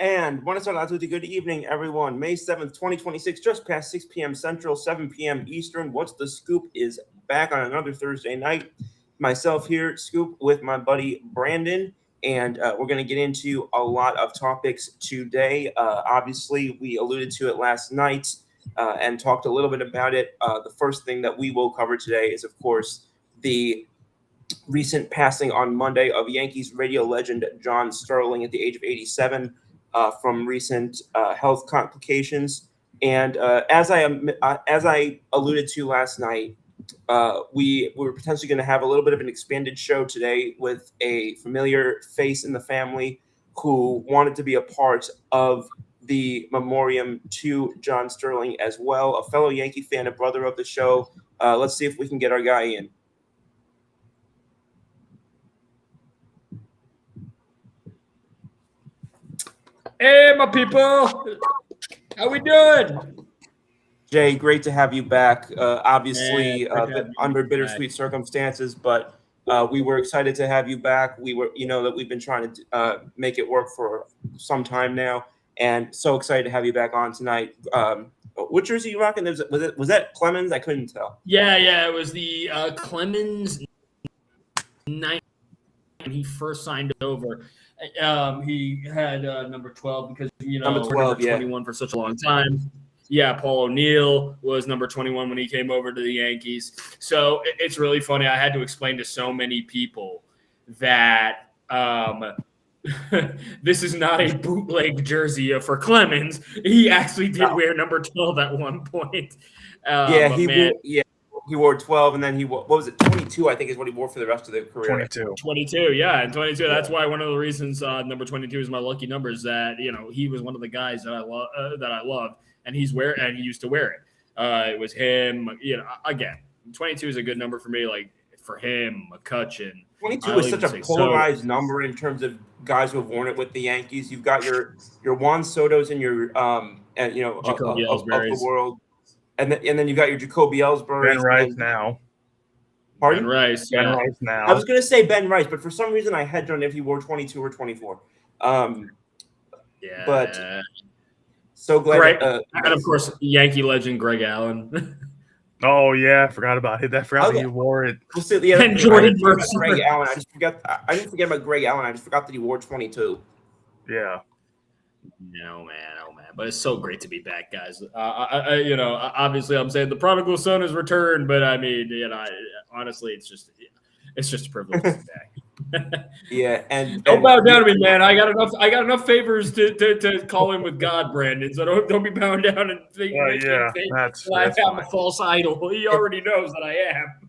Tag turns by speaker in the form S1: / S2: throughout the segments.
S1: And buenas tardes, good evening, everyone. May 7th, 2026, just past 6 p.m. Central, 7 p.m. Eastern. What's the Scoop is back on another Thursday night. Myself here, Scoop, with my buddy Brandon. And we're going to get into a lot of topics today. Obviously, we alluded to it last night and talked a little bit about it. The first thing that we will cover today is, of course, the recent passing on Monday of Yankees radio legend John Sterling at the age of 87 from recent health complications. And as I alluded to last night, we were potentially going to have a little bit of an expanded show today with a familiar face in the family who wanted to be a part of the memoriam to John Sterling as well, a fellow Yankee fan, a brother of the show. Let's see if we can get our guy in.
S2: Hey, my people. How we doing?
S1: Jay, great to have you back. Obviously, under bittersweet circumstances, but we were excited to have you back. That we've been trying to make it work for some time now, and so excited to have you back on tonight. What jersey are you rocking? Was that Clemens? I couldn't tell.
S2: Yeah, it was the Clemens 9 when he first signed over. He had number 12 because number 21 for such a long time. Yeah, Paul O'Neill was number 21 when he came over to the Yankees. So it's really funny. I had to explain to so many people that this is not a bootleg jersey for Clemens. He actually did wear number 12 at one point.
S1: He wore 12, and then he wore, 22, I think is what he wore for the rest of the career.
S2: 22, yeah, and 22. That's why one of the reasons number 22 is my lucky number is that, he was one of the guys that I loved, and he used to wear it. It was him, again, 22 is a good number for me, like for him, McCutchen.
S1: 22 is such a polarized number in terms of guys who have worn it with the Yankees. You've got your Juan Soto's and your of the world. And then you got your Jacoby Ellsbury.
S3: Ben Rice now.
S1: Pardon?
S2: Ben Rice
S3: now.
S1: I was going to say Ben Rice, but for some reason I hedged on if he wore 22 or 24. But so glad.
S2: And of course, Yankee legend Greg Allen.
S3: Oh yeah, I forgot about it. I forgot that he wore it.
S2: And Jordan
S1: Greg Allen. I didn't forget about Greg Allen. I just forgot that he wore 22.
S3: Yeah.
S2: No, man. But it's so great to be back, guys. Obviously I'm saying the prodigal son has returned, but I mean, honestly, it's just a privilege to be back.
S1: Yeah, and
S2: don't bow down to me, man. I got enough favors to call in with God, Brandon. So don't be bowing down and think
S3: that's
S2: I'm a false idol. He already knows that I am.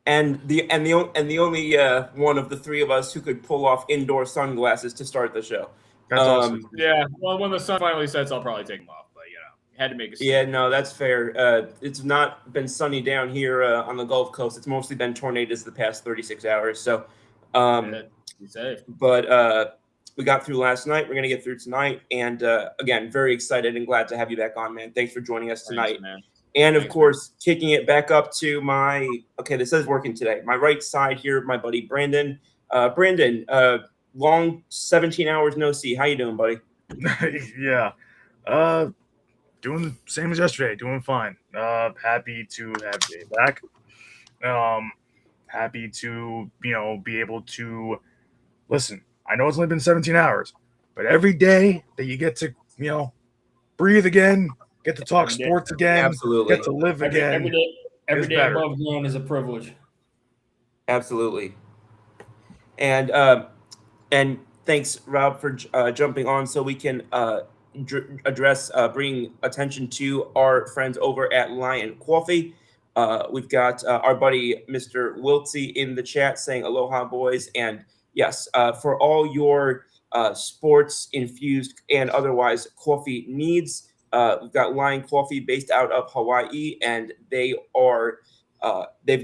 S1: And the only one of the three of us who could pull off indoor sunglasses to start the show.
S3: That's awesome.
S2: Yeah. Well, when the sun finally sets, I'll probably take them off. But had to make a.
S1: Yeah, no, that's fair. It's not been sunny down here on the Gulf Coast. It's mostly been tornadoes the past 36 hours. So,
S2: be safe.
S1: But we got through last night. We're gonna get through tonight, and again, very excited and glad to have you back on, man. Thanks for joining us tonight.
S2: Thanks,
S1: and of course, kicking it back up to my this is working today. My right side here, my buddy Brandon. Brandon. Long 17 hours no see. How you doing, buddy?
S3: Yeah. Doing the same as yesterday. Doing fine. Happy to have Jay back. Happy to, be able to listen. I know it's only been 17 hours, but every day that you get to, breathe again, get to talk sports again,
S1: absolutely,
S3: get to live again.
S2: Every day above ground is a privilege.
S1: Absolutely. And thanks, Rob, for jumping on so we can address, bring attention to our friends over at Lion Coffee. We've got our buddy, Mr. Wiltsey, in the chat saying aloha, boys. And yes, for all your sports-infused and otherwise coffee needs, we've got Lion Coffee based out of Hawaii, and they've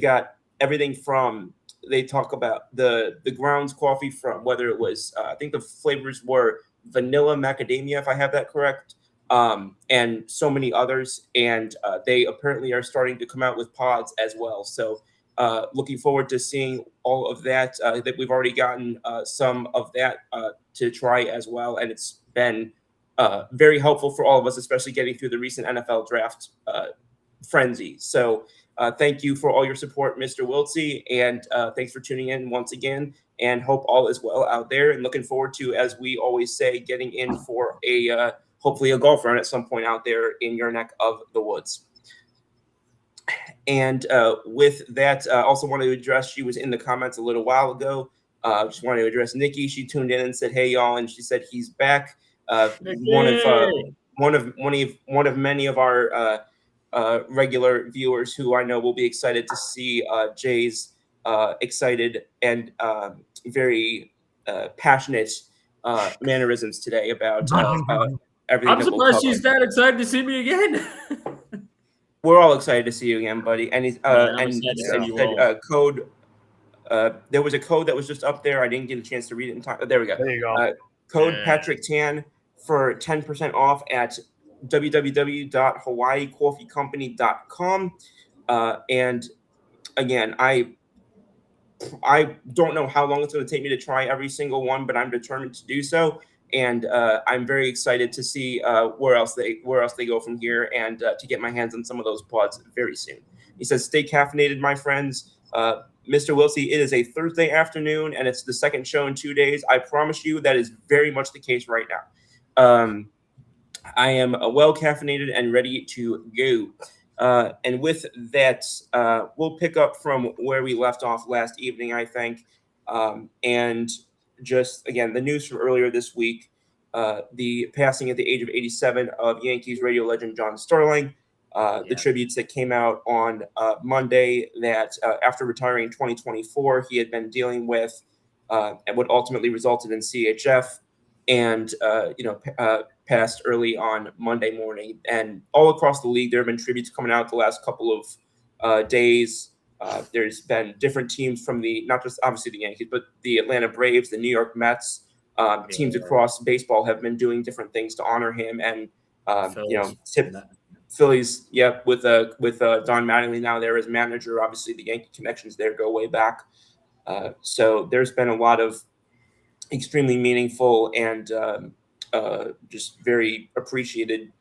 S1: got everything from... They talk about the grounds coffee from whether it was, I think the flavors were vanilla macadamia, if I have that correct, and so many others. And they apparently are starting to come out with pods as well. So looking forward to seeing all of that. That we've already gotten some of that to try as well, and it's been very helpful for all of us, especially getting through the recent NFL draft frenzy. So thank you for all your support, Mr. Wiltsey, and thanks for tuning in once again, and hope all is well out there, and looking forward to, as we always say, getting in for a hopefully a golf run at some point out there in your neck of the woods. And with that, also wanted to address, she was in the comments a little while ago. Just wanted to address Nikki. She tuned in and said, "Hey y'all," and she said he's back. One of many of our regular viewers who I know will be excited to see Jay's excited and very passionate mannerisms today about everything.
S2: I'm surprised she's that excited to see me again.
S1: We're all excited to see you again, buddy. And he's code. There was a code that was just up there. I didn't get a chance to read it in time. There we go.
S3: There you go.
S1: Code Patrick Tan for 10% off at www.hawaiicoffeecompany.com. And again, I don't know how long it's going to take me to try every single one, but I'm determined to do so. And I'm very excited to see where else they go from here, and to get my hands on some of those pods very soon. He says, "Stay caffeinated, my friends." Mr. Wiltsey, it is a Thursday afternoon, and it's the second show in 2 days. I promise you that is very much the case right now. I am well caffeinated and ready to go. And with that, we'll pick up from where we left off last evening, I think. And just, again, the news from earlier this week, the passing at the age of 87 of Yankees radio legend John Sterling, the tributes that came out on Monday, that after retiring in 2024, he had been dealing with and what ultimately resulted in CHF, and passed early on Monday morning. And all across the league, there have been tributes coming out the last couple of days. There's been different teams from not just obviously the Yankees, but the Atlanta Braves, the New York Mets, teams across baseball have been doing different things to honor him. And Phillies, with Don Mattingly now there as manager. Obviously, the Yankee connections there go way back. So there's been a lot of extremely meaningful and just very appreciated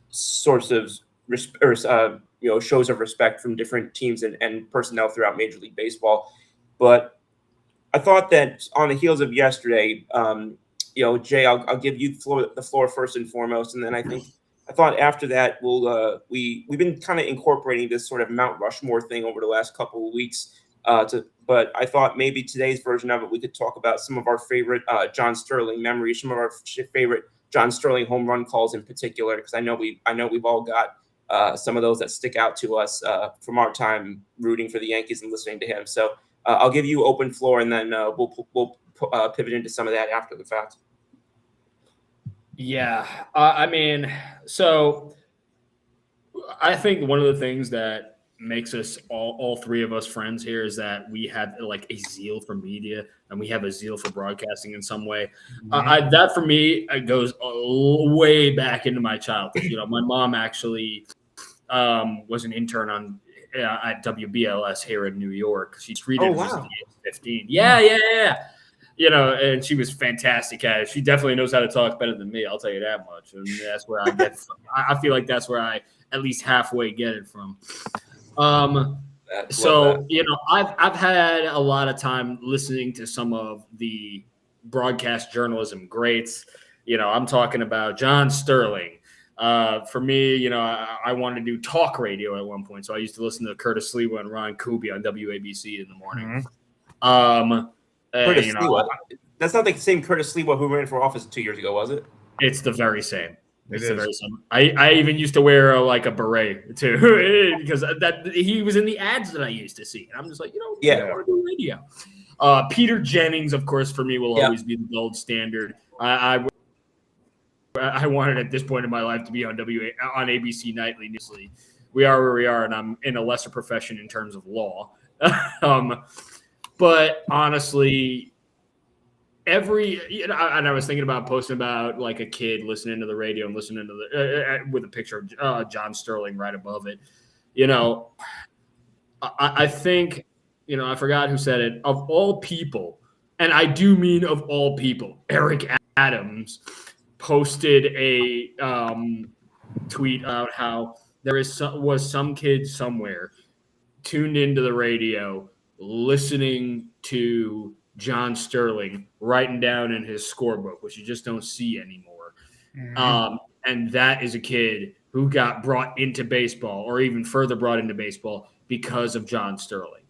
S1: sorts of shows of respect from different teams and personnel throughout Major League Baseball. But I thought that on the heels of yesterday, Jay, I'll give you the floor first and foremost, and then I thought after that we've been kind of incorporating this sort of Mount Rushmore thing over the last couple of weeks. But I thought maybe today's version of it, we could talk about some of our favorite John Sterling memories, some of our favorite John Sterling home run calls in particular, because I know we've all got some of those that stick out to us from our time rooting for the Yankees and listening to him. So I'll give you open floor, and then we'll pivot into some of that after the fact.
S2: Yeah, so I think one of the things that makes us all three of us friends here is that we have like a zeal for media, and we have a zeal for broadcasting in some way. That for me, it goes way back into my childhood. My mom actually was an intern at WBLS here in New York. She treated me at 15. Yeah. And she was fantastic at it. She definitely knows how to talk better than me. I'll tell you that much. And that's where I get from. I feel like that's where I at least halfway get it from. I've had a lot of time listening to some of the broadcast journalism greats. I'm talking about John Sterling. For me, I wanted to do talk radio at one point, so I used to listen to Curtis Sliwa and Ron Kuby on WABC in the morning.
S1: Curtis Sliwa. That's not the same Curtis Sliwa who ran for office 2 years ago, was it?
S2: It's the very same. It's the very same. I even used to wear a beret too, because that he was in the ads that I used to see. And I'm just like, I want to do radio. Peter Jennings, of course, for me will always be the gold standard. I wanted at this point in my life to be on ABC Nightly. Obviously, we are where we are, and I'm in a lesser profession in terms of law. But honestly, and I was thinking about posting about like a kid listening to the radio and listening to with a picture of John Sterling right above it. I think, I forgot who said it. Of all people, and I do mean of all people, Eric Adams posted a tweet about how there was some kid somewhere tuned into the radio listening to John Sterling writing down in his scorebook, which you just don't see anymore. And that is a kid who got brought into baseball, or even further brought into baseball, because of John Sterling.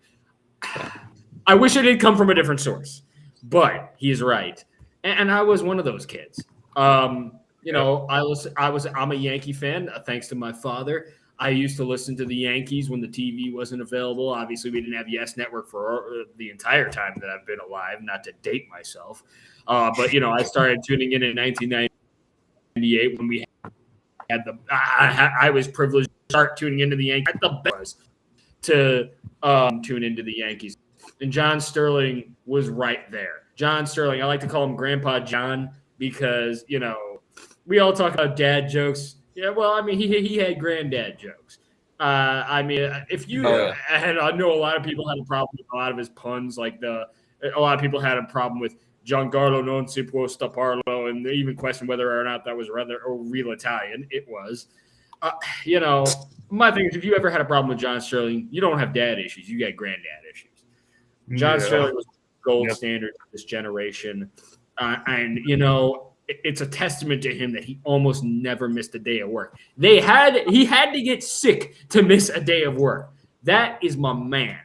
S2: I wish it had come from a different source, but he's right. And I was one of those kids. I'm a Yankee fan, thanks to my father. I used to listen to the Yankees when the TV wasn't available. Obviously, we didn't have Yes Network for the entire time that I've been alive, not to date myself. But I started tuning in 1998 when we had I was privileged to start tuning into the Yankees. The best to tune into the Yankees. And John Sterling was right there. John Sterling, I like to call him Grandpa John because, we all talk about dad jokes. Yeah, well, I mean, he had granddad jokes. I mean, if you and I know a lot of people had a problem with a lot of his puns, like a lot of people had a problem with Giancarlo non si può stapparlo, and they even questioned whether or not that was rather or real Italian. It was. My thing is, if you ever had a problem with John Sterling, you don't have dad issues. You got granddad issues. John Sterling was gold standard for this generation. And it's a testament to him that he almost never missed a day of work. He had to get sick to miss a day of work. That is my man.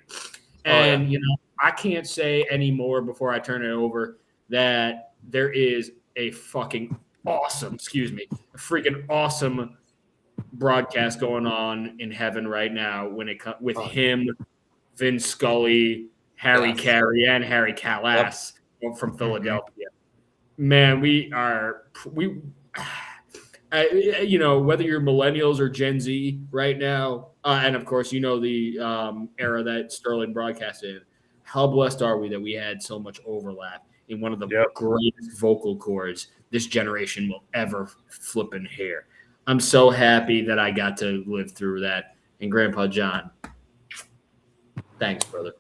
S2: And, I can't say anymore before I turn it over that there is a freaking awesome broadcast going on in heaven right now when it comes with him, Vin Scully, Harry Carey, and Harry Kalas from Philadelphia. Man, whether you're millennials or Gen Z right now, and of course, the era that Sterling broadcasted in, how blessed are we that we had so much overlap in one of the greatest vocal cords this generation will ever flipping hear. I'm so happy that I got to live through that. And Grandpa John, thanks, brother.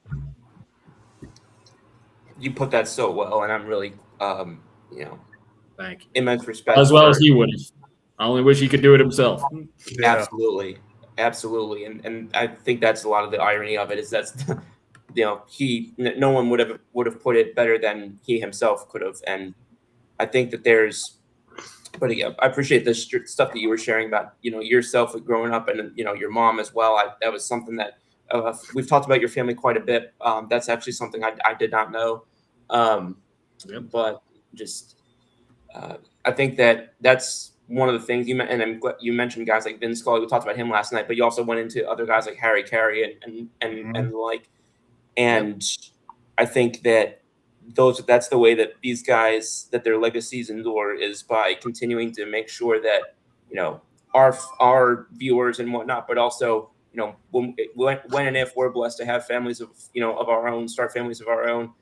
S1: You put that so well, and I'm really,
S2: thank you.
S1: Immense respect.
S2: As well as he would have. I only wish he could do it himself.
S1: Yeah. Absolutely. And I think that's a lot of the irony of it is that's, no one would have put it better than he himself could have. And I think that but again, I appreciate the stuff that you were sharing about, yourself growing up and, your mom as well. That was something that we've talked about your family quite a bit. That's actually something I did not know. But just, I think that's one of the things you mentioned guys like Vin Scully. We talked about him last night, but you also went into other guys like Harry Carey and like, and I think that that's the way that these guys, that their legacies endure, is by continuing to make sure that, our viewers and whatnot, but also, when and if we're blessed to have families of our own, start families of our own,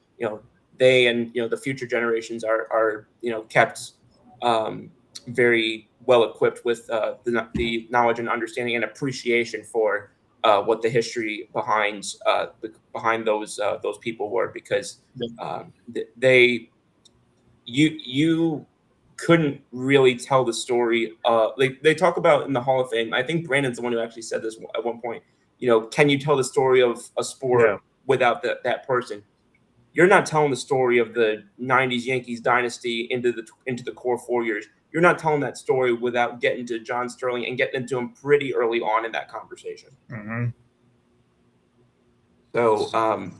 S1: they and the future generations are kept very well equipped with the knowledge and understanding and appreciation for what the history behind those people were, because you couldn't really tell the story. Like they talk about in the Hall of Fame. I think Brandon's the one who actually said this at one point. Can you tell the story of a sport without that person? You're not telling the story of the '90s Yankees dynasty into the core 4 years. You're not telling that story without getting to John Sterling and getting into him pretty early on in that conversation.
S3: Mm-hmm.
S1: So,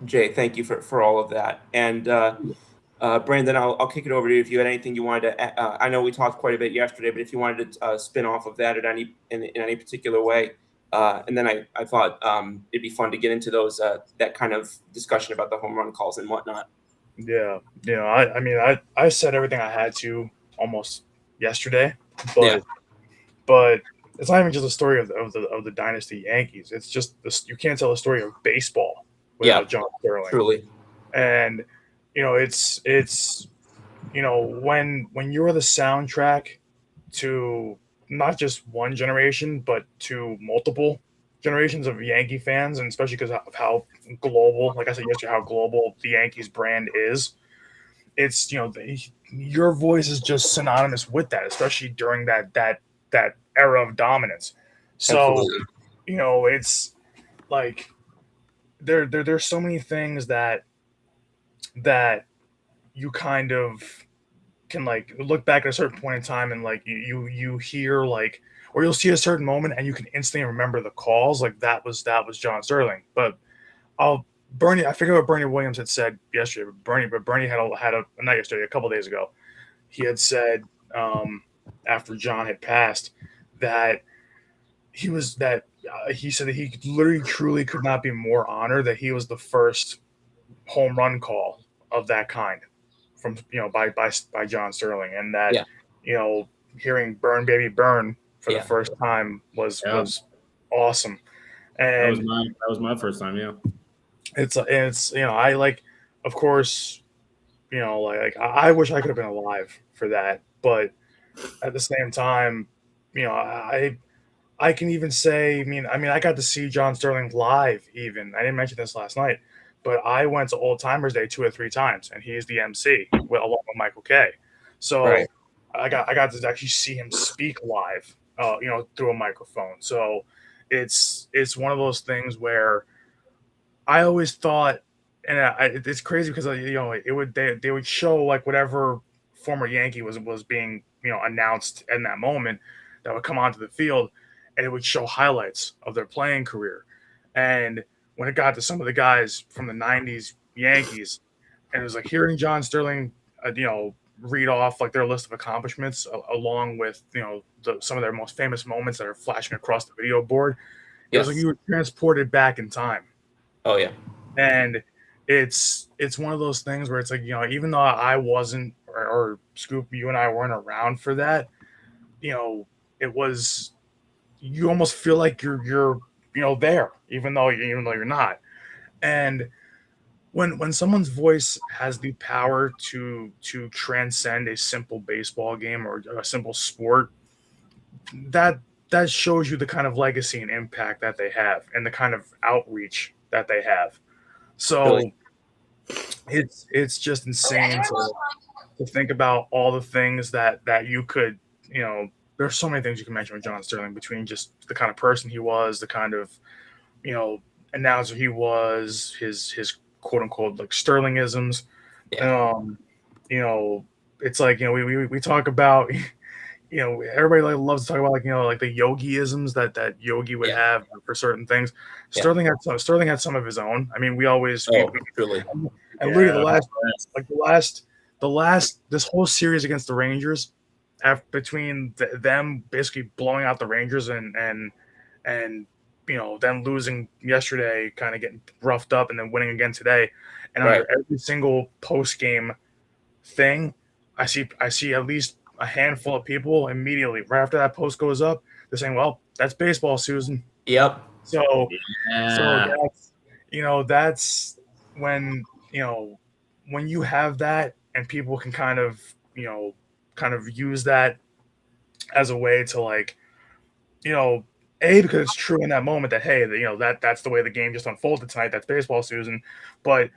S1: Jay, thank you for all of that. And Brandon, I'll kick it over to you if you had anything you wanted to. I know we talked quite a bit yesterday, but if you wanted to spin off of that in any particular way, and then I thought it'd be fun to get into those that kind of discussion about the home run calls and whatnot.
S3: Yeah, I said everything I had to almost yesterday, but it's not even just a story of the dynasty Yankees. It's just you can't tell the story of baseball without John Sterling.
S1: Truly.
S3: And it's when you're the soundtrack to not just one generation but to multiple generations of Yankee fans, and especially because of how global, like I said yesterday, how global the Yankees brand is. It's your voice is just synonymous with that, especially during that era of dominance. So
S1: Absolutely.
S3: it's like there's so many things that you kind of can like look back at a certain point in time and like you hear like or you'll see a certain moment and you can instantly remember the calls like that was John Sterling. But I'll Bernie I forget what Bernie Williams had said yesterday, but Bernie had a not yesterday, a couple days ago. He had said after John had passed that he said that he literally truly could not be more honored that he was the first home run call of that kind from by John Sterling, and that
S1: Yeah.
S3: hearing "Burn Baby Burn" for the
S1: Yeah.
S3: first time was
S2: Yeah.
S3: was awesome.
S2: That
S3: And
S2: was my first time. Yeah.
S3: it's I like, of course, I wish I could have been alive for that, but at the same time, I can even say, I got to see John Sterling live. Even I didn't mention this last night, but I went to Old Timers Day 2 or 3 times, and he's the MC along with Michael K. So
S1: Right.
S3: I got to actually see him speak live, through a microphone. So it's one of those things where I always thought, and it's crazy because they would show like whatever former Yankee was being announced in that moment that would come onto the field, and it would show highlights of their playing career. And when it got to some of the guys from the '90s Yankees, and it was like hearing John Sterling, read off like their list of accomplishments along with some of their most famous moments that are flashing across the video board. It was like
S1: Yes.
S3: you were transported back in time.
S1: Oh yeah.
S3: And it's one of those things where it's like even though I wasn't or Scoop, you and I weren't around for that, it was, you almost feel like you're there even though you're not. And when someone's voice has the power to transcend a simple baseball game or a simple sport, that that shows you the kind of legacy and impact that they have and the kind of outreach that they have. So
S1: Really.
S3: it's just insane to think about all the things that you could, there's so many things you can mention with John Sterling, between just the kind of person he was, the kind of, you know, announcer he was, his quote unquote like Sterlingisms.
S1: Yeah.
S3: You know, it's like, we talk about, everybody like loves to talk about, like, like the yogiisms that Yogi would
S1: Yeah.
S3: have for certain things.
S1: Yeah.
S3: Sterling had some of his own. I mean, we always
S1: Truly.
S3: and really the last this whole series against the Rangers, between them basically blowing out the Rangers and them losing yesterday, kind of getting roughed up, and then winning again today, and
S1: Right.
S3: under every single post game thing, I see at least a handful of people immediately right after that post goes up, they're saying, "Well, that's baseball, Susan."
S1: Yep.
S3: So
S2: Yeah.
S3: that's when when you have that, and people can kind of use that as a way to, like, because it's true in that moment that, hey, that's the way the game just unfolded tonight, that's baseball, Susan. But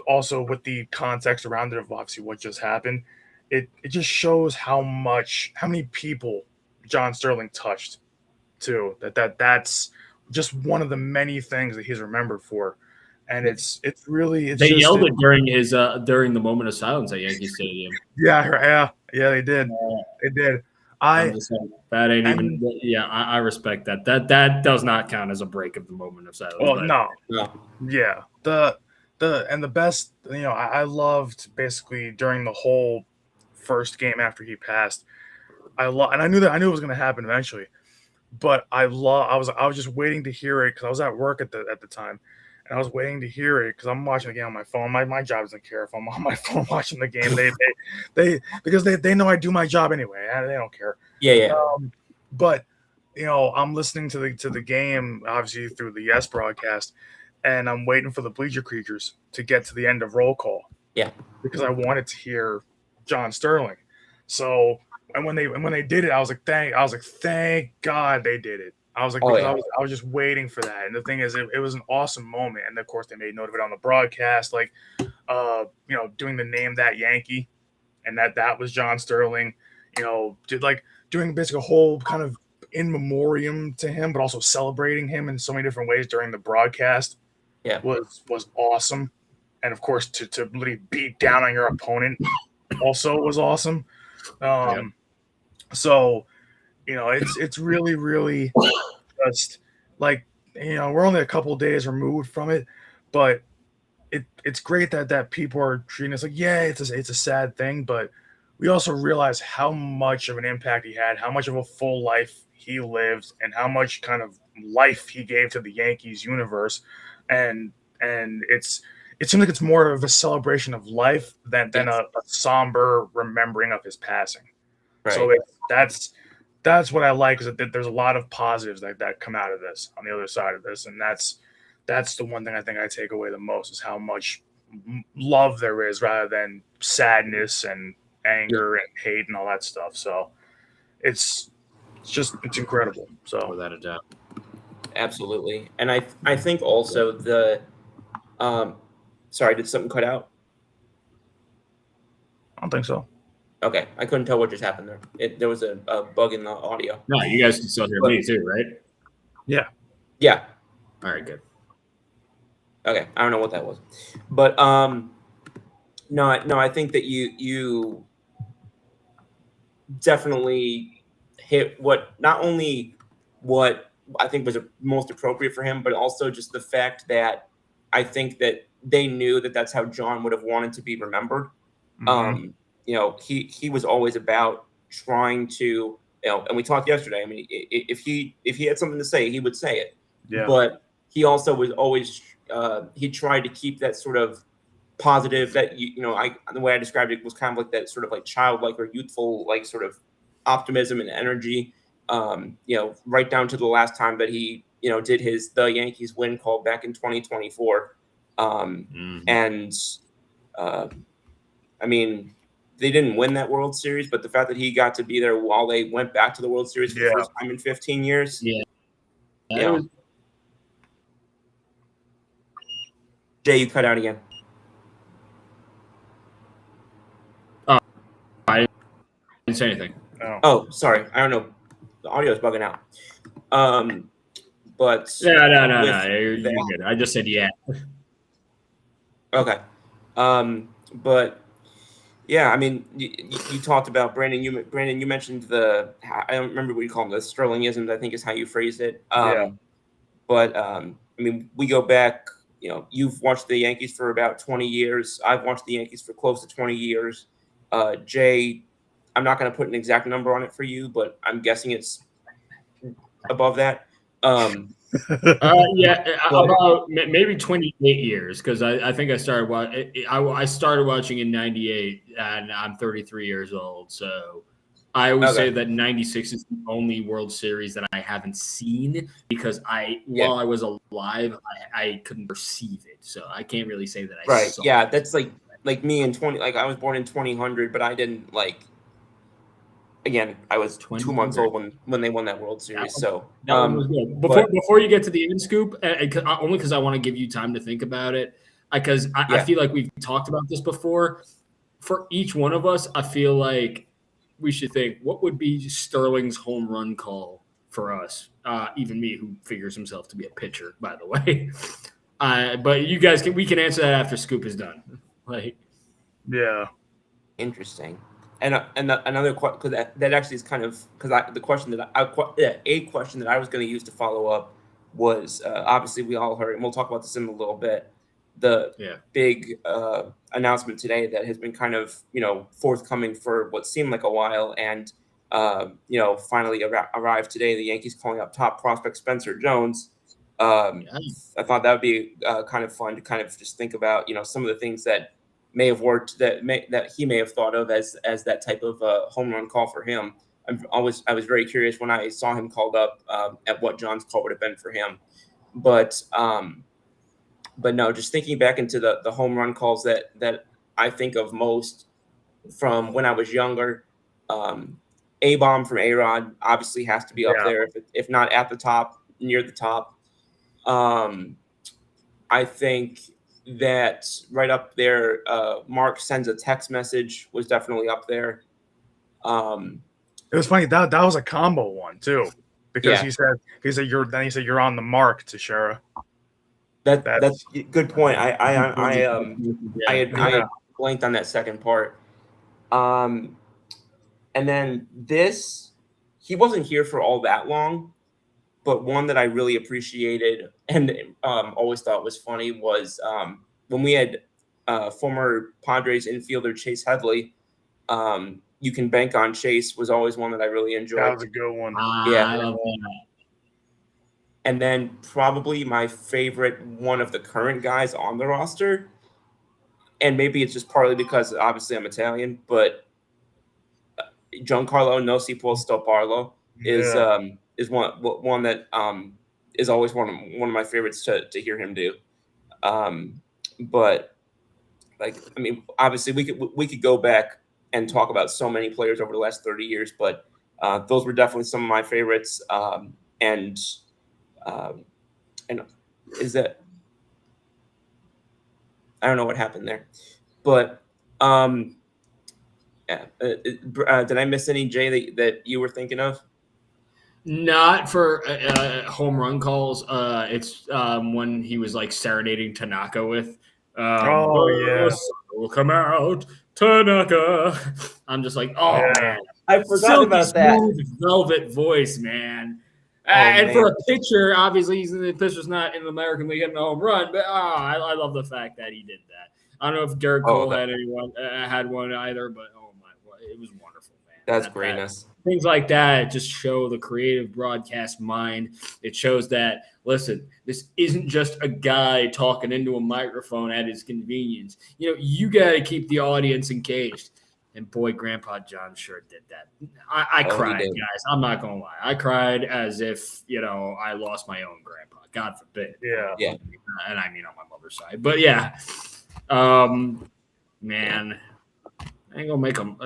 S3: also with the context around it of obviously what just happened, it just shows how many people John Sterling touched too. That's just one of the many things that he's remembered for. And it's really,
S2: They yelled it during the moment of silence at Yankee Stadium.
S3: yeah, they did. They did.
S2: I'm just saying, that ain't even. Yeah, I respect that. That does not count as a break of the moment of silence.
S3: Well,
S2: but
S3: no,
S1: No.
S3: yeah. The best, I loved basically during the whole first game after he passed. And I knew it was going to happen eventually. But I was just waiting to hear it because I was at work at the time, and I was waiting to hear it because I'm watching the game on my phone. My job doesn't care if I'm on my phone watching the game. They because they know I do my job anyway. They don't care.
S1: Yeah.
S3: But I'm listening to the game obviously through the Yes broadcast, and I'm waiting for the Bleacher Creatures to get to the end of roll call.
S1: Yeah.
S3: Because I wanted to hear John Sterling. So, and when they did it, I was like, thank God they did it. I was like,
S1: Oh,
S3: because
S1: yeah.
S3: I was just waiting for that. And the thing is, it was an awesome moment. And of course, they made note of it on the broadcast, like, doing the name that Yankee, and that was John Sterling. Doing basically a whole kind of in memoriam to him, but also celebrating him in so many different ways during the broadcast.
S1: Yeah.
S3: was awesome. And of course, to really beat down on your opponent also was awesome. So it's really, really just like, we're only a couple of days removed from it, but it's great that people are treating us like, yeah, it's a sad thing, but we also realize how much of an impact he had, how much of a full life he lived, and how much kind of life he gave to the Yankees universe. And it seems like it's more of a celebration of life than a somber remembering of his passing.
S1: Right.
S3: So that's what I like, is that there's a lot of positives that come out of this on the other side of this, and that's the one thing I think I take away the most, is how much love there is rather than sadness and anger and hate and all that stuff. So it's incredible. So
S2: Without a doubt.
S1: Absolutely. And I think also sorry, did something cut out?
S3: I don't think so.
S1: Okay, I couldn't tell what just happened there. There was a bug in the audio.
S2: No, you guys can still hear me too, right?
S3: Yeah.
S1: Yeah.
S2: All right, good.
S1: Okay, I don't know what that was, but no, I think that you definitely hit not only what I think was most appropriate for him, but also just the fact that I think that they knew that that's how John would have wanted to be remembered.
S3: Mhm.
S1: He was always about trying to, and we talked yesterday. I mean, if he had something to say, he would say it.
S3: Yeah.
S1: But he also was always he tried to keep that sort of positive, that the way I described it was kind of like that sort of like childlike or youthful, like sort of optimism and energy. Right down to the last time that he did the Yankees win call back in 2024, and I mean, they didn't win that World Series, but the fact that he got to be there while they went back to the World Series for the first time in 15 years.
S2: Yeah.
S1: Jay, you cut out again.
S2: Oh, I didn't say anything.
S1: Oh, sorry. I don't know. The audio is bugging out. But
S2: no. You're good. I just said yeah.
S1: Okay. But yeah, I mean, you talked about Brandon. You mentioned I don't remember what you call them, the Sterlingisms, I think is how you phrased it. But I mean, we go back. You've watched the Yankees for about 20 years. I've watched the Yankees for close to 20 years. Jay, I'm not going to put an exact number on it for you, but I'm guessing it's above that.
S2: About maybe 28 years, because I think I started watching in 98, and I'm 33 years old. So I always say that 96 is the only World Series that I haven't seen, because while I was alive, I couldn't perceive it. So I can't really say that I saw it.
S1: That's like me in 20. Like I was born in 2000, but I didn't like. Again, I was 2 months old when they won that World Series. That
S2: was good. Before you get to the end scoop, only because I want to give you time to think about it, because I feel like we've talked about this before. For each one of us, I feel like we should think, what would be Sterling's home run call for us? Even me, who figures himself to be a pitcher, by the way. But you guys we can answer that after scoop is done.
S1: Interesting. And another question, because that actually is kind of, because the question that a question that I was going to use to follow up was obviously we all heard, and we'll talk about this in a little bit, the big announcement today that has been kind of forthcoming for what seemed like a while, and finally arrived today. The Yankees calling up top prospect Spencer Jones. I thought that would be kind of fun to kind of just think about some of the things that may have worked, that he may have thought of as that type of home run call for him. I was very curious when I saw him called up at what John's call would have been for him. But no, just thinking back into the home run calls that I think of most from when I was younger. A-Bomb from A-Rod obviously has to be up
S3: Yeah.
S1: there, if not at the top, near the top. I think that right up there, Mark sends a text message was definitely up there.
S3: It was funny that was a combo one too, because
S1: Yeah.
S3: he said you're on the mark to Shara.
S1: That's a good point. I
S2: Yeah.
S1: blanked on that second part. And then this, he wasn't here for all that long, but one that I really appreciated and always thought was funny was when we had former Padres infielder Chase Headley. You can bank on Chase was always one that I really enjoyed.
S3: That was a good one.
S1: Yeah.
S2: I love that.
S1: And then probably my favorite one of the current guys on the roster, and maybe it's just partly because obviously I'm Italian, but Giancarlo No Si Può Stopparlo is one that is always one of my favorites to hear him do. But like, I mean, obviously we could go back and talk about so many players over the last 30 years, but those were definitely some of my favorites. And is that, I don't know what happened there, but did I miss any, Jay, that you were thinking of?
S2: Not for home run calls. It's when he was like serenading Tanaka with.
S3: Yeah.
S2: Will come out, Tanaka. I'm just like, oh
S3: Yeah.
S2: man,
S1: I forgot
S2: silky
S1: about that.
S2: smooth velvet voice, man.
S1: Oh,
S2: And for
S1: man.
S2: a pitcher, obviously the pitcher's not in the American League hitting a home run, but I love the fact that he did that. I don't know if Garrett Cole had one either, but oh my, it was wonderful, man.
S1: That's greatness.
S2: Things like that just show the creative broadcast mind. It shows that, listen, this isn't just a guy talking into a microphone at his convenience. You got to keep the audience engaged. And boy, Grandpa John sure did that. I cried, guys. I'm not going to lie. I cried as if, I lost my own grandpa. God forbid.
S3: Yeah.
S2: And I mean on my mother's side. But yeah, man, I ain't going to make them.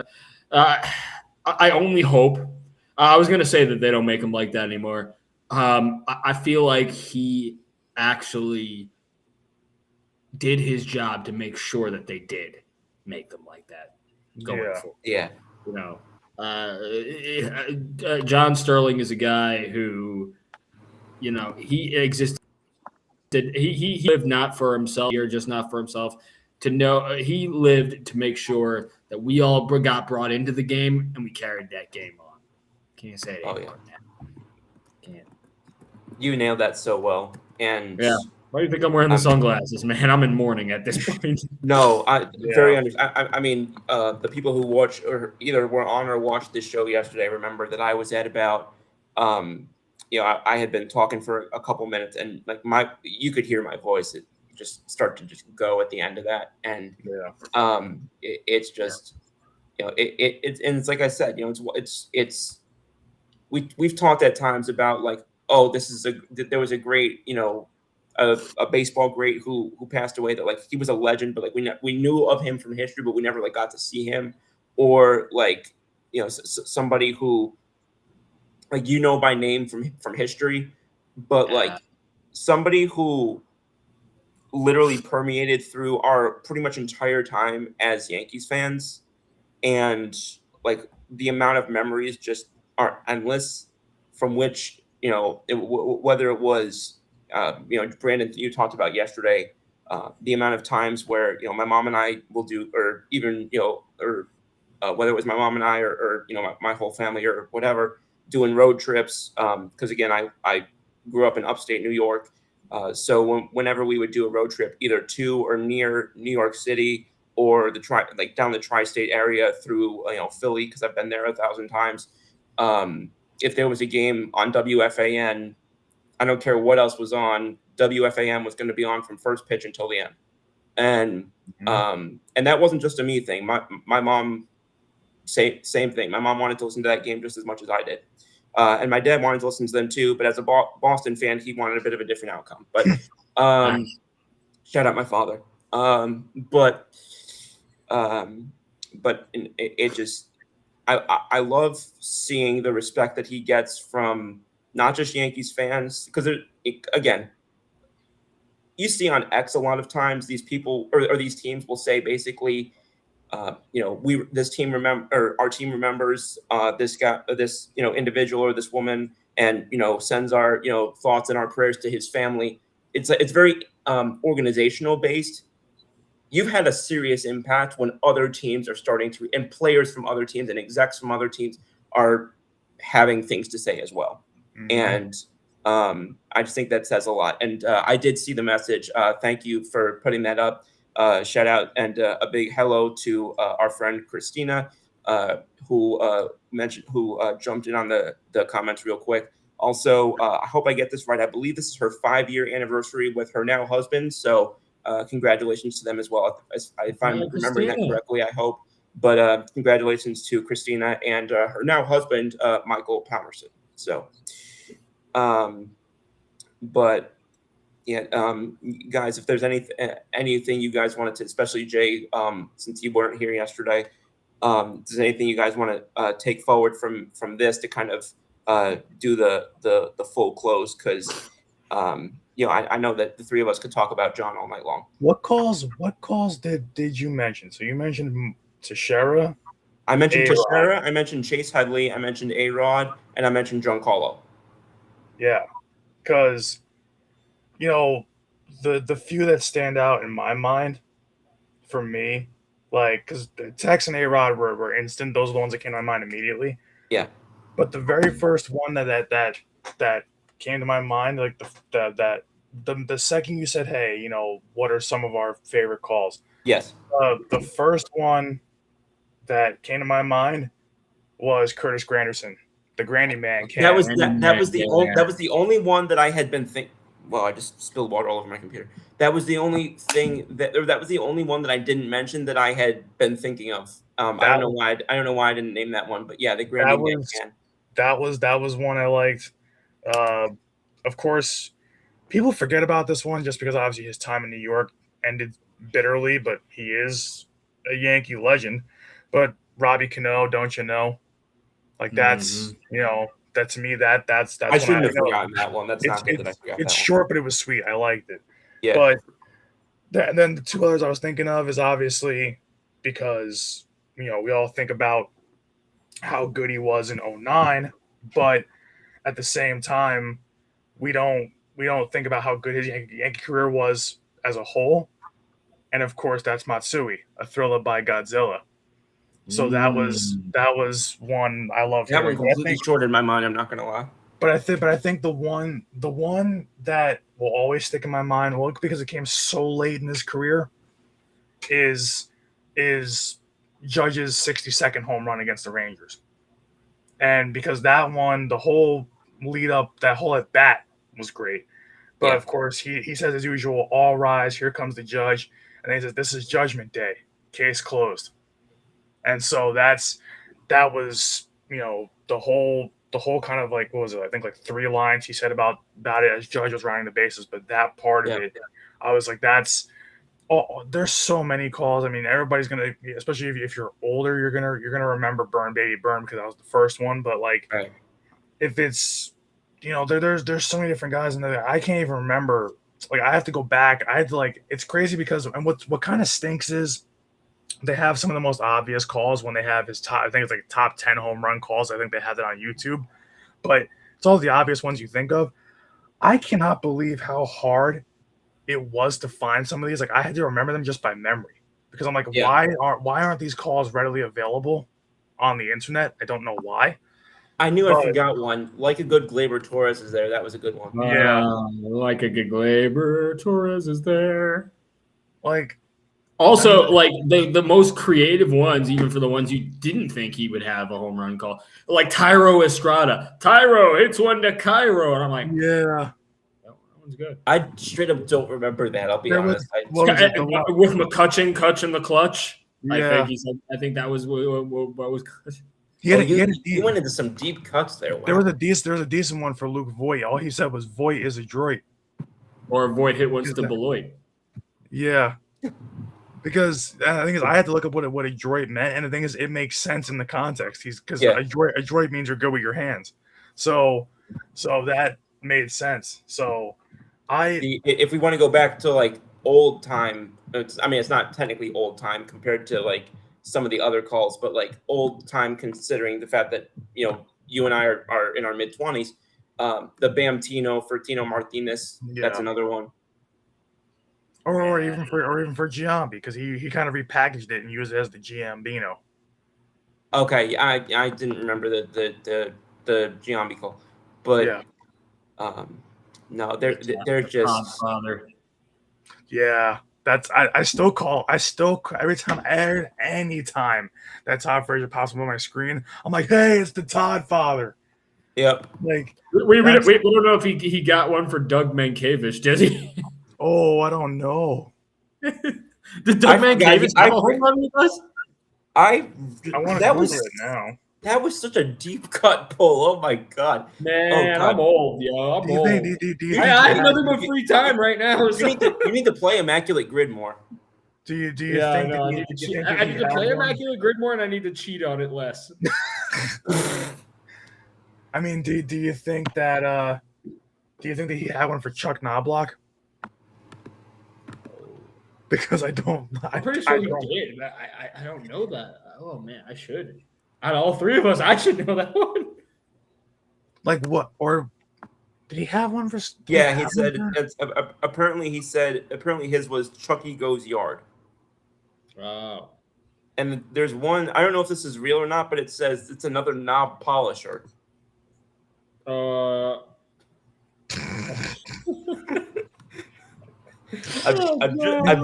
S2: I only hope. I was going to say that they don't make him like that anymore. I feel like he actually did his job to make sure that they did make them like that going forward.
S1: Yeah.
S2: John Sterling is a guy who, he existed. He lived not for himself, or just not for himself. He lived to make sure that we all got brought into the game and we carried that game on. Can't say it anymore. Can't.
S1: You nailed that so well. And
S2: yeah, why do you think I'm wearing the sunglasses, man? I'm in mourning at this point.
S1: No, very understand. I mean, the people who watch or either were on or watched this show yesterday remember that I was at about, I had been talking for a couple minutes, and like you could hear my voice. It just start to just go at the end of that, and it's just, it's like I said, we've talked at times about like, oh, there was a great, a baseball great who passed away that like he was a legend, but like we knew of him from history, but we never like got to see him, or like somebody who like by name from history, but like somebody who literally permeated through our pretty much entire time as Yankees fans, and like the amount of memories just are endless, from which whether it was Brandon, you talked about yesterday, the amount of times where my mom and I will do, or even whether it was my mom and I or my whole family or whatever, doing road trips, because again I grew up in upstate New York, so whenever we would do a road trip either to or near New York City, or down the tri-state area through Philly, because I've been there 1,000 times, if there was a game on WFAN, I don't care what else was on, WFAN was going to be on from first pitch until the end. And and that wasn't just a me thing. My mom, same thing. My mom wanted to listen to that game just as much as I did. And my dad wanted to listen to them too, but as a Boston fan, he wanted a bit of a different outcome. But shout out my father. But it just, I love seeing the respect that he gets from not just Yankees fans, because again, you see on X a lot of times these people or these teams will say basically, this team our team remembers this guy, this individual or this woman, and sends our thoughts and our prayers to his family. It's very organizational based. You've had a serious impact when other teams are starting to, and players from other teams and execs from other teams are having things to say as well. And I just think that says a lot. And I did see the message. Thank you for putting that up. Shout out and a big hello to our friend Christina, who jumped in on the comments real quick. Also, I hope I get this right. I believe this is her 5-year anniversary with her now husband. So congratulations to them as well. If I'm remembering that correctly, I hope. But congratulations to Christina and her now husband, Michael Palmerson. So, but yeah, guys, if there's anything you guys wanted to, especially Jay, since you weren't here yesterday, does anything you guys want to take forward from this to kind of do the full close? Because I know that the three of us could talk about John all night long.
S3: What calls did you mention? So you mentioned Teixeira.
S1: I mentioned Teixeira. I mentioned Chase Headley. I mentioned A-Rod, and I mentioned Giancarlo.
S3: Yeah, because the few that stand out in my mind, for me, like, because Tex and A-Rod were instant. Those are the ones that came to my mind immediately.
S1: Yeah.
S3: But the very first one that came to my mind, like the second you said, hey, what are some of our favorite calls?
S1: Yes.
S3: The first one that came to my mind was Curtis Granderson, the Granny Man.
S1: That was the only one that I had been thinking. Well, I just spilled water all over my computer. That was the only thing that was the only one that I didn't mention that I had been thinking of. I don't know why. I don't know why I didn't name that one, but yeah, the Granny Man.
S3: That was one I liked. Of course, people forget about this one just because obviously his time in New York ended bitterly, but he is a Yankee legend. But Robbie Cano, don't you know? Like that's that to me that's
S1: I shouldn't have forgotten that one. That's not good that I forgot.
S3: It's short, but it was sweet. I liked it.
S1: Yeah.
S3: But then the two others I was thinking of is obviously because we all think about how good he was in 2009, but at the same time, we don't think about how good his Yankee career was as a whole. And of course, that's Matsui, A Thriller by Godzilla. So that was one I loved.
S1: That one completely shorted my mind. I'm not gonna lie.
S3: But I think the one that will always stick in my mind, well, because it came so late in his career, is Judge's 60-second home run against the Rangers. And because that one, the whole lead up, that whole at bat was great. But of course, he says as usual, all rise, here comes the judge. And then he says, this is Judgment Day, case closed. And so that was, the whole kind of like, what was it? I think like 3 lines he said about it as Judge was rounding the bases. But that part of it, I was like, there's so many calls. I mean, everybody's gonna, especially if you're older, you're gonna remember Burn Baby Burn because that was the first one. But like, if it's, there's so many different guys in there. I can't even remember. Like, I have to go back. I had to it's crazy because, and what kind of stinks is they have some of the most obvious calls when they have his top. I think it's like top 10 home run calls. I think they have that on YouTube, but it's all the obvious ones you think of. I cannot believe how hard it was to find some of these. Like, I had to remember them just by memory because I'm like, why aren't these calls readily available on the internet? I don't know why.
S2: I knew I forgot one. Like a Good Gleyber Torres is there. That was a good one.
S3: Yeah.
S2: Like a Good Gleyber Torres is there.
S3: Like,
S2: also, like the most creative ones, even for the ones you didn't think he would have a home run call, like Tyro Estrada. Tyro hits one to Cairo, and I'm like,
S3: yeah,
S2: that one's good.
S1: I straight up don't remember that. I'll be honest.
S2: With McCutcheon, Cutch in the clutch. Yeah. I think that was what was.
S1: He went into some deep cuts there. Wow.
S3: There was a decent one for Luke Voigt. All he said was Voigt is a droid.
S2: Or Voigt hit once to Beloit.
S3: Yeah. Because the thing is, I had to look up what adroit meant, and the thing is, it makes sense in the context. Because
S1: Yeah.
S3: adroit means you're good with your hands, so that made sense. So
S1: If we want to go back to like old time, it's not technically old time compared to like some of the other calls, but like old time considering the fact that you and I are in our mid-20s. The Bamtino for Tino Martinez, that's another one.
S3: Or even for Giambi, because he kind of repackaged it and used it as the Giambino.
S1: Okay, I didn't remember the Giambi call, but no, they're just
S2: Father.
S3: Yeah, that's I still every time anytime that Todd Frazier pops up on my screen, I'm like, hey, it's the Todd Father.
S1: Yep.
S3: Like
S2: we don't know if he got one for Doug Mankiewicz, did he?
S3: Oh, I don't know.
S2: Did Doug Mankiewicz have a home run with us?
S3: I want to Google it now.
S1: That was such a deep cut pull. Oh my god,
S2: man! I'm old, yo. I'm old. I have nothing but free time right now.
S1: You need to play Immaculate Grid more.
S3: Do you think?
S2: No, I need to play Immaculate Grid more, and I need to cheat on it less.
S3: I mean, do you think that he had one for Chuck Knobloch? Because I'm
S2: pretty sure he did. I don't know that. Oh man, I should. Out of all three of us, I should know that one.
S3: Like what? Or did he have one for?
S1: Yeah, he said. Apparently his was Chucky Goes Yard.
S2: Wow.
S1: And there's one. I don't know if this is real or not, but it says it's another knob polisher. I'm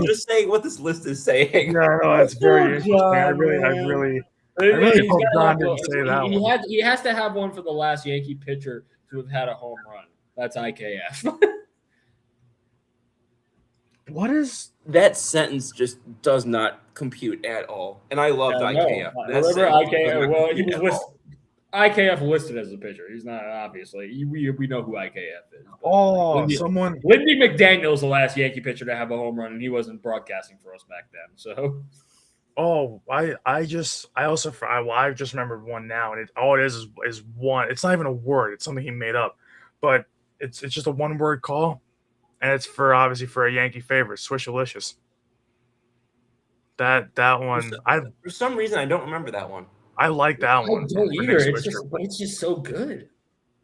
S1: just saying what this list is saying.
S3: No, it's very interesting. I really hope John didn't say that one.
S2: He has to have one for the last Yankee pitcher to have had a home run. That's IKF.
S3: What is
S1: that sentence? Just does not compute at all. And I loved IKF.
S2: Remember IKF? Well, he was listed. IKF listed as a pitcher. He's not, obviously. We know who IKF is. Lindy McDaniel's the last Yankee pitcher to have a home run, and he wasn't broadcasting for us back then. So,
S3: I just remembered one now, and all it is one. It's not even a word. It's something he made up, but it's just a one word call, and it's obviously for a Yankee favorite, Swishalicious. That one.
S1: For some reason I don't remember that one.
S3: I like that one.
S2: I don't either. It's just so good.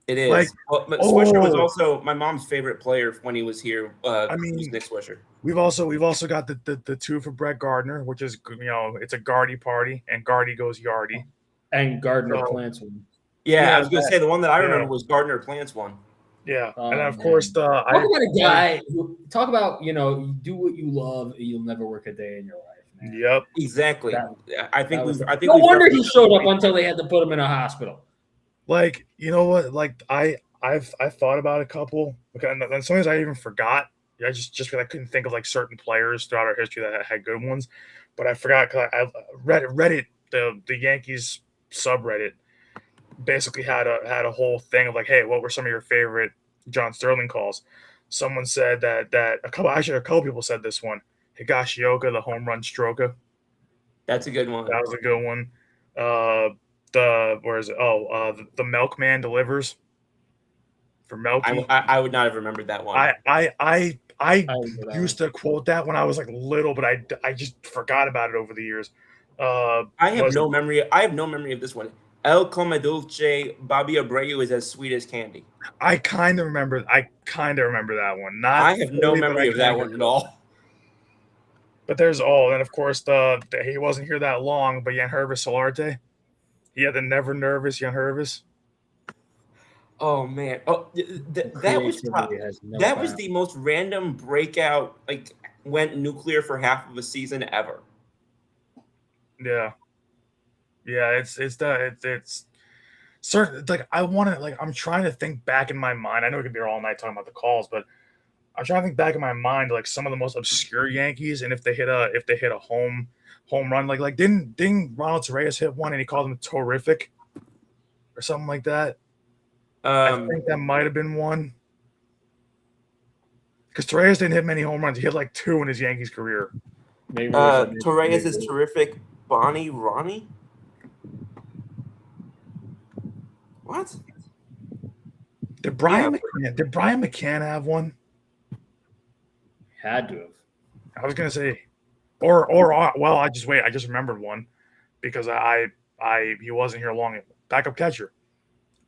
S1: It is. Swisher was also my mom's favorite player when he was here. Nick Swisher.
S3: We've also got the two for Brett Gardner, which is it's a Gardy party, and Gardy goes Yardy.
S2: And Gardner plants one.
S1: Yeah, I was gonna say the one that I remember was Gardner plants one.
S3: Yeah, and of course
S2: talk about a guy. Talk about you do what you love, you'll never work a day in your life. Man.
S3: Yep,
S1: exactly. I think
S2: no wonder he showed up until they had to put him in a hospital.
S3: Like, you know what? Like I've thought about a couple, and sometimes I even forgot. I just because I couldn't think of like certain players throughout our history that had good ones, but I forgot because I Reddit, the Yankees subreddit, basically had a whole thing of like, hey, what were some of your favorite John Sterling calls? Someone said that a couple people said this one. Higashioka, the home run stroker.
S1: That's a good one.
S3: That was a good one. Where is it? The milkman delivers for Melky.
S1: I would not have remembered that one.
S3: I used to quote that when I was like little, but I just forgot about it over the years.
S1: I have no memory of this one. El Come Dulce, Bobby Abreu is as sweet as candy.
S3: I kind of remember that one.
S1: I have no memory of that one at all.
S3: But there's and of course he wasn't here that long, but Jan Hervis Solarte. He had the never nervous Jan Hervis.
S1: Oh man! Oh, that was the most random breakout. Like went nuclear for half of a season ever.
S3: Yeah. It's certain. Like I want to. Like I'm trying to think back in my mind. I know we could be here all night talking about the calls, but I'm trying to think back in my mind like some of the most obscure Yankees, and if they hit a home run, like didn't Ronald Torreyes hit one and he called him terrific or something like that. I think that might have been one because Torreyes didn't hit many home runs. He hit like two in his Yankees career.
S1: Torres is terrific. Bonnie Ronnie? What?
S3: Did Brian McCann have one?
S2: Had to have.
S3: I was gonna say, or well, I just remembered one because he wasn't here long. Backup catcher,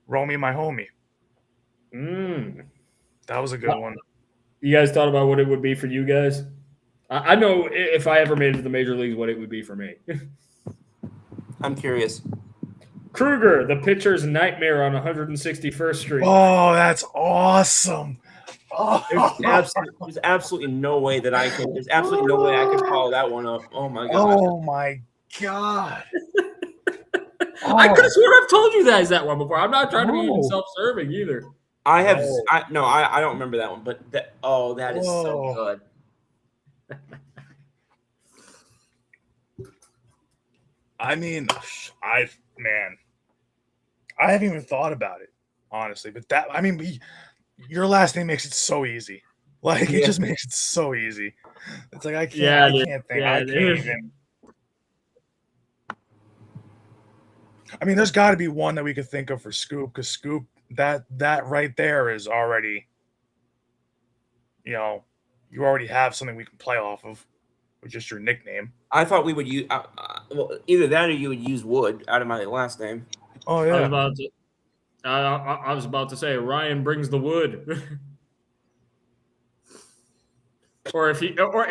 S3: Romy, my homie. That was a good one.
S2: You guys thought about what it would be for you guys? I know if I ever made it to the major leagues, what it would be for me.
S1: I'm curious.
S2: Kruger, the pitcher's nightmare on 161st Street.
S3: Oh, that's awesome.
S1: There's absolutely no way that I can. There's absolutely no way I can follow that one up. Oh my god.
S3: Oh my god.
S2: I could have sworn I've told you guys that one before. I'm not trying to be even self-serving either.
S1: I have. I don't remember that one, but that is so good.
S3: I mean, I haven't even thought about it, honestly. But your last name makes it so easy. Like it just makes it so easy. It's like I can't think. I can't even. I mean, there's got to be one that we could think of for Scoop, because Scoop, that right there is already, you already have something we can play off of, with just your nickname.
S1: I thought we would use either that or you would use Wood out of my last name.
S3: Oh yeah.
S2: I was about to say Ryan brings the wood. or if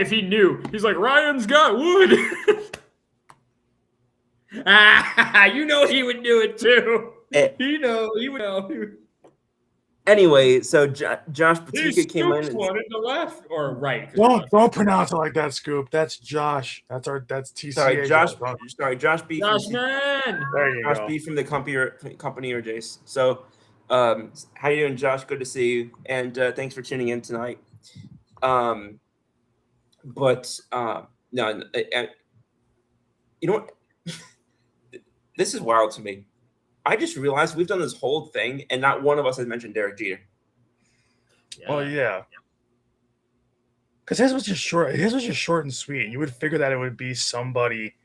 S2: he knew, he's like, Ryan's got wood. You know he would do it too. He would know.
S1: Anyway, so Josh Patika came in.
S2: One in the left or right?
S3: Don't pronounce it like that, Scoop. That's Josh. That's TCA.
S1: Sorry, Josh B.
S2: Josh man.
S3: There you go.
S1: Josh B. from the company or Jace. So, how you doing, Josh? Good to see you, and thanks for tuning in tonight. No, you know what? This is wild to me. I just realized we've done this whole thing, and not one of us has mentioned Derek Jeter.
S3: Oh yeah, because his was just short. His was just short and sweet. You would figure that it would be somebody,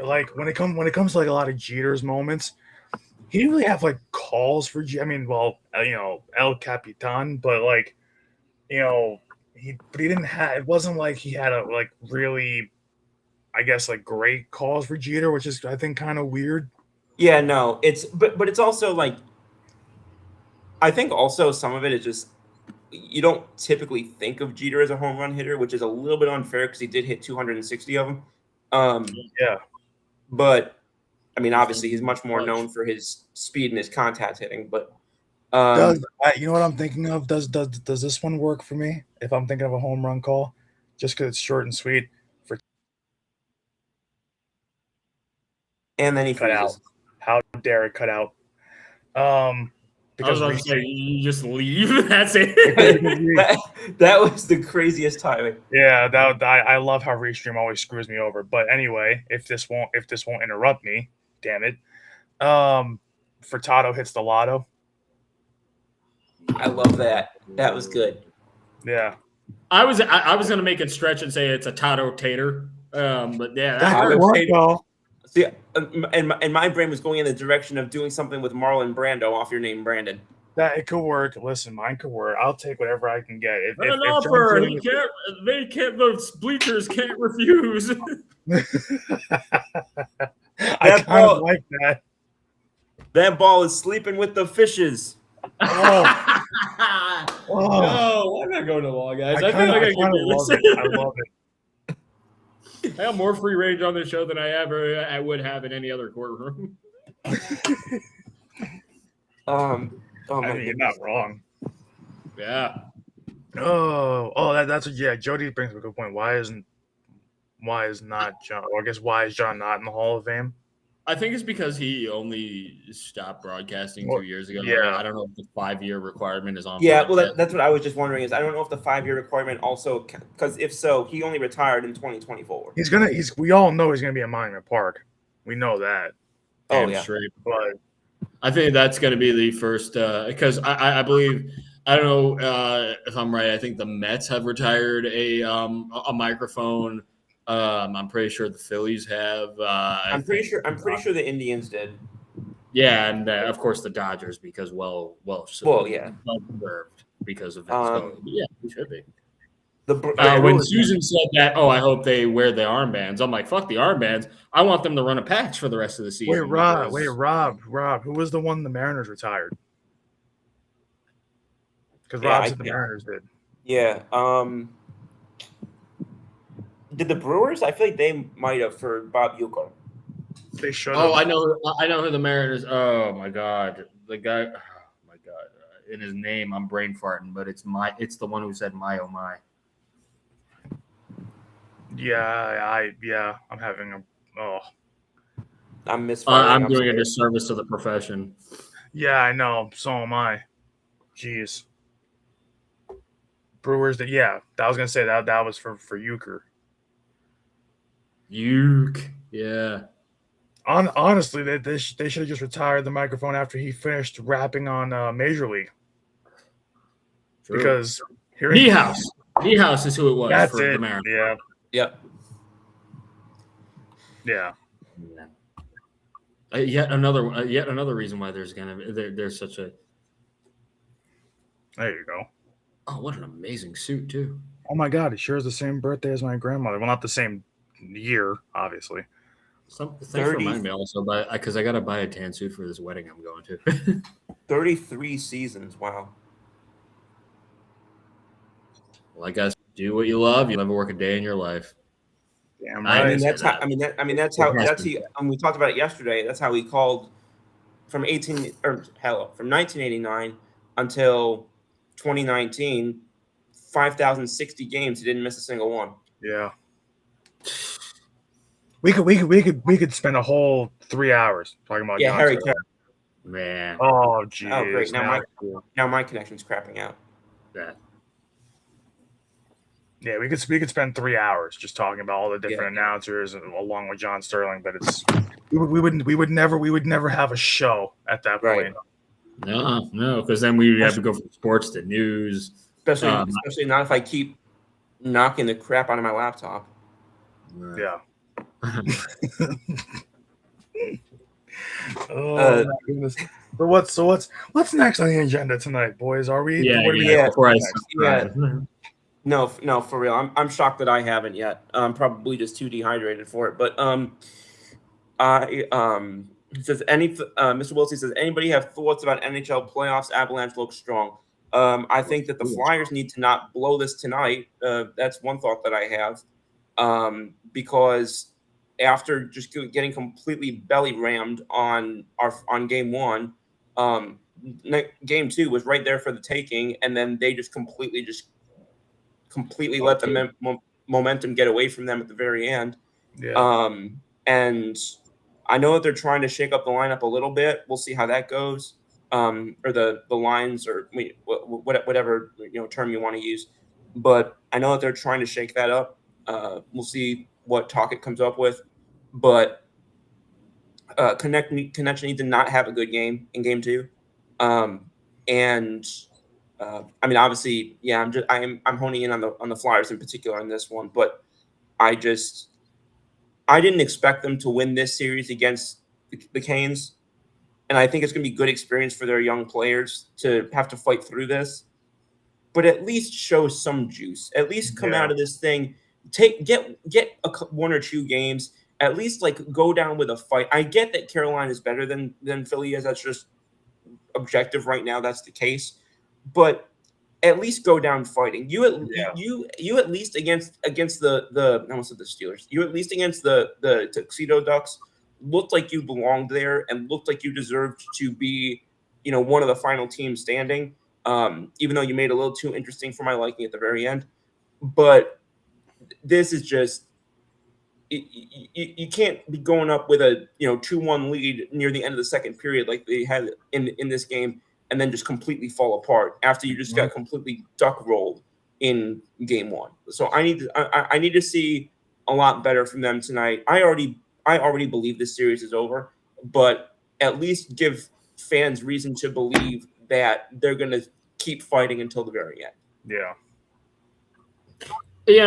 S3: like when it comes to like a lot of Jeter's moments, he didn't really have like calls for. El Capitan, but like, he didn't have. It wasn't like he had a like really, I guess, like great calls for Jeter, which is I think kind of weird.
S1: Yeah, no, but it's also like, I think also some of it is just you don't typically think of Jeter as a home run hitter, which is a little bit unfair because he did hit 260 of them.
S3: Yeah,
S1: but I mean, obviously he's much more known for his speed and his contact hitting. But
S3: you know what I'm thinking of? Does this one work for me? If I'm thinking of a home run call, just because it's short and sweet.
S1: And then he
S3: cut out. How dare it cut out?
S2: Because I was about to say, you just leave. That's it.
S1: that was the craziest timing.
S3: Yeah, I love how Restream always screws me over. But anyway, if this won't interrupt me, damn it. Furtado hits the lotto.
S1: I love that. That was good.
S3: Yeah.
S2: I was gonna make it stretch and say it's a Tato Tater. But yeah,
S3: that could work though.
S1: See, and my brain was going in the direction of doing something with Marlon Brando off your name, Brandon.
S3: That it could work. Listen, mine could work. I'll take whatever I can get.
S2: An offer. The bleachers can't refuse.
S3: I kind of like that.
S1: That ball is sleeping with the fishes.
S2: Oh. No, I'm not going to law, guys. I think I gotta get this.
S3: I love it.
S2: I have more free range on this show than I would have in any other courtroom.
S3: I mean, you're not wrong.
S2: Yeah.
S3: That's what. Yeah, Jody brings up a good point. Why is not John? Or I guess why is John not in the Hall of Fame?
S2: I think it's because he only stopped broadcasting 2 years ago.
S3: Yeah.
S2: I don't know if the 5-year requirement is on.
S1: Yeah, well, that's what I was just wondering. Is I don't know if the 5-year requirement also, because if so, he only retired in 2024.
S3: We all know he's gonna be at Monument Park. We know that.
S1: Oh yeah.
S2: Straight. But I think that's going to be the first because I believe I don't know if I'm right. I think the Mets have retired a microphone. I'm pretty sure the Phillies have.
S1: I'm pretty sure the Indians did.
S2: Yeah, and of course the Dodgers because well
S1: Yeah.
S2: deserved because of Venezuela. Yeah, we should be. When Susan said that, I hope they wear the armbands. I'm like, fuck the armbands. I want them to run a patch for the rest of the season.
S3: Rob, who was the one the Mariners retired? Because Rob said the Mariners did.
S1: Yeah. Did the Brewers? I feel like they might have for Bob Uecker.
S3: They should.
S2: Oh, I know who the Mariners. Oh my God, the guy. Oh my God, in his name, I'm brain farting, but it's the one who said my oh my.
S3: Yeah, I'm having
S1: I'm misfiring.
S2: I'm doing a disservice to the profession.
S3: Yeah, I know. So am I. Jeez. Brewers. I was gonna say that was for Euchre.
S2: Yeah.
S3: Honestly, they should have just retired the microphone after he finished rapping on Major League. True. Because
S2: Niehaus is who it was.
S3: That's
S2: for
S3: it.
S2: The Mariners.
S3: Yeah.
S2: Yet another reason why there's such a.
S3: There you go.
S2: Oh, what an amazing suit too!
S3: Oh my God, he shares the same birthday as my grandmother. Well, not the same year, obviously.
S2: Thanks for reminding me also, because I got to buy a tan suit for this wedding I'm going to.
S1: 33 seasons. Wow.
S2: Well, I guess do what you love. You'll never work a day in your life.
S3: Damn right.
S1: That's how he. We talked about it yesterday. That's how he called from 1989 until 2019, 5,060 games. He didn't miss a single one.
S3: Yeah. We could spend a whole 3 hours talking about
S1: Harry Carey.
S2: Man.
S3: Oh geez.
S1: Oh great. Now my connection's crapping out.
S3: Yeah, we could spend 3 hours just talking about all the different announcers along with John Sterling, but we would never have a show at that point.
S2: No, because then we would have to go from sports to news.
S1: Especially not if I keep knocking the crap out of my laptop.
S3: Yeah.
S1: Oh
S3: my goodness. But what's next on the agenda tonight, boys? Are we?
S1: No, for real. I'm shocked that I haven't yet. I'm probably just too dehydrated for it. But it says Mr. Wilson says, anybody have thoughts about NHL playoffs? Avalanche looks strong. I think that the Flyers need to not blow this tonight. That's one thought that I have. Because after just getting completely belly rammed on game one, game two was right there for the taking, and then they just completely let the momentum get away from them at the very end.
S3: Yeah.
S1: And I know that they're trying to shake up the lineup a little bit. We'll see how that goes. Or the lines, or whatever term you want to use. But I know that they're trying to shake that up. We'll see what Talkett comes up with. But Connection need to not have a good game in game two. Obviously, I'm honing in on the Flyers in particular in this one, but I didn't expect them to win this series against the Canes, and I think it's going to be good experience for their young players to have to fight through this, but at least show some juice. At least come out of this thing, get one or two games. At least go down with a fight. I get that Carolina is better than Philly is. That's just objective right now. That's the case. But at least go down fighting. You at least against the I almost said the Steelers. You at least against the Tuxedo Ducks looked like you belonged there and looked like you deserved to be, one of the final teams standing. Even though you made it a little too interesting for my liking at the very end. But this is just you can't be going up with a 2-1 lead near the end of the second period like they had in this game, and then just completely fall apart after you just got completely duck rolled in game one. So I need to see a lot better from them tonight. I already believe this series is over, but at least give fans reason to believe that they're going to keep fighting until the very end.
S3: Yeah.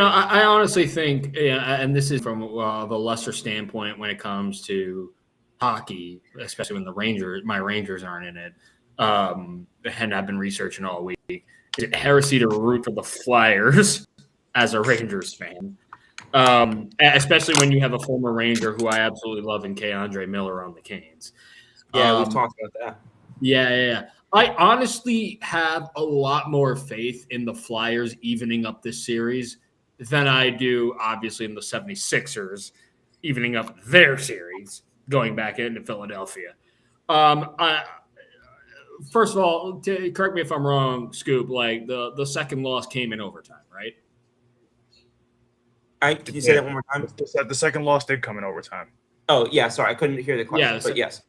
S2: I honestly think, and this is from the lesser standpoint when it comes to hockey, especially when my Rangers aren't in it, and I've been researching all week. Is it heresy to root for the Flyers as a Rangers fan? Especially when you have a former Ranger who I absolutely love in Andre Miller on the Canes.
S1: Yeah, we've talked about that.
S2: Yeah. I honestly have a lot more faith in the Flyers evening up this series than I do, obviously, in the 76ers evening up their series going back into Philadelphia. First of all, correct me if I'm wrong, Scoop, like the second loss came in overtime, right?
S1: Can you say that one more time?
S3: The second loss did come in overtime.
S1: Oh, yeah, sorry. I couldn't hear the question, but yes.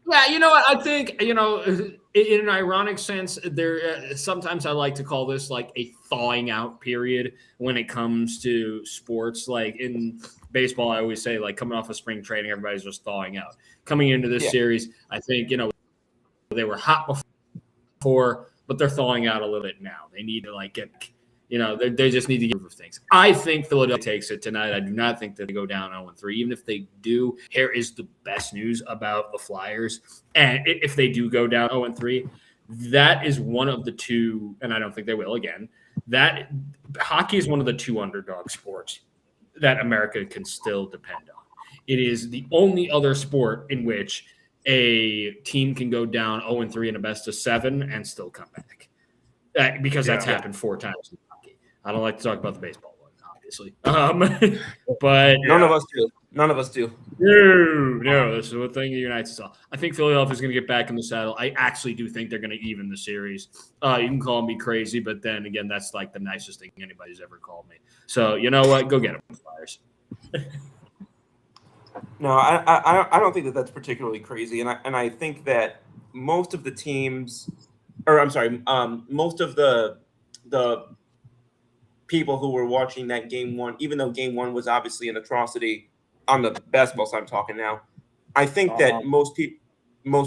S2: Yeah, you know what? I think, in an ironic sense, there sometimes I like to call this like a thawing out period when it comes to sports. Like in baseball, I always say, like, coming off of spring training, everybody's just thawing out. Coming into this series, I think, they were hot before, but they're thawing out a little bit now. They need to, like, get, they just need to get rid of things. I think Philadelphia takes it tonight. I do not think that they go down 0-3. Even if they do, here is the best news about the Flyers. And if they do go down 0-3, that is one of the two, and I don't think they will again, that hockey is one of the two underdog sports that America can still depend on. It is the only other sport in which a team can go down 0-3 in a best of 7 and still come back. Because that's happened 4 times in hockey. I don't like to talk about the baseball one, obviously. But
S1: none of us do. None of us do.
S2: No, this is what thing unites us all. I think Philadelphia is going to get back in the saddle. I actually do think they're going to even the series. You can call me crazy, but then again, that's like the nicest thing anybody's ever called me. So you know what? Go get them, Flyers.
S1: No, I don't think that that's particularly crazy, and I think that most of the teams, or I'm sorry, most of the people who were watching that game one, even though game one was obviously an atrocity on the basketball side, I'm talking now, I think that most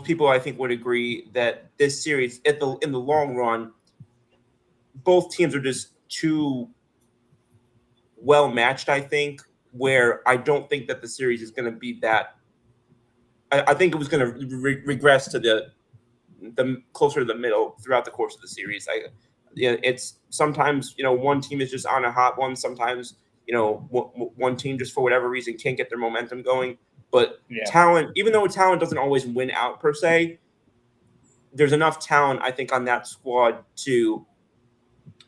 S1: people I think would agree that this series in the long run, both teams are just too well matched, I think, where I don't think that the series is going to be that. I think it was going to regress to the closer to the middle throughout the course of the series. It's sometimes one team is just on a hot one. Sometimes one team just for whatever reason can't get their momentum going. But talent, even though talent doesn't always win out per se, there's enough talent I think on that squad to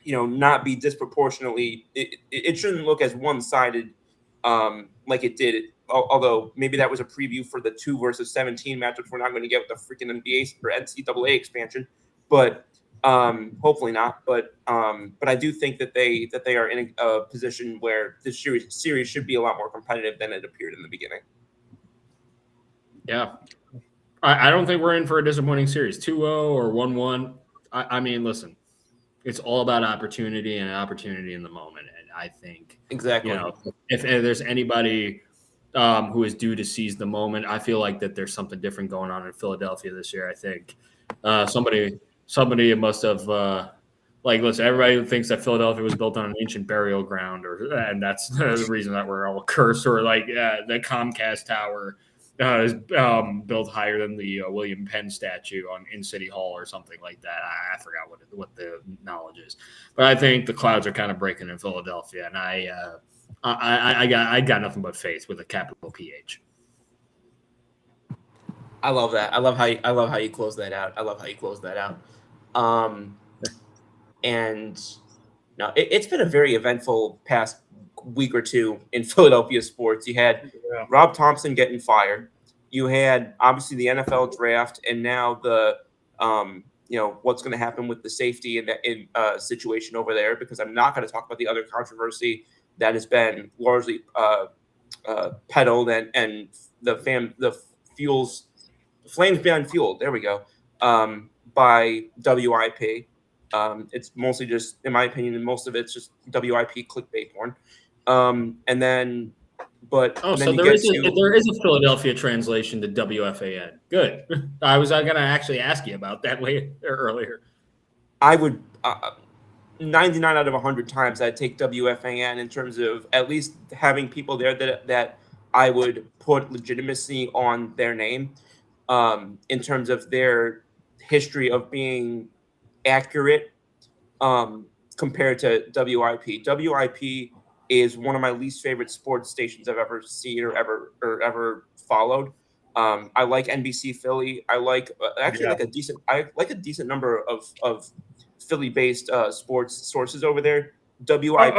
S1: not be disproportionately. It shouldn't look as one-sided like it did. Although maybe that was a preview for the 2 versus 17 matchups we're not going to get with the freaking NBA or NCAA expansion, but hopefully not. But I do think that they are in a position where this series should be a lot more competitive than it appeared in the beginning.
S2: Yeah, I don't think we're in for a disappointing series, 2-0 or 1-1. I mean, listen, it's all about opportunity and opportunity in the moment, and I think
S1: exactly.
S2: If there's anybody who is due to seize the moment, I feel like that there's something different going on in Philadelphia this year. I think somebody must have listen. Everybody thinks that Philadelphia was built on an ancient burial ground, and that's the reason that we're all cursed. Or the Comcast Tower is built higher than the William Penn statue in City Hall or something like that. I forgot what the knowledge is, but I think the clouds are kind of breaking in Philadelphia, and I got nothing but faith with a capital PH.
S1: I love that. I love how you close that out. And now it's been a very eventful past week or two in Philadelphia sports. You had Rob Thompson getting fired. You had obviously the NFL draft, and now the what's going to happen with the safety in situation over there. Because I'm not going to talk about the other controversy that has been largely peddled and the flames beyond fueled. There we go. By WIP. It's mostly just, in my opinion, and most of it's just WIP clickbait porn. And then,
S2: so there is a Philadelphia translation to WFAN. Good. I was going to actually ask you about that earlier.
S1: I would 99 out of 100 times I'd take WFAN in terms of at least having people there that I would put legitimacy on their name, in terms of their history of being accurate, compared to WIP. WIP is one of my least favorite sports stations I've ever seen or ever followed. I like NBC Philly. I like I like a decent number of Philly-based sports sources over there. WIP,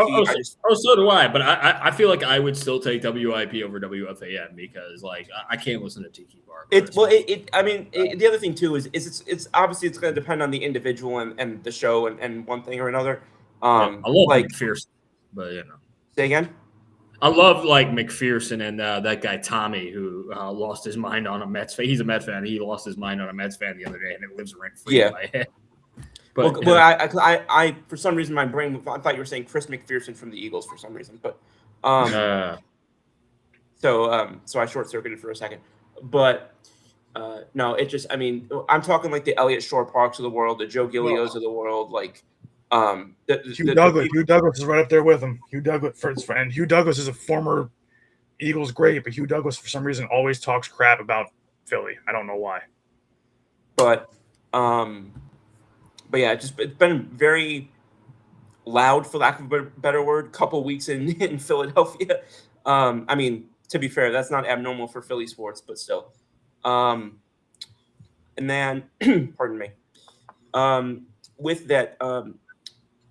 S2: so do I. But I feel like I would still take WIP over WFAN because like I can't listen to Tiki Bar.
S1: The other thing too is it's obviously it's going to depend on the individual and the show and one thing or another.
S2: I love like McPherson, but
S1: say again.
S2: I love like McPherson and that guy Tommy who lost his mind on a Mets fan. He's a Mets fan. He lost his mind on a Mets fan the other day, and it lives rent free in my head. But
S1: I for some reason my brain I thought you were saying Chris McPherson from the Eagles for some reason, but so I short circuited for a second, but no, it just I'm talking like the Elliott Shore Parks of the world, the Joe Gillios of the world, like
S3: Hugh Douglas is right up there with him. Hugh Douglas is a former Eagles great, but Hugh Douglas for some reason always talks crap about Philly. I don't know why.
S1: But yeah, it's been very loud, for lack of a better word, couple weeks in Philadelphia. To be fair, that's not abnormal for Philly sports, but still. And then, pardon me. With that,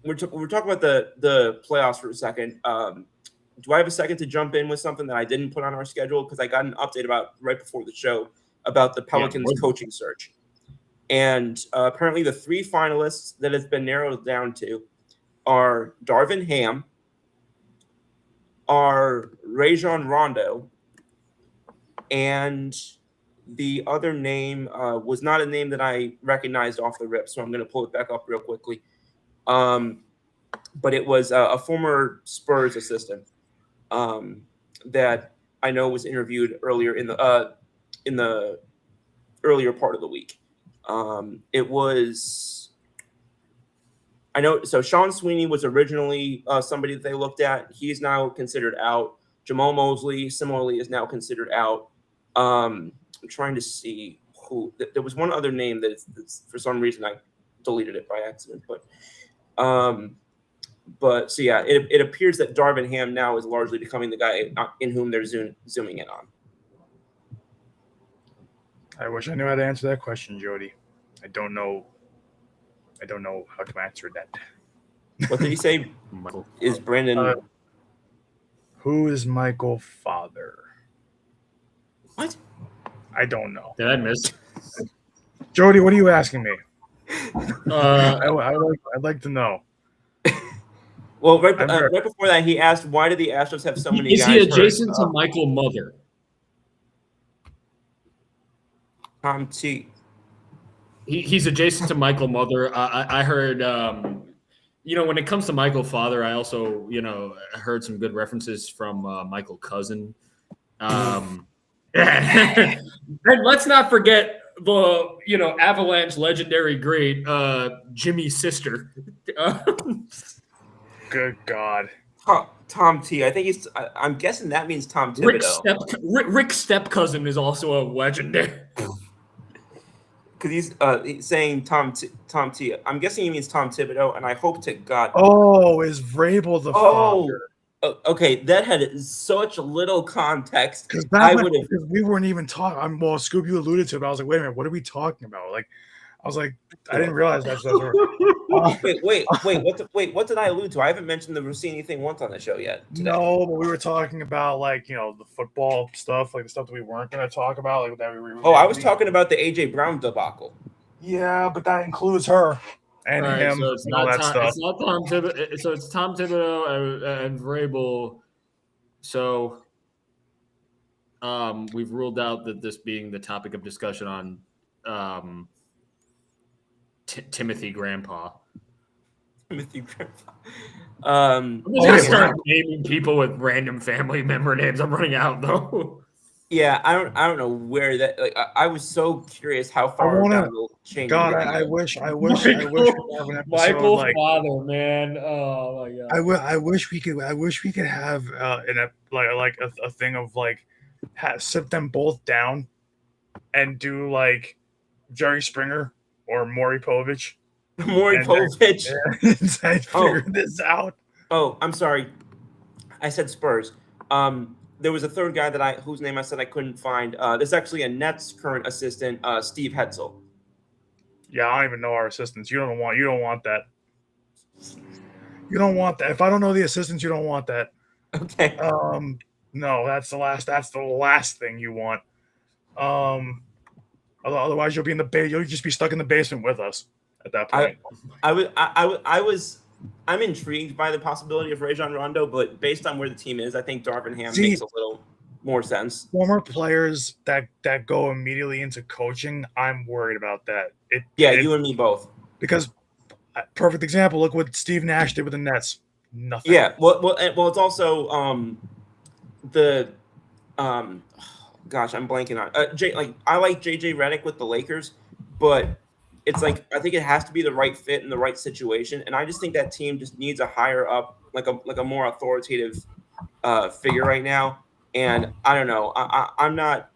S1: we're talking about the playoffs for a second. Do I have a second to jump in with something that I didn't put on our schedule? Because I got an update about right before the show about the Pelicans coaching search. And apparently the 3 finalists that has been narrowed down to are Darvin Ham, are Rajon Rondo, and the other name was not a name that I recognized off the rip, so I'm going to pull it back up real quickly. But it was a former Spurs assistant that I know was interviewed earlier in the earlier part of the week. It was, I know, so Sean Sweeney was originally somebody that they looked at. He's now considered out. Jamal Mosley similarly is now considered out. I'm trying to see who. There was one other name that's for some reason I deleted it by accident, but so yeah, it appears that Darvin Ham now is largely becoming the guy in whom they're zooming in on.
S3: I wish I knew how to answer that question, Jody. I don't know how to answer that.
S1: What did he say? Is Brandon?
S3: Who is Michael father?
S1: What?
S3: I don't know.
S2: Did I miss?
S3: Jody, what are you asking me? I'd like to know.
S1: Well, right before that, he asked, "Why do the Astros have so many guys?"
S2: Is he adjacent to Michael Mother?
S1: Tom T.
S2: He's adjacent to Michael Mother. I heard, when it comes to Michael Father, I also, heard some good references from Michael Cousin. And let's not forget the, Avalanche legendary great Jimmy's sister.
S3: Good God.
S1: Tom T. I think I'm guessing that means Tom Thibodeau.
S2: Rick's step cousin is also a legendary.
S1: Because he's saying Tom T. I'm guessing he means Tom Thibodeau, and I hope to God.
S3: Oh, is Vrabel the father?
S1: Okay, that had such little context.
S3: Because we weren't even talking. Well, Scoop, you alluded to it, but I was like, wait a minute, what are we talking about? Like, I was like, I didn't realize that's
S1: Wait, what did I allude to? I haven't mentioned the Rossini thing once on the show yet today.
S3: No, but we were talking about the football stuff, like the stuff that we weren't going to talk about, like that we were.
S1: I was talking about the AJ Brown debacle.
S3: Yeah, but that includes her and him and all that stuff.
S2: It's not Tom Thibodeau. So it's Tom Thibodeau and Vrabel. So we've ruled out that this being the topic of discussion on Timothy Grandpa.
S1: Timothy Grandpa.
S2: I'm just gonna start naming people with random family member names. I'm running out though.
S1: Yeah, I don't know where that. Like, I was so curious how far down the chain.
S3: God, I wish we could have an episode
S2: Michael's
S3: like
S2: father, man. Oh my god.
S3: I wish we could have a thing of like sit them both down and do like Jerry Springer or Maury Povich.
S1: Maury Povich.
S3: And figure this out.
S1: Oh, I'm sorry. I said Spurs. There was a third guy whose name I said I couldn't find. There's actually a Nets current assistant, Steve Hetzel.
S3: Yeah, I don't even know our assistants. You don't want that. You don't want that. If I don't know the assistants, you don't want that.
S1: Okay.
S3: No, that's the last thing you want. Otherwise you'll be in the you'll just be stuck in the basement with us at that point.
S1: I'm intrigued by the possibility of Rajon Rondo, but based on where the team is, I think Darvin Ham makes a little more sense.
S3: Former players that go immediately into coaching, I'm worried about that.
S1: You and me both.
S3: Because perfect example, look what Steve Nash did with the Nets. Nothing.
S1: Yeah, well, it's also gosh, I'm blanking on I like JJ Redick with the Lakers, but it's like I think it has to be the right fit in the right situation, and I just think that team just needs a higher up, like a more authoritative figure right now. And I don't know, I'm not.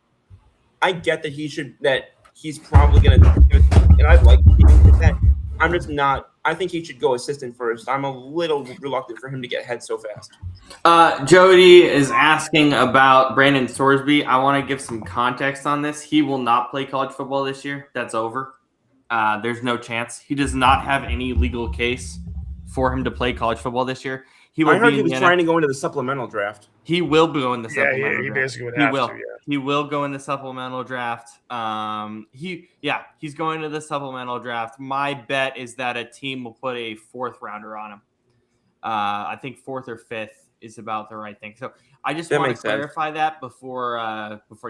S1: I get that he's probably going to do it, and I'd like to get that. I'm just not. I think he should go assistant first. I'm a little reluctant for him to get ahead so fast.
S4: Jody is asking about Brandon Sorsby. I want to give some context on this. He will not play college football this year. That's over. There's no chance. He does not have any legal case for him to play college football this year.
S1: I heard he was trying to go into the supplemental draft.
S4: He will go in the supplemental draft.
S3: He basically would have to. Yeah.
S4: He will go in the supplemental draft. He's going to the supplemental draft. My bet is that a team will put a 4th rounder on him. I think 4th or 5th is about the right thing. So I just want to clarify that before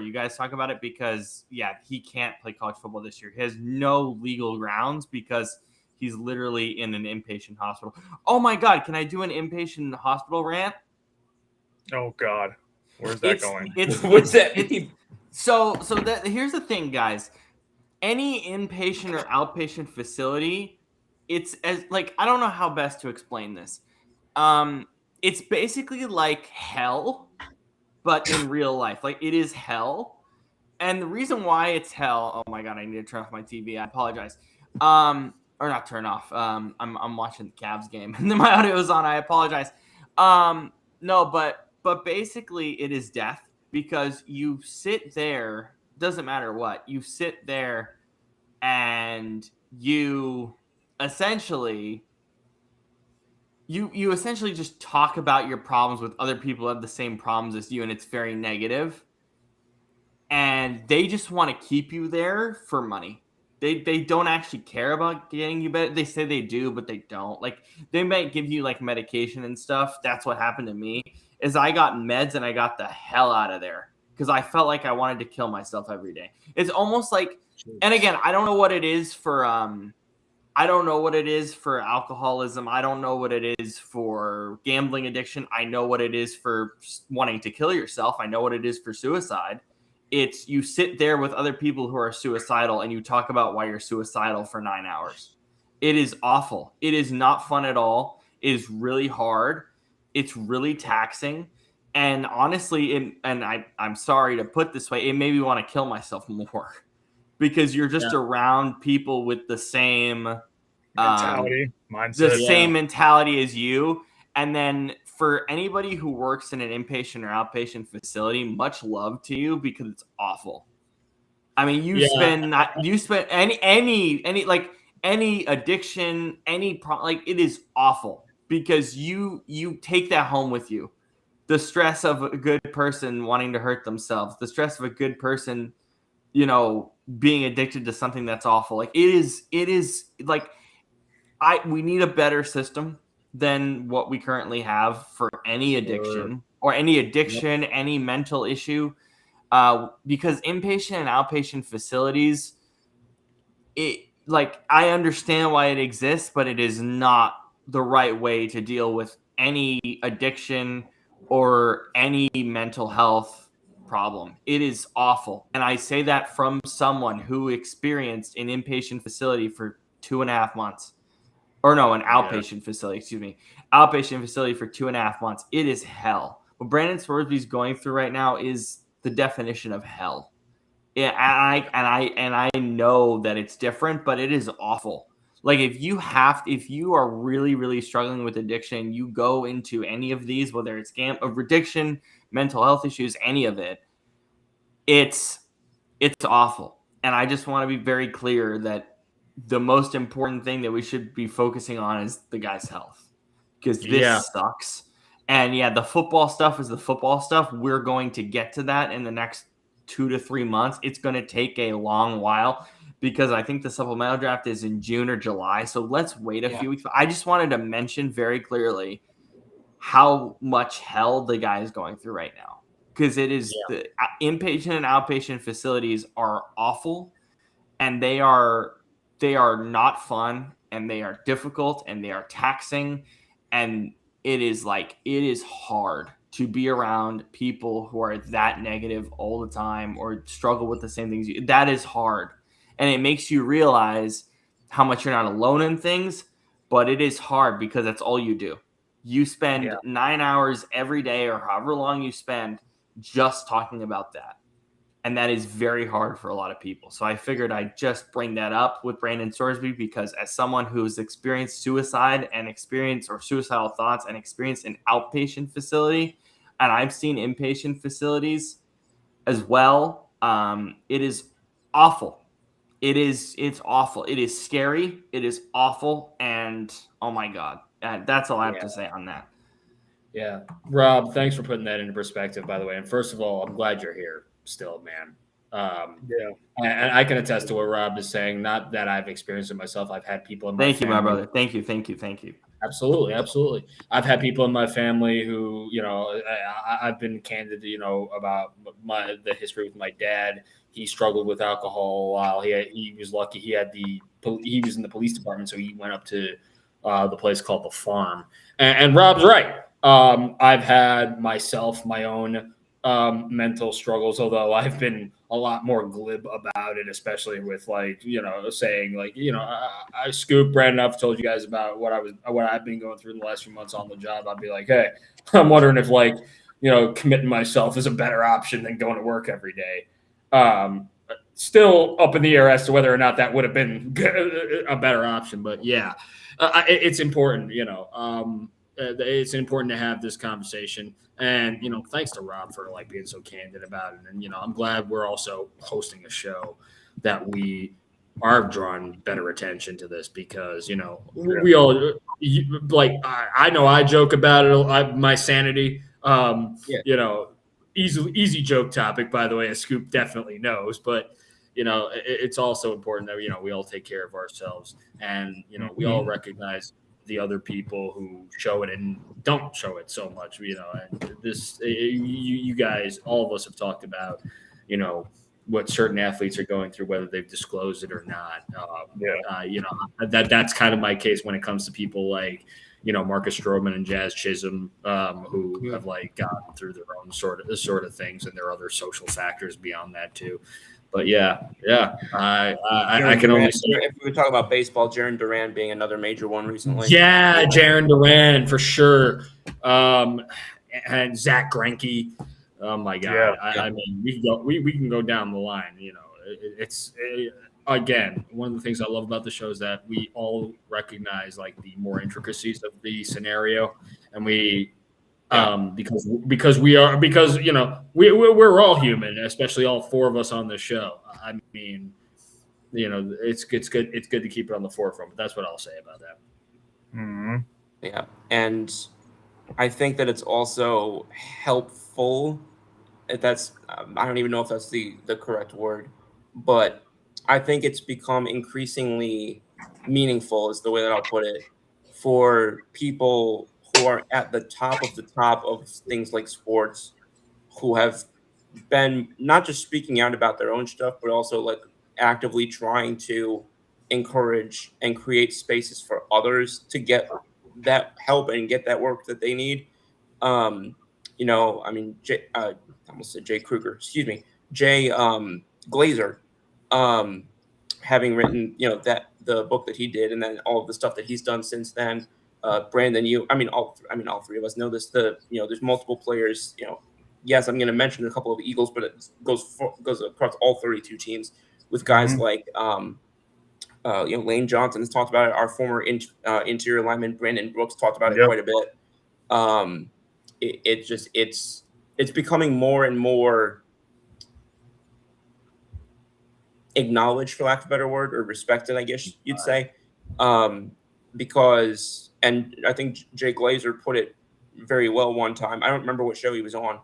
S4: you guys talk about it, because he can't play college football this year. He has no legal grounds because he's literally in an inpatient hospital. Oh my God! Can I do an inpatient hospital rant?
S3: Oh God, where's that going?
S1: What's that?
S4: Here's the thing, guys. Any inpatient or outpatient facility, it's as like, I don't know how best to explain this. It's basically like hell, but in real life. Like, it is hell. And the reason why it's hell, oh my God, I need to turn off my TV. I apologize. Or not turn off. I'm watching the Cavs game and then my audio is on. I apologize. No, but basically it is death, because you sit there, doesn't matter what, you sit there and you essentially just talk about your problems with other people who have the same problems as you, and it's very negative. And they just want to keep you there for money. They don't actually care about getting you better. They say they do, but they don't. Like, they might give you like medication and stuff. That's what happened to me. Is I got meds and I got the hell out of there because I felt like I wanted to kill myself every day. It's almost like, and again, I don't know what it is for alcoholism. I don't know what it is for gambling addiction. I know what it is for wanting to kill yourself. I know what it is for suicide. It's you sit there with other people who are suicidal and you talk about why you're suicidal for 9 hours. It is awful. It is not fun at all. It is really hard. It's really taxing. And honestly, I'm sorry to put this way, it made me want to kill myself more because you're just around people with the same
S3: mentality, mindset,
S4: the same mentality as you. And then for anybody who works in an inpatient or outpatient facility, much love to you because it's awful. I mean, you spend any addiction, it is awful because you take that home with you. The stress of a good person wanting to hurt themselves, the stress of a good person, being addicted to something that's awful. Like it is like we need a better system than what we currently have for any addiction any mental issue. Because inpatient and outpatient facilities, I understand why it exists, but it is not the right way to deal with any addiction or any mental health problem. It is awful. And I say that from someone who experienced an inpatient facility for 2.5 months. Or no, an outpatient facility, excuse me. Outpatient facility for 2.5 months. It is hell. What Brandon Scoresby's going through right now is the definition of hell. Yeah, and I know that it's different, but it is awful. Like if you are really, really struggling with addiction, you go into any of these, whether it's of addiction, mental health issues, any of it, it's awful. And I just want to be very clear that the most important thing that we should be focusing on is the guy's health, because this sucks. And yeah, the football stuff is the football stuff. We're going to get to that in the next 2 to 3 months. It's going to take a long while because I think the supplemental draft is in June or July. So let's wait a few weeks. I just wanted to mention very clearly how much hell the guy is going through right now. Because it is the inpatient and outpatient facilities are awful, and they are not fun, and they are difficult, and they are taxing, and it is hard to be around people who are that negative all the time or struggle with the same things. That is hard, and it makes you realize how much you're not alone in things, but it is hard because that's all you do. You spend 9 hours every day or however long you spend just talking about that. And that is very hard for a lot of people. So I figured I'd just bring that up with Brandon Scoresby because as someone who's experienced suicide and or suicidal thoughts and experienced an outpatient facility, and I've seen inpatient facilities as well, it is awful. It's awful. It is scary. It is awful. And oh my God, that's all I have to say on that.
S2: Yeah. Rob, thanks for putting that into perspective, by the way. And first of all, I'm glad you're here still, man. And I can attest to what Rob is saying. Not that I've experienced it myself. I've had people in my
S4: family. Thank you, my brother. Thank you.
S2: Absolutely. I've had people in my family who, I've been candid, about the history with my dad. He struggled with alcohol a while. He was lucky. He was in the police department, so he went up to the place called the Farm. And Rob's right. I've had myself my own mental struggles, although I've been a lot more glib about it, especially with saying I Scoop, Brandon, I've told you guys about what I've been going through in the last few months on the job. I'd be like, hey, I'm wondering if committing myself is a better option than going to work every day. Still up in the air as to whether or not that would have been a better option, but yeah, it's important, it's important to have this conversation. And, thanks to Rob for being so candid about it. And, I'm glad we're also hosting a show that we are drawing better attention to this because, we all I know I joke about it. My sanity, easy joke topic, by the way, as Scoop definitely knows, but it's also important that, we all take care of ourselves and, we all recognize the other people who show it and don't show it so much, and this, you guys, all of us have talked about, what certain athletes are going through, whether they've disclosed it or not. That's kind of my case when it comes to people like, Marcus Stroman and Jazz Chisholm, who have gone through their own sort of things, and there are other social factors beyond that too. But I can only say,
S1: if we talk about baseball, Jarren Duran being another major one recently.
S2: Yeah, Jarren Duran for sure, and Zach Greinke. Oh my God! I mean, we can go down the line. It's again, one of the things I love about the show is that we all recognize the more intricacies of the scenario, and because we're all human, especially all four of us on the show. I mean, it's good to keep it on the forefront, but that's what I'll say about that.
S3: Mm-hmm.
S1: Yeah, and I think that it's also helpful. That's I don't even know if that's the correct word, but I think it's become increasingly meaningful, is the way that I'll put it, for people who are at the top of things like sports, who have been not just speaking out about their own stuff, but also actively trying to encourage and create spaces for others to get that help and get that work that they need. I mean, I almost said Jay Kruger. Excuse me, Jay Glazer, having written that the book that he did, and then all of the stuff that he's done since then. Brandon, all three of us know this. There's multiple players. Yes, I'm going to mention a couple of Eagles, but it goes across all 32 teams with guys like Lane Johnson has talked about it. Our former interior lineman Brandon Brooks talked about it quite a bit. It's becoming more and more acknowledged, for lack of a better word, or respected, I guess you'd say, because, and I think Jay Glazer put it very well one time. I don't remember what show he was on,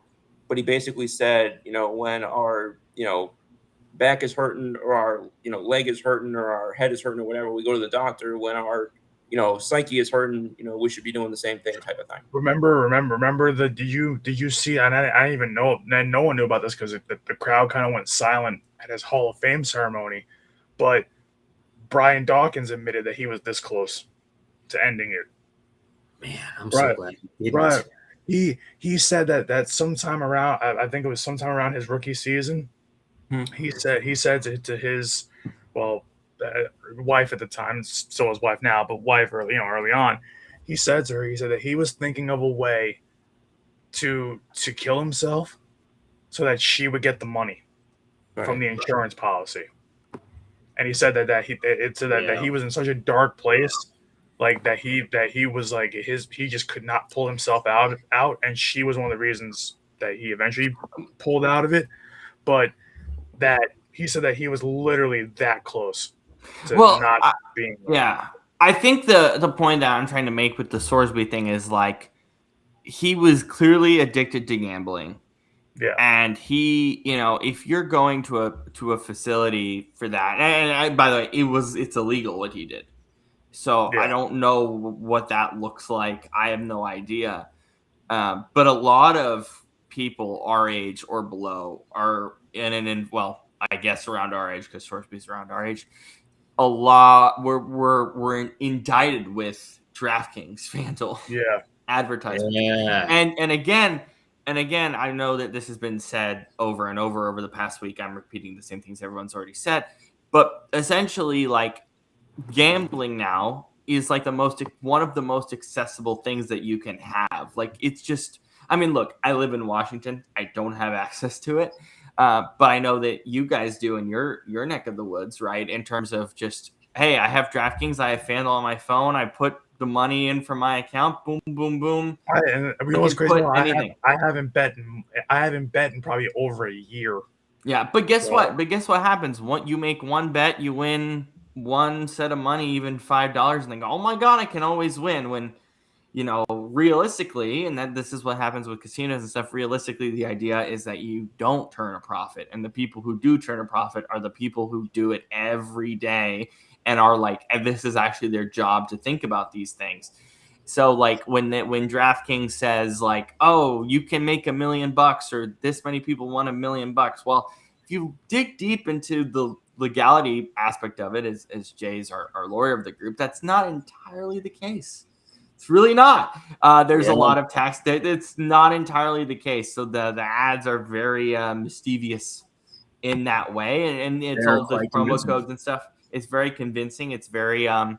S1: but he basically said, when our back is hurting, or our leg is hurting, or our head is hurting, or whatever, we go to the doctor. When our psyche is hurting, we should be doing the same thing, type of thing.
S3: Remember did you see, and I didn't even know, and no one knew about this because the crowd kind of went silent at his Hall of Fame ceremony, but Brian Dawkins admitted that he was this close to ending it.
S2: Man, I'm so glad he didn't.
S3: Right. He said that sometime around, I think it was sometime around his rookie season, he said to his wife at the time, still his wife now, but wife early on, he said to her, that he was thinking of a way to kill himself so that she would get the money from the insurance policy. And he said that he was in such a dark place, like that he was like he just could not pull himself out, and she was one of the reasons that he eventually pulled out of it. But that he said that he was literally that close to not being.
S4: Yeah, I think the point that I'm trying to make with the Sorsby thing is like he was clearly addicted to gambling.
S3: Yeah,
S4: and he, if you're going to a facility for that, and by the way, it's illegal what he did. So I don't know what that looks like. I have no idea. But a lot of people our age or below are I guess around our age, because Sorsby's around our age. A lot we're indicted with DraftKings, FanDuel, advertising, And again, I know that this has been said over and over the past week. I'm repeating the same things everyone's already said, but essentially, like, gambling now is like one of the most accessible things that you can have. Like, it's just, I mean, look, I live in Washington. I don't have access to it, but I know that you guys do in your neck of the woods, right? In terms of just, hey, I have DraftKings, I have FanDuel on my phone, I put the money in from my account, boom, boom, boom.
S3: I haven't bet in probably over a year.
S4: Yeah, but guess what? What happens? You make one bet, you win one set of money, even $5, and then go, oh my God, I can always win. When, realistically, and then this is what happens with casinos and stuff, realistically, the idea is that you don't turn a profit. And the people who do turn a profit are the people who do it every day and are like, and this is actually their job to think about these things. So like when DraftKings says like, oh, you can make $1 million or this many people won $1 million. Well, if you dig deep into the legality aspect of it, as Jay's our lawyer of the group, that's not entirely the case. It's really not. There's a lot of tax. It's not entirely the case. So the ads are very mischievous in that way. And it's all the promo codes and stuff. It's very convincing. It's very and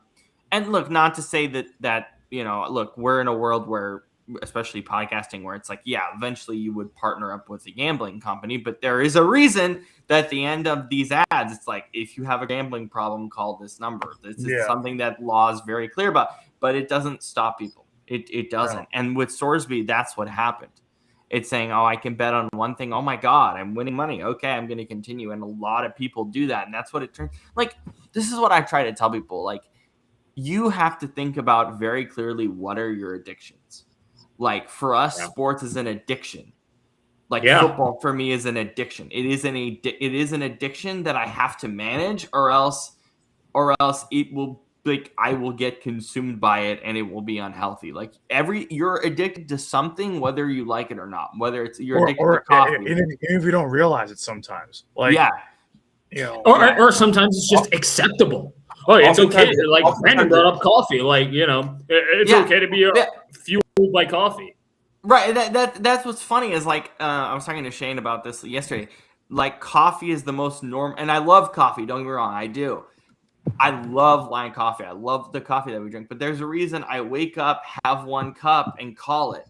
S4: look, not to say that look, we're in a world where, especially podcasting, where it's like, yeah, eventually you would partner up with a gambling company, but there is a reason that at the end of these ads, it's like, if you have a gambling problem, call this number. This is something that law is very clear about, but it doesn't stop people. It doesn't. No. And with Sorsby, that's what happened. It's saying, oh, I can bet on one thing. Oh my God, I'm winning money. Okay, I'm going to continue. And a lot of people do that. And that's what it turns. Like, this is what I try to tell people. Like, you have to think about very clearly, what are your addictions? Like, for us, sports is an addiction. Like, football for me is an addiction. It is an addiction that I have to manage, or else it will, like, I will get consumed by it and it will be unhealthy. Like, you're addicted to something, whether you like it or not. Whether it's you're addicted to coffee,
S3: even if you don't realize it sometimes. Like,
S2: or sometimes it's just acceptable. Oh, it's okay. Like Brandon brought up coffee. Like, it's okay to be fueled by coffee.
S4: Right. That's what's funny is like I was talking to Shane about this yesterday. Like coffee is the most norm, and I love coffee. Don't get me wrong, I do. I love Lion Coffee. I love the coffee that we drink. But there's a reason I wake up, have one cup, and call it.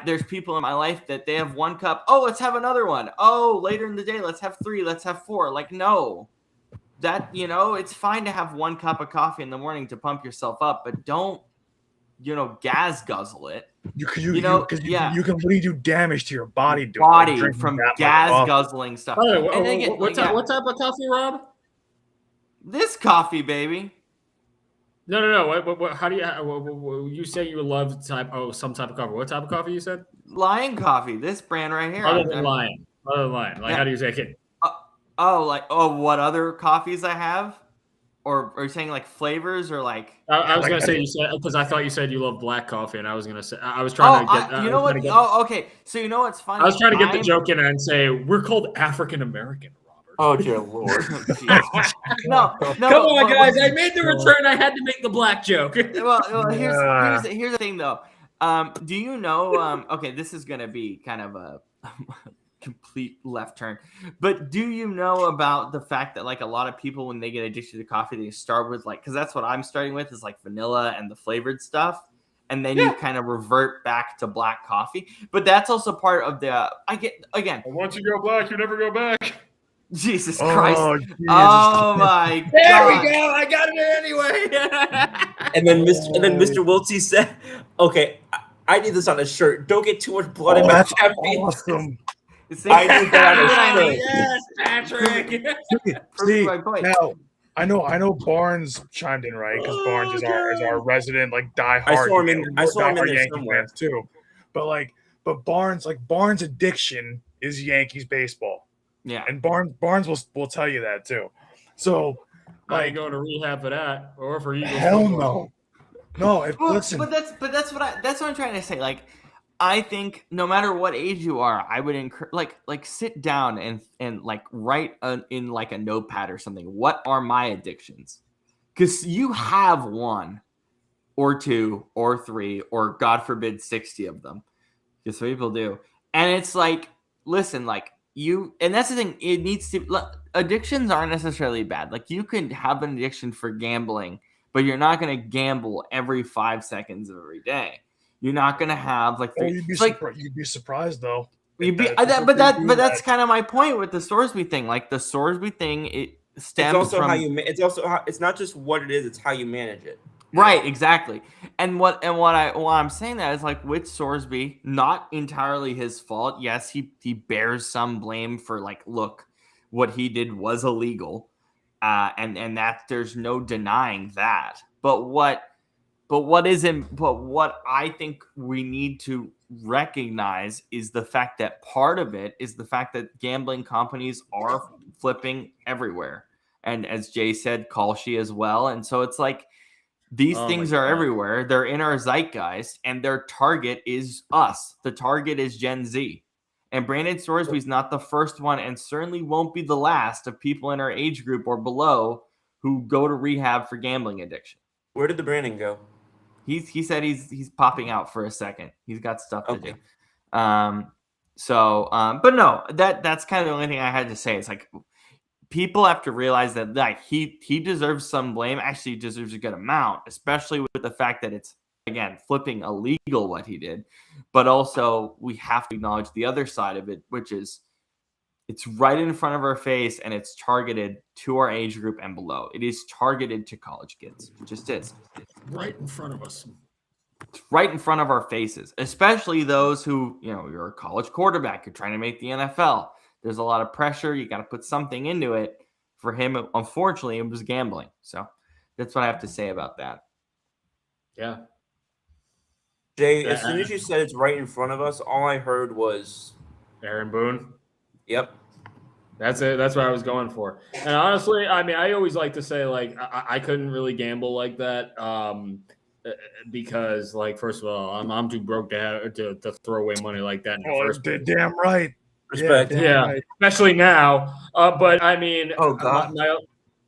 S4: There's people in my life that they have one cup. Oh, let's have another one. Oh, later in the day, let's have 3. Let's have 4. Like, no, it's fine to have one cup of coffee in the morning to pump yourself up, but don't, gas guzzle it.
S3: You can really do damage to your body.
S4: From gas guzzling stuff.
S2: What type of coffee, Rob?
S4: This coffee, baby.
S2: No. What, how do you say you love some type of coffee? What type of coffee you said?
S4: Lion Coffee. This brand right here.
S2: Other than Lion. Like, how do you say it?
S4: What other coffees I have? Or are you saying like flavors or like?
S2: I was gonna say you said, because I thought you said you love black coffee, and I was gonna say I was trying to get.
S4: You know what? Okay. So you know what's funny?
S2: I was trying to get the joke in and say we're called African American.
S1: Oh dear Lord!
S4: No.
S2: Come on, guys! I made the return. I had to make the black joke.
S4: Well, here's the thing, though. Do you know? Okay, this is gonna be kind of a complete left turn, but do you know about the fact that like a lot of people when they get addicted to coffee, they start with like, because that's what I'm starting with is like vanilla and the flavored stuff, and then you kind of revert back to black coffee. But that's also part of the.
S2: Once you go black, you never go back.
S4: Jesus Christ.
S3: Jesus.
S4: Oh my God.
S2: There we go. I got it anyway.
S1: and then Mr. Wiltsey said, okay, I need this on a shirt. Don't get too much blood in my caffeine.
S3: Awesome.
S1: I need that on a shirt.
S2: Yes, Patrick.
S3: See, now I know Barnes chimed in, right? Because Barnes is our resident like diehard.
S1: I saw him in there
S3: Yankee
S1: somewhere
S3: fans too. But Barnes' addiction is Yankees baseball.
S4: Yeah,
S3: and Barnes will tell you that too. So,
S2: I ain't going to rehab for that, or for Eagles.
S3: Hell no, no. Listen,
S4: but that's what I'm trying to say. Like, I think no matter what age you are, I would encourage like sit down and like write in like a notepad or something. What are my addictions? Because you have 1 or 2 or 3 or God forbid 60 of them. Because people do, and it's like, listen, like. And that's the thing. It needs to. Addictions aren't necessarily bad. Like you can have an addiction for gambling, but you're not going to gamble every 5 seconds of every day. You're not going to have like.
S3: You'd be surprised though.
S4: But that's kind of my point with the Sorsby thing. Like the Sorsby thing, it stems from.
S1: It's not just what it is. It's how you manage it.
S4: Right, exactly. And what I'm saying that is like with Sorsby, not entirely his fault. Yes, he bears some blame for like, look, what he did was illegal, and that there's no denying that. But what I think we need to recognize is the fact that part of it is the fact that gambling companies are flipping everywhere, and as Jay said, Kalshi as well, and so it's like. These things are everywhere. They're in our zeitgeist, and their target is us. The target is Gen Z. And Brandon Sorsby is not the first one, and certainly won't be the last of people in our age group or below who go to rehab for gambling addiction.
S1: Where did the Brandon go?
S4: He said he's popping out for a second. He's got stuff to do. But no, that's kind of the only thing I had to say. It's like. People have to realize that like he deserves some blame. Actually, he deserves a good amount, especially with the fact that it's again flipping illegal what he did. But also, we have to acknowledge the other side of it, which is it's right in front of our face and it's targeted to our age group and below. It is targeted to college kids. It just is.
S2: Right in front of us.
S4: It's right in front of our faces, especially those who you're a college quarterback. You're trying to make the NFL. There's a lot of pressure. You got to put something into it. For him, unfortunately, it was gambling. So that's what I have to say about that.
S2: Yeah.
S1: Jay, as soon as you said it's right in front of us, all I heard was
S2: Aaron Boone.
S1: Yep.
S2: That's it. That's what I was going for. And honestly, I mean, I always like to say, like, I couldn't really gamble like that because, like, first of all, I'm too broke to throw away money like that.
S3: Damn right.
S1: Respect.
S2: Yeah, right. Especially now. But I mean,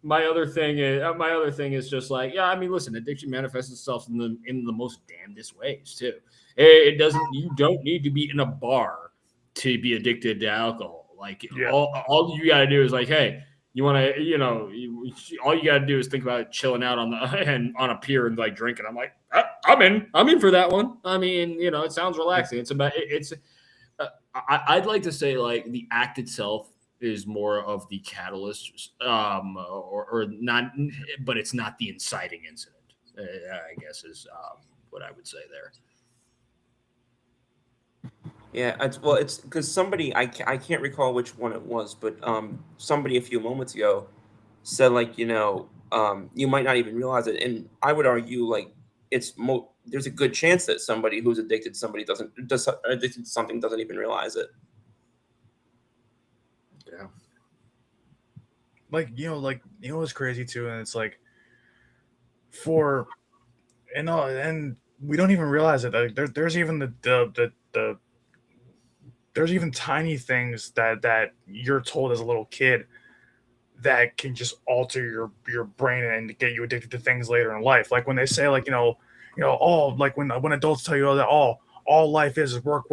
S2: my other thing is just like, yeah. I mean, listen, addiction manifests itself in the most damnedest ways too. It doesn't. You don't need to be in a bar to be addicted to alcohol. Like all you got to do is like, hey, you want to, all you got to do is think about chilling out on a pier and like drinking. I'm like, I'm in for that one. I mean, it sounds relaxing. I'd like to say like the act itself is more of the catalyst, or not, but it's not the inciting incident. I guess is what I would say there.
S1: Yeah, it's because somebody I can't recall which one it was, but somebody a few moments ago said like you might not even realize it, and I would argue like there's a good chance that somebody who's addicted to somebody addicted to something doesn't even realize it.
S2: Yeah.
S3: Like what's crazy too, and it's like and we don't even realize it. Like, there's even the there's even tiny things that you're told as a little kid that can just alter your brain and get you addicted to things later in life. Like when they say like all like when adults tell you that all life is work.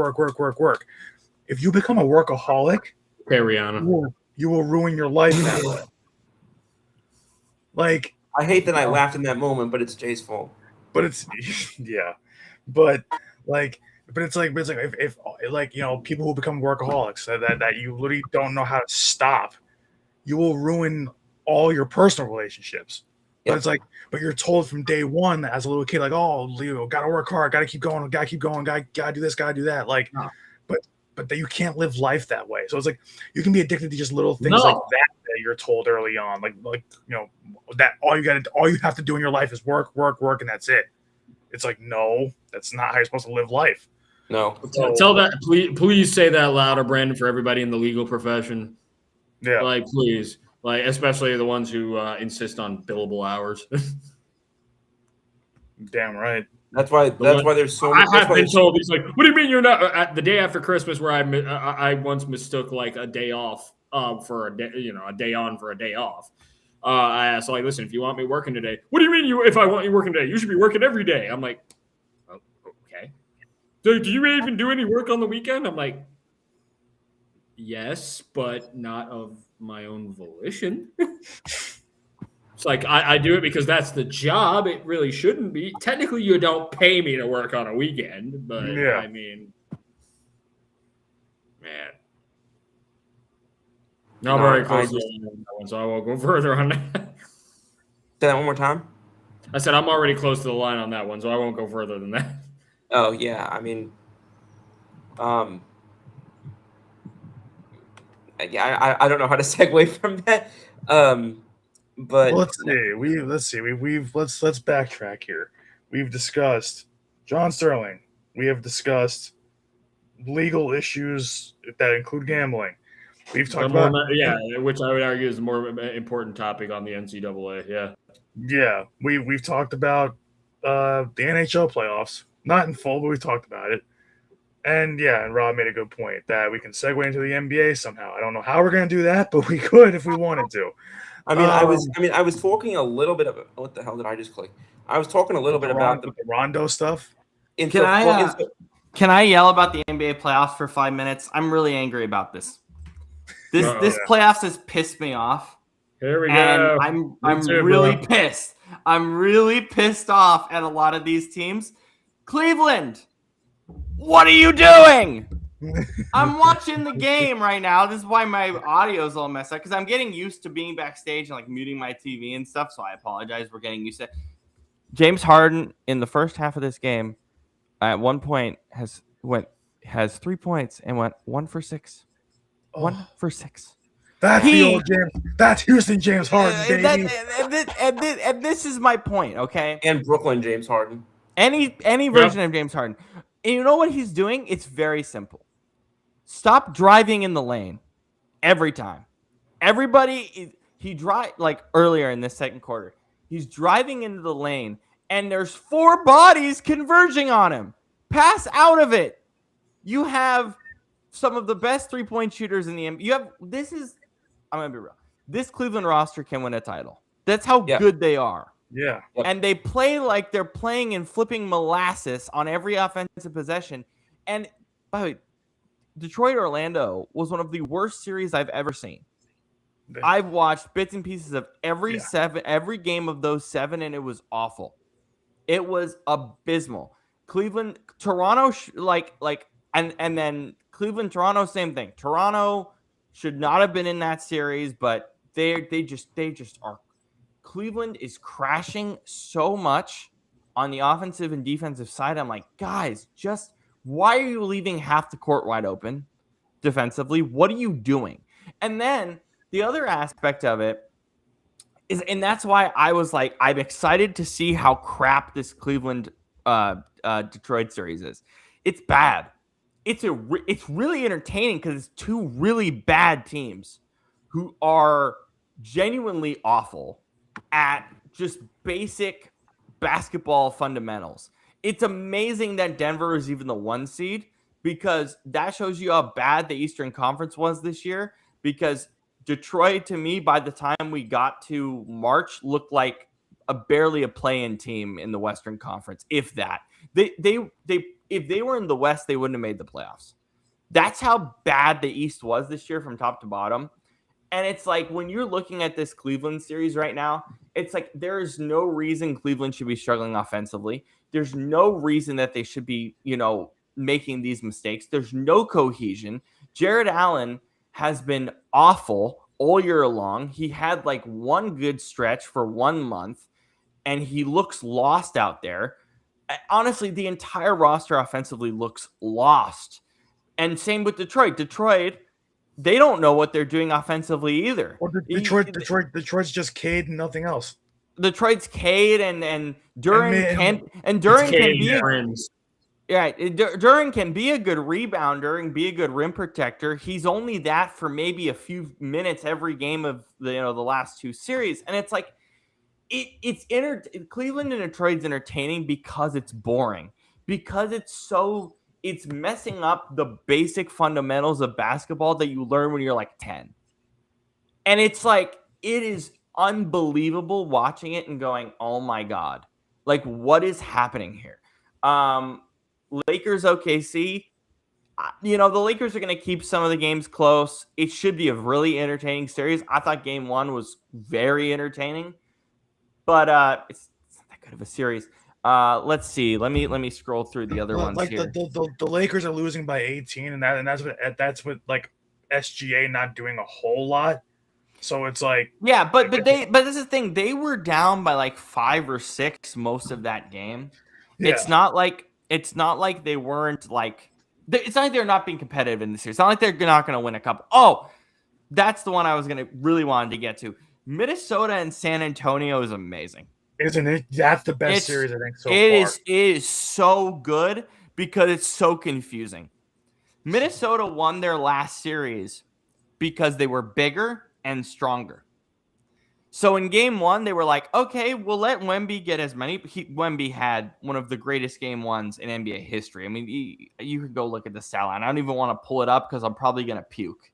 S3: If you become a workaholic,
S2: okay, Rihanna,
S3: you will ruin your life that way. Like
S1: I hate that I laughed in that moment, but it's Jay's fault.
S3: But it's yeah, but it's like if like people who become workaholics that you literally don't know how to stop, you will ruin all your personal relationships. But it's like, but you're told from day one as a little kid, like, oh, Leo, gotta work hard, gotta keep going, gotta do this, gotta do that. Like, but that you can't live life that way. So it's like you can be addicted to just little things like that you're told early on, like that all you have to do in your life is work, and that's it. It's like, no, that's not how you're supposed to live life.
S1: No.
S2: Tell that, please say that louder, Brandon, for everybody in the legal profession.
S3: Yeah.
S2: Like, please. Like, especially the ones who insist on billable hours.
S3: Damn right.
S1: That's why there's so many.
S2: I have been told, he's like, what do you mean you're not? The day after Christmas where I once mistook like a day off for a day, a day on for a day off. I asked, like, listen, if you want me working today, what do you mean if I want you working today? You should be working every day. I'm like, oh, okay. So do you even do any work on the weekend? I'm like, yes, but not of my own volition. It's like, I do it because that's the job. It really shouldn't be. Technically, you don't pay me to work on a weekend, but I mean, man. No, I'm very close to that one, so I won't go further on that.
S1: Say that one more time.
S2: I said I'm already close to the line on that one, so I won't go further than that.
S1: Oh yeah, I mean, yeah, I don't know how to segue from that. But
S3: well, let's backtrack here. We've discussed John Sterling. We have discussed legal issues that include gambling. We've talked about
S2: which I would argue is a more important topic on the NCAA.
S3: Yeah, we've talked about the NHL playoffs, not in full, but we talked about it. And Rob made a good point that we can segue into the NBA somehow. I don't know how we're going to do that, but we could if we wanted to.
S1: I was talking a little bit about what the hell did I just click? I was talking a little bit about the
S3: Rondo stuff.
S4: Can I yell about the NBA playoffs for 5 minutes? I'm really angry about this. This playoffs has pissed me off.
S2: Here we
S4: go. I'm really
S2: bro.
S4: pissed. I'm really pissed off at a lot of these teams. Cleveland, what are you doing? I'm watching the game right now. This is why my audio is all messed up because I'm getting used to being backstage and like muting my TV and stuff. So I apologize. We're getting used to it. James Harden in the first half of this game at one point has 3 points and went 1 for 6. 1 for 6.
S3: That's the old James. That's Houston James Harden, baby.
S4: And this is my point, okay?
S1: And Brooklyn James Harden.
S4: Any version of James Harden. And you know what he's doing? It's very simple. Stop driving in the lane every time. He drive like earlier in this second quarter. He's driving into the lane, and there's 4 bodies converging on him. Pass out of it. You have some of the best 3-point shooters in the NBA. I'm gonna be real. This Cleveland roster can win a title. That's how good they are.
S3: Yeah.
S4: And they play like they're playing and flipping molasses on every offensive possession. And by the way, Detroit Orlando was one of the worst series I've ever seen. I've watched bits and pieces of every game of those 7, and it was awful. It was abysmal. Cleveland, Toronto, and then Cleveland, Toronto, same thing. Toronto should not have been in that series, but they just are. Cleveland is crashing so much on the offensive and defensive side. I'm like, guys, just why are you leaving half the court wide open defensively? What are you doing? And then the other aspect of it is, and that's why I was like, I'm excited to see how crap this Cleveland Detroit series is. It's bad. It's really entertaining because it's 2 really bad teams who are genuinely awful at just basic basketball fundamentals. It's amazing that Denver is even the 1 seed because that shows you how bad the Eastern Conference was this year. Because Detroit, to me, by the time we got to March, looked like barely a play-in team in the Western Conference, if that. If they were in the West, they wouldn't have made the playoffs. That's how bad the East was this year from top to bottom. And it's like when you're looking at this Cleveland series right now, it's like there is no reason Cleveland should be struggling offensively. There's no reason that they should be, making these mistakes. There's no cohesion. Jared Allen has been awful all year long. He had like 1 good stretch for 1 month, and he looks lost out there. Honestly, the entire roster offensively looks lost. And same with Detroit. Detroit, they don't know what they're doing offensively either.
S3: Well, Detroit's just Cade and nothing else.
S4: Detroit's Cade and Duran Duran can be a good rebounder and be a good rim protector. He's only that for maybe a few minutes every game of the last 2 series, and it's like Cleveland and Detroit's entertaining because it's boring, because it's messing up the basic fundamentals of basketball that you learn when you're like 10. And it's like, it is unbelievable watching it and going, oh my God, like what is happening here? Lakers, OKC, the Lakers are going to keep some of the games close. It should be a really entertaining series. I thought game 1 was very entertaining, but it's not that good of a series. Let's see. Let me scroll through the other ones here.
S3: The Lakers are losing by 18, and that's what like SGA not doing a whole lot. So it's like
S4: but this is the thing. They were down by like 5 or 6 most of that game. Yeah. It's not like they weren't like. It's not like they're not being competitive in this series. It's not like they're not going to win a couple. Oh, that's the one I was really wanted to get to. Minnesota and San Antonio is amazing.
S3: Isn't it? That's the best series I think so far.
S4: It is so good because it's so confusing. Minnesota won their last series because they were bigger and stronger. So in game 1, they were like, okay, we'll let Wemby get as many. Wemby had one of the greatest game 1s in NBA history. I mean, you could go look at the stat line. I don't even want to pull it up because I'm probably going to puke.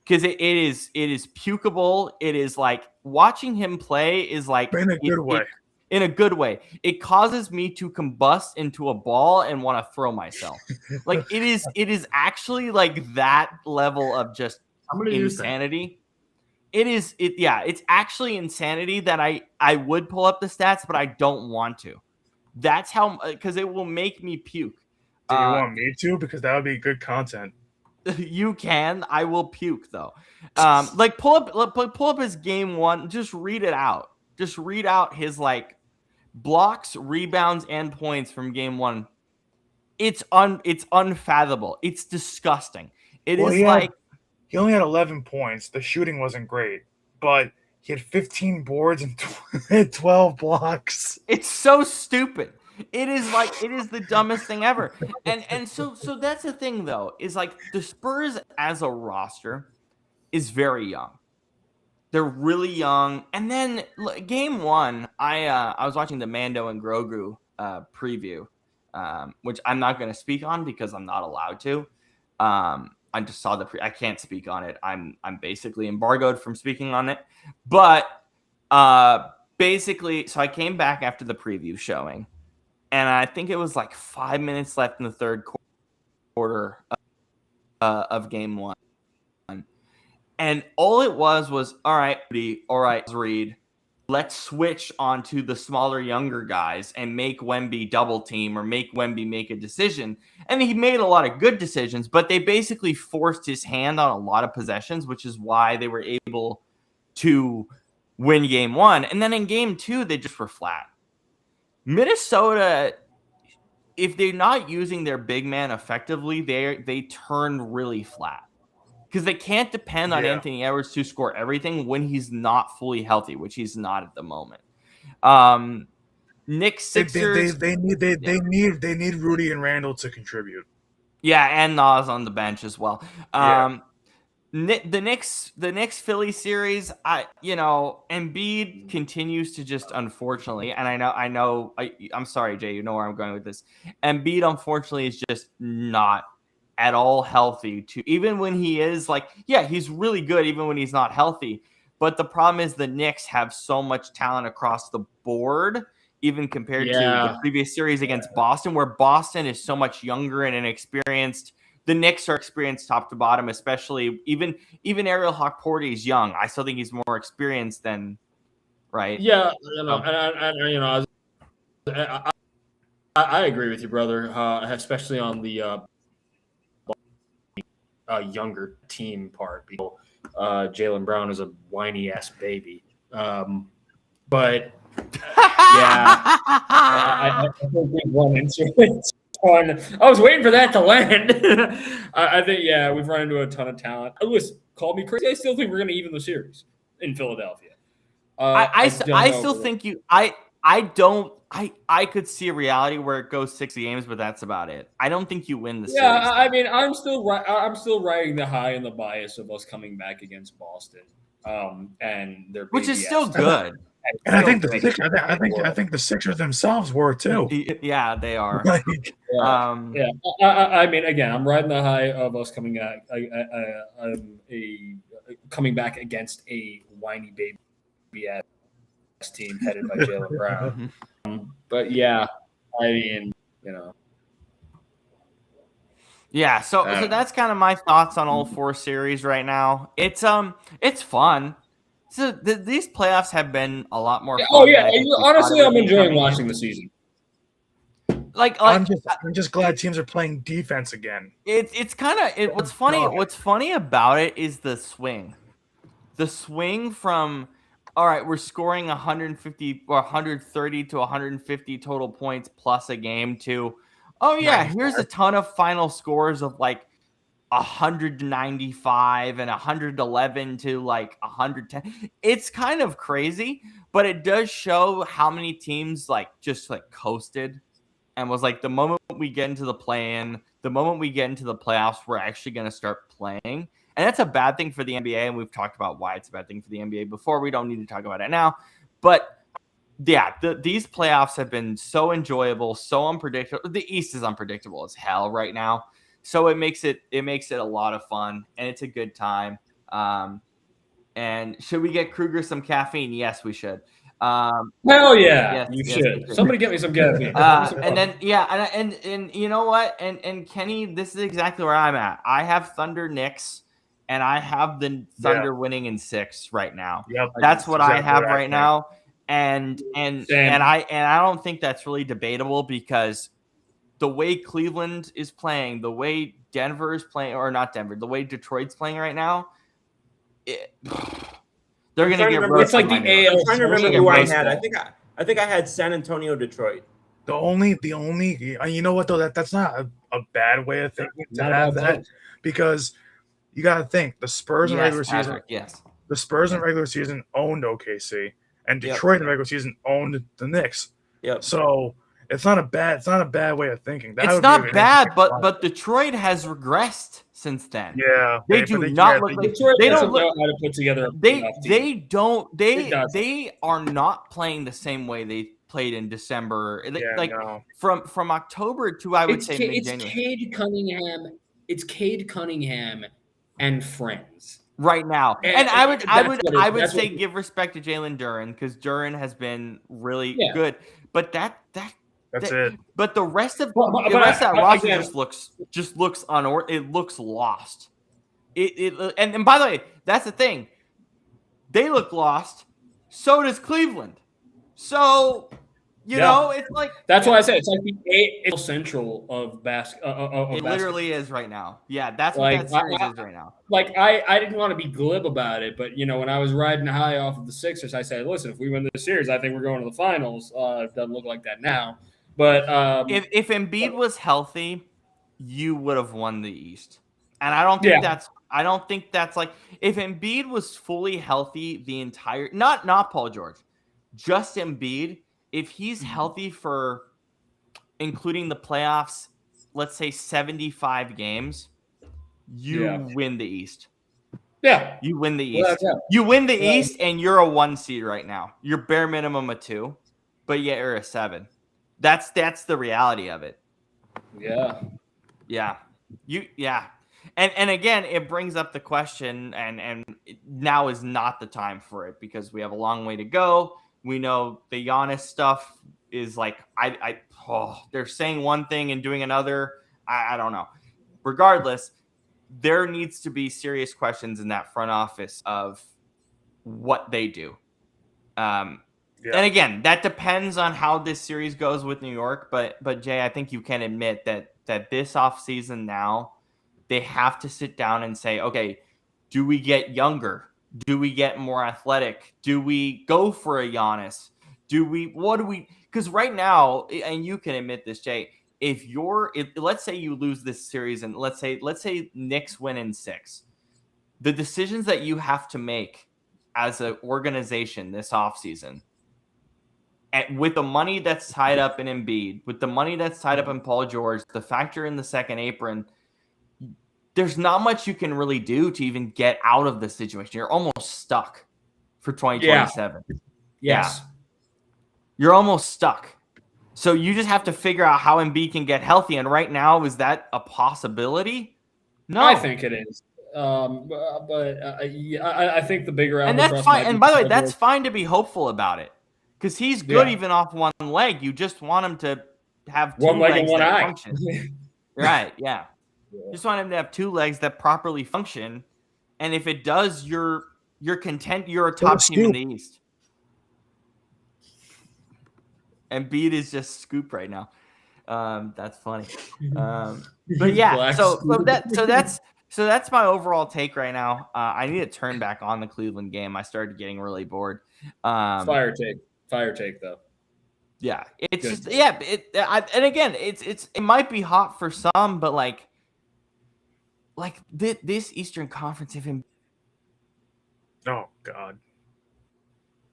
S4: Because it is pukeable. It is like watching him play is like
S3: in a good way.
S4: In a good way. It causes me to combust into a ball and want to throw myself. Like it is actually like that level of just insanity. It's actually insanity that I would pull up the stats, but I don't want to. That's how, because it will make me puke.
S3: Do you want me to? Because that would be good content.
S4: You can. I will puke though. Like pull up his game 1. Just read it out. Just read out his like blocks, rebounds, and points from game 1. It's unfathomable. It's disgusting. He
S3: only had 11 points. The shooting wasn't great, but he had 15 boards and 12 blocks.
S4: It's so stupid. It is the dumbest thing ever. And so that's the thing though, is like the Spurs as a roster is very young. They're really young. And then game 1, I was watching the Mando and Grogu preview, which I'm not going to speak on because I'm not allowed to. I just saw I can't speak on it. I'm basically embargoed from speaking on it. But basically, so I came back after the preview showing, and I think it was like 5 minutes left in the third quarter of game one. And all it was, all right, Reed, let's switch onto the smaller, younger guys and make Wemby double team or make Wemby make a decision. And he made a lot of good decisions, but they basically forced his hand on a lot of possessions, which is why they were able to win game one. And then in game two, they just were flat. Minnesota, if they're not using their big man effectively, they turn really flat. Because they can't depend on Anthony Edwards to score everything when he's not fully healthy, which he's not at the moment. Knicks, Sixers,
S3: they need Rudy and Randall to contribute.
S4: Yeah, and Nas on the bench as well. The Knicks Philly series, Embiid continues to just unfortunately, and I'm sorry, Jay, you know where I'm going with this. Embiid unfortunately is just not at all healthy to even when he is he's really good even when he's not healthy. But the problem is the Knicks have so much talent across the board, even compared to the previous series against Boston, where Boston is so much younger and inexperienced. The Knicks are experienced top to bottom, especially even Ariel Hawk-Porter is young. I still think he's more experienced than right.
S2: Yeah, I agree with you, brother. Especially on the younger team part. Jaylen Brown is a whiny ass baby, but I think we've run into it. I was waiting for that to land. I think we've run into a ton of talent. Listen, call me crazy. I still think we're going to even the series in Philadelphia.
S4: I still think you. I could see a reality where it goes 6 games, but that's about it. I don't think you win the series.
S2: Yeah, I mean, I'm still riding the high and the bias of us coming back against Boston, and their
S4: which is still good.
S3: And I think the Sixers themselves were too.
S4: Yeah, they are.
S2: I mean, again, I'm riding the high of us coming back against a whiny baby ass team headed by Jaylen Brown. But I mean,
S4: Yeah, so that's kind of my thoughts on all four series right now. It's fun. So these playoffs have been a lot more fun.
S2: Oh yeah, honestly, I'm enjoying watching the season.
S3: I'm just glad teams are playing defense again.
S4: It's kind of what's funny. What's funny about it is the swing. The swing from all right, we're scoring 150 or 130 to 150 total points plus a game to here's a ton of final scores of 195 and 111 to 110. It's kind of crazy, but it does show how many teams just coasted and was the moment we get into the play-in, the moment we get into the playoffs, we're actually going to start playing. And that's a bad thing for the NBA, and we've talked about why it's a bad thing for the NBA before. We don't need to talk about it now. But these playoffs have been so enjoyable, so unpredictable. The East is unpredictable as hell right now. So it makes it a lot of fun, and it's a good time. And should we get Kruger some caffeine? Yes, we should.
S2: Hell yeah, you should. Somebody get me some caffeine.
S4: And then and you know what? And Kenny, this is exactly where I'm at. I have Thunder Knicks, and I have the Thunder winning in 6 right now.
S3: Yep,
S4: that's what I have right now. And I don't think that's really debatable because the way Cleveland is playing, the way Denver is playing, or not Denver, the way Detroit's playing right now, they're going to get roasted.
S2: It's like the AL.
S1: I'm trying to remember who I had. I think I had San Antonio, Detroit.
S3: The only, you know what though, that's not a bad way of thinking to have that, because you got to think the Spurs in regular season.
S4: Yes.
S3: The Spurs in regular season owned OKC, and Detroit in regular season owned the Knicks.
S1: Yep.
S3: So it's not a bad way of thinking.
S4: It's not bad, but Detroit has regressed since then.
S3: Yeah,
S4: they do not look like
S2: Detroit.
S4: They don't
S2: know how to put together.
S4: They are not playing the same way they played in December. From October to I would say mid-January.
S2: It's Cade Cunningham and friends.
S4: right now. And I would say give respect to Jalen Duren because Duren has been really good. But that's
S3: it.
S4: But the rest of that roster just looks it looks lost. And by the way, that's the thing. They look lost. So does Cleveland. So you know, it's like
S2: that's why I say it's like the AL Central of basketball.
S4: It literally is right now. Yeah, that's what that series is right now.
S2: Like I didn't want to be glib about it, but when I was riding high off of the Sixers, I said, "Listen, if we win this series, I think we're going to the finals." It doesn't look like that now, but
S4: if Embiid was healthy, you would have won the East, and I don't think that's like if Embiid was fully healthy the entire not Paul George, just Embiid. If he's healthy for including the playoffs, let's say 75 games, you win the East.
S2: Yeah.
S4: You win the East. You win the East, and you're a 1 seed right now. You're bare minimum a 2, but yet you're a 7. That's the reality of it.
S2: Yeah.
S4: And again, it brings up the question, and now is not the time for it because we have a long way to go. We know the Giannis stuff is like they're saying one thing and doing another. I don't know. Regardless, there needs to be serious questions in that front office of what they do. And again, that depends on how this series goes with New York. But Jay, I think you can admit that this offseason now, they have to sit down and say, okay, do we get younger? Do we get more athletic? Do we go for a Giannis? Because right now, and you can admit this, Jay, let's say you lose this series and let's say Knicks win in 6, the decisions that you have to make as an organization this offseason, with the money that's tied up in Embiid, with the money that's tied up in Paul George, the factor in the second apron, there's not much you can really do to even get out of the situation. You're almost stuck for 2027.
S2: Yes.
S4: Yeah. You're almost stuck. So you just have to figure out how Embiid can get healthy. And right now, is that a possibility? No.
S2: I think it is. I think the bigger
S4: and that's fine. And by the way, that's fine to be hopeful about it because he's good even off one leg. You just want him to have 2
S2: one leg
S4: legs
S2: and one
S4: that
S2: eye.
S4: Function. Right? Yeah. Just want him to have 2 legs that properly function, and if it does, you're content. You're a top team in the East. Embiid is just scoop right now. That's funny. But yeah, so that's my overall take right now. I need to turn back on the Cleveland game. I started getting really bored.
S2: Fire take though.
S4: Yeah, it's just and again, it might be hot for some, but like this Eastern Conference,
S3: oh God,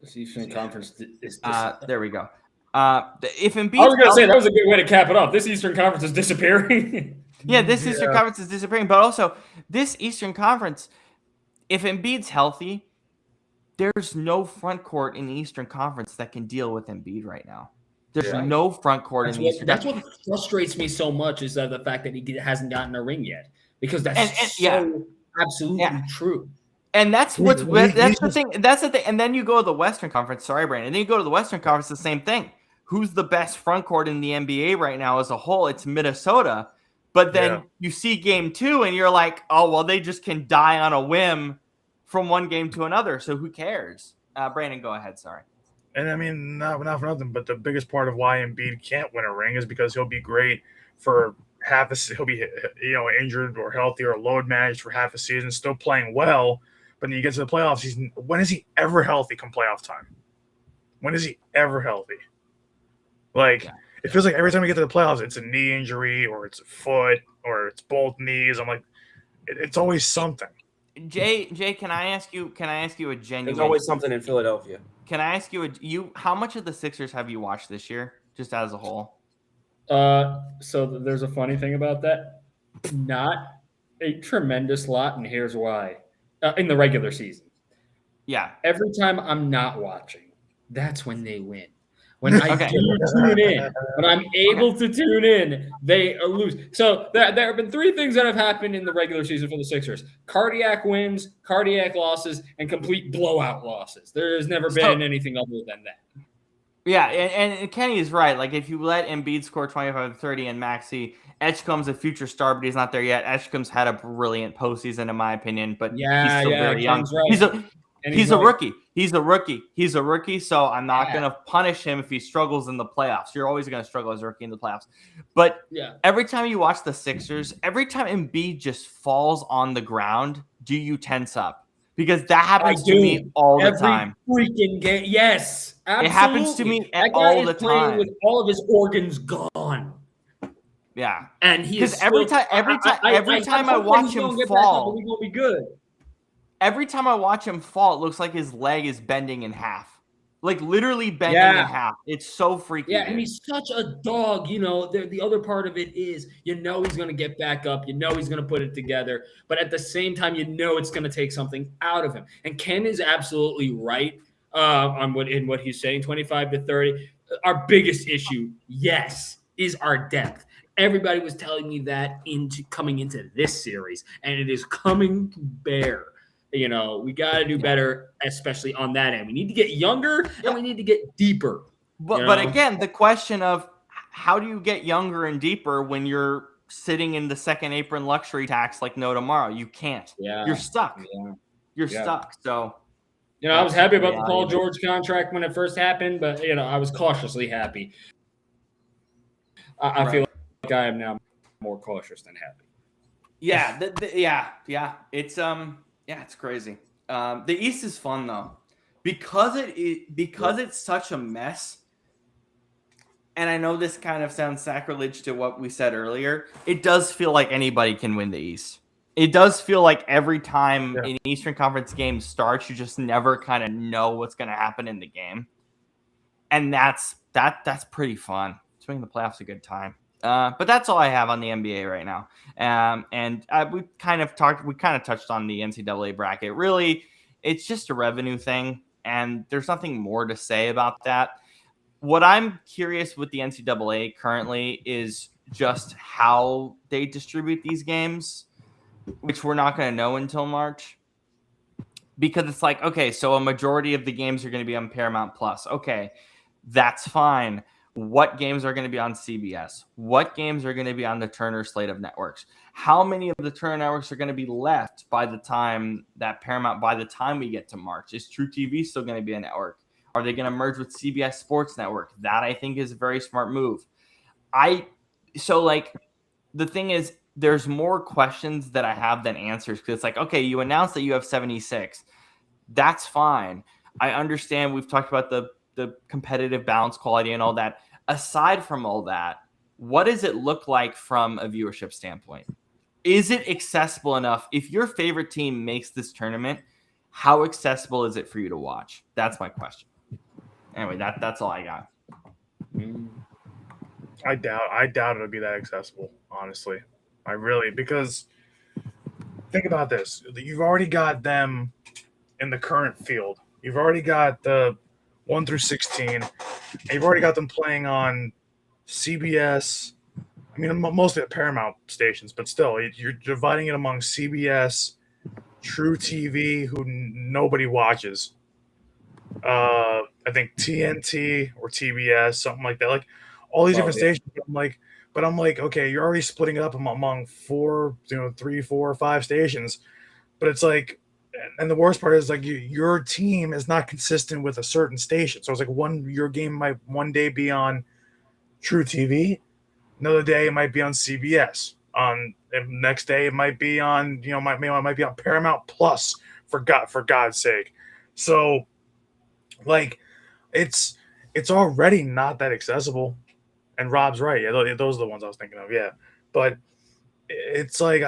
S2: this Eastern Conference is
S4: there we go. If Embiid,
S2: I was going to say that was a good way to cap it off. This Eastern Conference is disappearing.
S4: Yeah, this Eastern Conference is disappearing, but also this Eastern Conference, if Embiid's healthy, there's no front court in the Eastern Conference that can deal with Embiid right now. There's no front court in the Eastern Conference.
S2: That's what frustrates me so much is the fact that he hasn't gotten a ring yet because that's so absolutely true.
S4: And that's the thing. That's the thing. And then you go to the Western Conference. Sorry, Brandon. And then you go to the Western Conference. The same thing. Who's the best front court in the NBA right now as a whole? It's Minnesota. But then you see game 2, and you're like, oh well, they just can die on a whim from one game to another. So who cares? Brandon, go ahead. Sorry.
S3: And I mean, not for nothing, but the biggest part of why Embiid can't win a ring is because he'll be great for half a. He'll be injured or healthy or load managed for half a season, still playing well. But then you get to the playoffs. When is he ever healthy come playoff time? When is he ever healthy? It feels like every time we get to the playoffs, it's a knee injury or it's a foot or it's both knees. I'm like, it's always something.
S4: Jay, can I ask you a genuine?
S1: There's always something in Philadelphia.
S4: Can I ask you how much of the Sixers have you watched this year, just as a whole?
S2: So there's a funny thing about that. Not a tremendous lot, and here's why. In the regular season.
S4: Yeah.
S2: Every time I'm not watching, that's when they win. When I do tune in, when I'm able to tune in, they lose. So there have been 3 things that have happened in the regular season for the Sixers: cardiac wins, cardiac losses, and complete blowout losses. There has never been anything other than that.
S4: Yeah, and Kenny is right. Like, if you let Embiid score 25 to 30 and Maxey, Edgecombe's a future star, but he's not there yet. Edgecombe's had a brilliant postseason, in my opinion, but he's still very young.
S2: Right.
S4: He's a rookie. He's a rookie, so I'm not going to punish him if he struggles in the playoffs. You're always going to struggle as a rookie in the playoffs. But every time you watch the Sixers, every time Embiid just falls on the ground, do you tense up? Because that happens to me all the time.
S2: Freaking game. Yes, absolutely.
S4: It happens to me all the time.
S2: With all of his organs gone.
S4: Yeah,
S2: and he's
S4: every time I watch him fall,
S2: he won't be good.
S4: Every time I watch him fall, it looks like his leg is bending in half. Like, literally bending in half. It's so freaky.
S2: Yeah, and he's such a dog. The other part of it is, he's going to get back up. He's going to put it together. But at the same time, it's going to take something out of him. And Ken is absolutely right on what he's saying, 25 to 30. Our biggest issue, yes, is our depth. Everybody was telling me that coming into this series, and it is coming to bear. We got to do better, especially on that end. We need to get younger and we need to get deeper.
S4: But again, the question of how do you get younger and deeper when you're sitting in the second apron luxury tax like no tomorrow? You can't.
S2: Yeah.
S4: You're stuck. Yeah. You're stuck. So,
S2: I was happy about the Paul George contract when it first happened, but I was cautiously happy. I feel like I am now more cautious than happy.
S4: Yeah. It's crazy. The East is fun though, because it's such a mess. And I know this kind of sounds sacrilege to what we said earlier. It does feel like anybody can win the East. It does feel like every time an Eastern Conference game starts, you just never kind of know what's going to happen in the game, and that's pretty fun. It's making the playoffs a good time. But that's all I have on the NBA right now. And we kind of touched on the NCAA bracket. Really, it's just a revenue thing, and there's nothing more to say about that. What I'm curious with the NCAA currently is just how they distribute these games, which we're not going to know until March. Because it's like, okay, so a majority of the games are going to be on Paramount Plus. Okay, that's fine. What games are going to be on CBS? What games are going to be on the Turner slate of networks? How many of the Turner networks are going to be left by the time we get to March? Is True TV still going to be a network? Are they going to merge with CBS Sports Network? That, I think, is a very smart move. The thing is, there's more questions that I have than answers, because it's like, okay, you announced that you have 76. That's fine. I understand we've talked about the competitive balance quality and all that. Aside from all that, what does it look like from a viewership standpoint? Is it accessible enough? If your favorite team makes this tournament, how accessible is it for you to watch? That's my question. Anyway, that's all I got.
S3: I doubt it'll be that accessible, honestly. Because think about this. You've already got them in the current field. You've already got the 1 through 16. And you've already got them playing on CBS. I mean, mostly at Paramount stations, but still, you're dividing it among CBS, True TV, who nobody watches. I think TNT or TBS, something like that. Like all these different stations. I'm like, okay, you're already splitting it up among 3, 4, 5 stations. But it's like, and the worst part is like your team is not consistent with a certain station. So it's like your game might one day be on True TV, another day it might be on CBS. Next day it might be on might be on Paramount Plus for God's sake. So like it's already not that accessible. And Rob's right. Yeah, those are the ones I was thinking of. Yeah, but it's like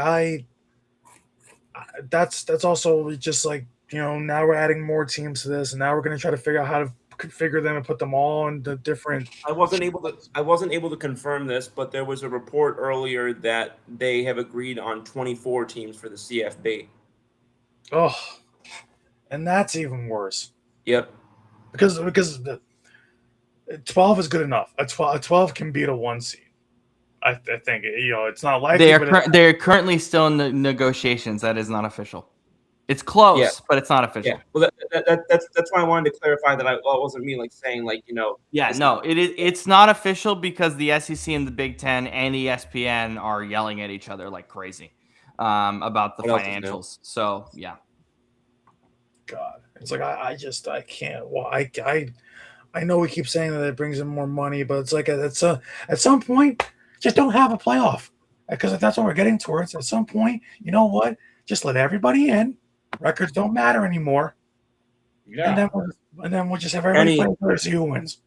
S3: that's also just like, now we're adding more teams to this, and now we're going to try to figure out how to configure them and put them all into different.
S1: I wasn't able to confirm this, but there was a report earlier that they have agreed on 24 teams for the CFB.
S3: Oh, and that's even worse.
S1: Yep.
S3: Because 12 is good enough. A 12 can beat a 1 seed. I think it's not likely.
S4: They're currently still in the negotiations. That is not official. It's close, but it's not official.
S1: Yeah. Well, that's why I wanted to clarify that. It wasn't me saying
S4: Yeah, no, it's not official because the SEC and the Big Ten and ESPN are yelling at each other like crazy about the financials. So yeah.
S3: God, it's like I can't. Well, I know we keep saying that it brings in more money, but it's like at some point, just don't have a playoff because that's what we're getting towards. At some point, you know what? Just let everybody in. Records don't matter anymore.
S2: Yeah.
S3: And then we'll just have everybody play to see who wins.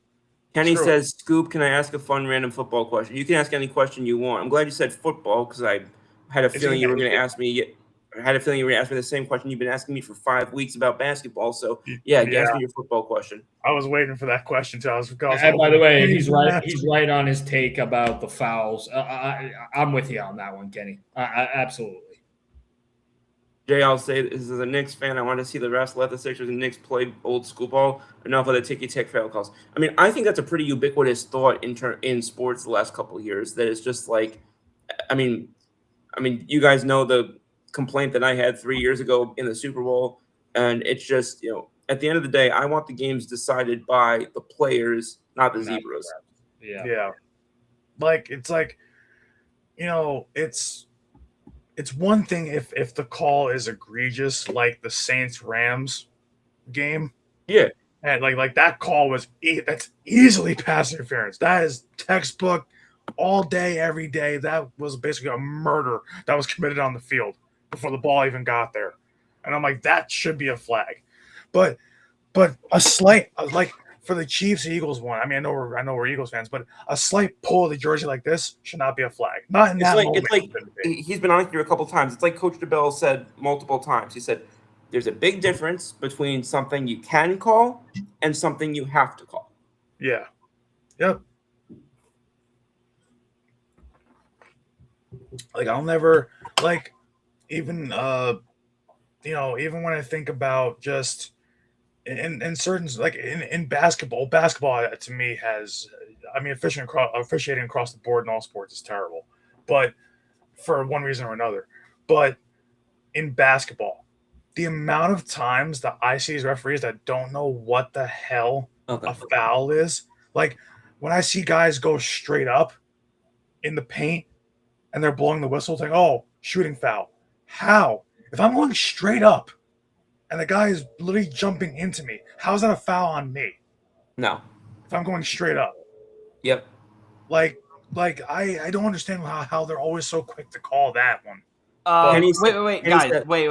S1: Kenny says, "Scoop, can I ask a fun random football question? You can ask any question you want." I'm glad you said football because I had a feeling you were going to ask me. I had a feeling you were going to ask me the same question you've been asking me for 5 weeks about basketball. So ask me your football question.
S3: I was waiting for that question too.
S2: And by the way, he's right. He's right on his take about the fouls. I'm with you on that one, Kenny. Absolutely.
S1: Jay, I'll say this as a Knicks fan, I want to see the rest. Let the Sixers and Knicks play old school ball. Enough of the ticky-tack foul calls. I mean, I think that's a pretty ubiquitous thought in sports the last couple of years. That it's just I mean, you guys know the complaint that I had 3 years ago in the Super Bowl, and it's just at the end of the day, I want the games decided by the players, not the zebras.
S3: Yeah. It's one thing if the call is egregious, like the Saints Rams game.
S1: Yeah.
S3: And like that call that's easily pass interference. That is textbook all day, every day. That was basically a murder that was committed on the field before the ball even got there. And I'm like, that should be a flag. But a slight for the Chiefs Eagles one. I mean, I know we're Eagles fans, but a slight pull of the jersey like this should not be a flag. Not in that moment.
S1: It's like he's been on here a couple times. It's like Coach DeBell said multiple times. He said there's a big difference between something you can call and something you have to call.
S3: Yeah. Yep. I'll never even even when I think about just in certain in basketball to me has officiating across the board in all sports is terrible, but for one reason or another. But in basketball, the amount of times that I see these referees that don't know what the hell a foul is, like when I see guys go straight up in the paint and they're blowing the whistle, it's like, oh, shooting foul. How? If I'm going straight up and the guy is literally jumping into me, how's that a foul on me?
S1: No.
S3: If I'm going straight up.
S1: Yep.
S3: I don't understand how they're always so quick to call that one.
S4: Wait, guys. Wait.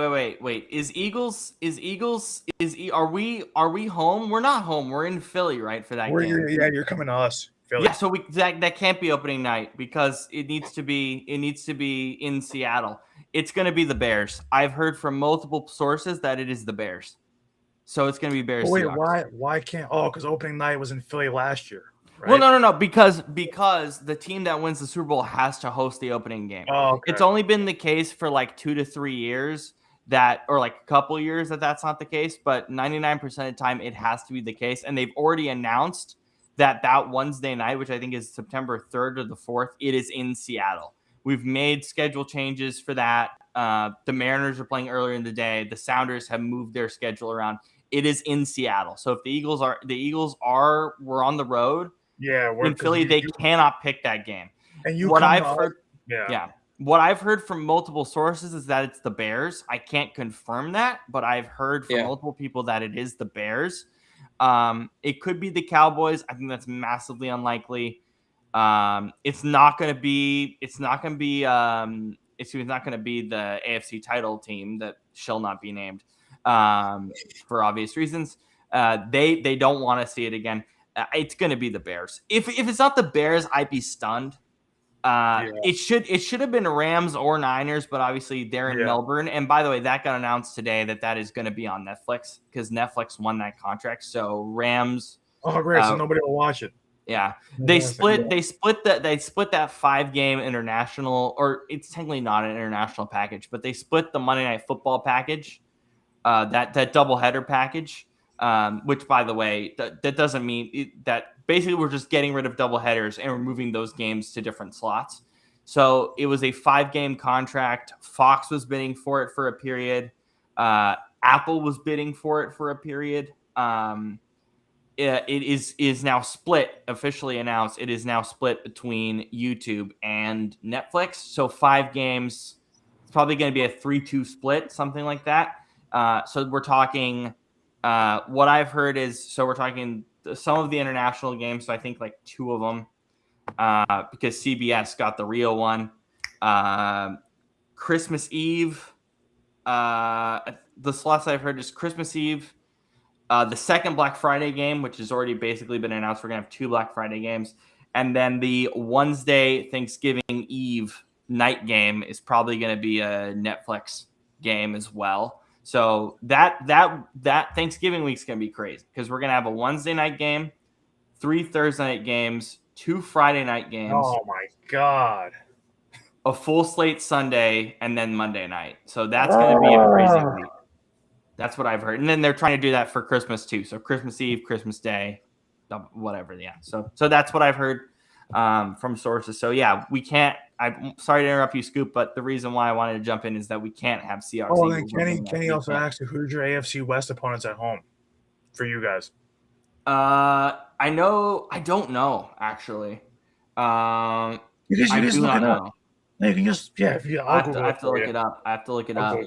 S4: Are we home? We're not home. We're in Philly, right, for that game.
S3: You're coming to us, Philly.
S4: Yeah, so that can't be opening night because it needs to be in Seattle. It's going to be the Bears. I've heard from multiple sources that it is the Bears. So it's going to be Bears.
S3: Wait, why can't? Oh, because opening night was in Philly last year. Right?
S4: Well, no, because the team that wins the Super Bowl has to host the opening game.
S3: Oh, okay.
S4: It's only been the case for 2 to 3 years or a couple years that's not the case, but 99% of the time it has to be the case. And they've already announced that Wednesday night, which I think is September 3rd or the 4th, it is in Seattle. We've made schedule changes for that. The Mariners are playing earlier in the day. The Sounders have moved their schedule around. It is in Seattle. So if the Eagles were on the road, in Philly, they cannot pick that game.
S3: And
S4: what I've heard from multiple sources is that it's the Bears. I can't confirm that, but I've heard from multiple people that it is the Bears. It could be the Cowboys. I think that's massively unlikely. It's not going to be the AFC title team that shall not be named for obvious reasons. They don't want to see it again. It's going to be the Bears. If it's not the Bears, I'd be stunned. It should have been Rams or Niners, but obviously they're in Melbourne. And by the way, that got announced today that is going to be on Netflix because Netflix won that contract. So Rams.
S3: Oh, great! So nobody will watch it.
S4: Yeah, they split that 5-game international, or it's technically not an international package, but they split the Monday Night Football package, that doubleheader package. which, by the way, that doesn't mean that basically we're just getting rid of double headers and we're moving those games to different slots. So it was a 5-game contract. Fox was bidding for it for a period. Apple was bidding for it for a period. It is now split, officially announced. It is now split between YouTube and Netflix. So 5 games. It's probably going to be a 3-2 split, something like that. So we're talking. What I've heard is, so we're talking some of the international games. So I think like 2 of them, because CBS got the Rio one. Christmas Eve. The slots I've heard is Christmas Eve. The second Black Friday game, which has already basically been announced, we're going to have 2 Black Friday games. And then the Wednesday Thanksgiving Eve night game is probably going to be a Netflix game as well. So that Thanksgiving week's going to be crazy because we're going to have a Wednesday night game, 3 Thursday night games, 2 Friday night games.
S3: Oh, my God.
S4: A full slate Sunday, and then Monday night. So that's going to be a crazy week. That's what I've heard. And then they're trying to do that for Christmas too. So Christmas Eve, Christmas Day, whatever. Yeah. So that's what I've heard from sources. So yeah, we can't. I'm sorry to interrupt you, Scoop, but the reason why I wanted to jump in is that we can't have Seahawks.
S3: Oh, and then Kenny also asked you, who's your AFC West opponents at home for you guys?
S4: I don't know actually.
S3: You just look it up. No, you can just I have to
S4: look it up. I have to look it up.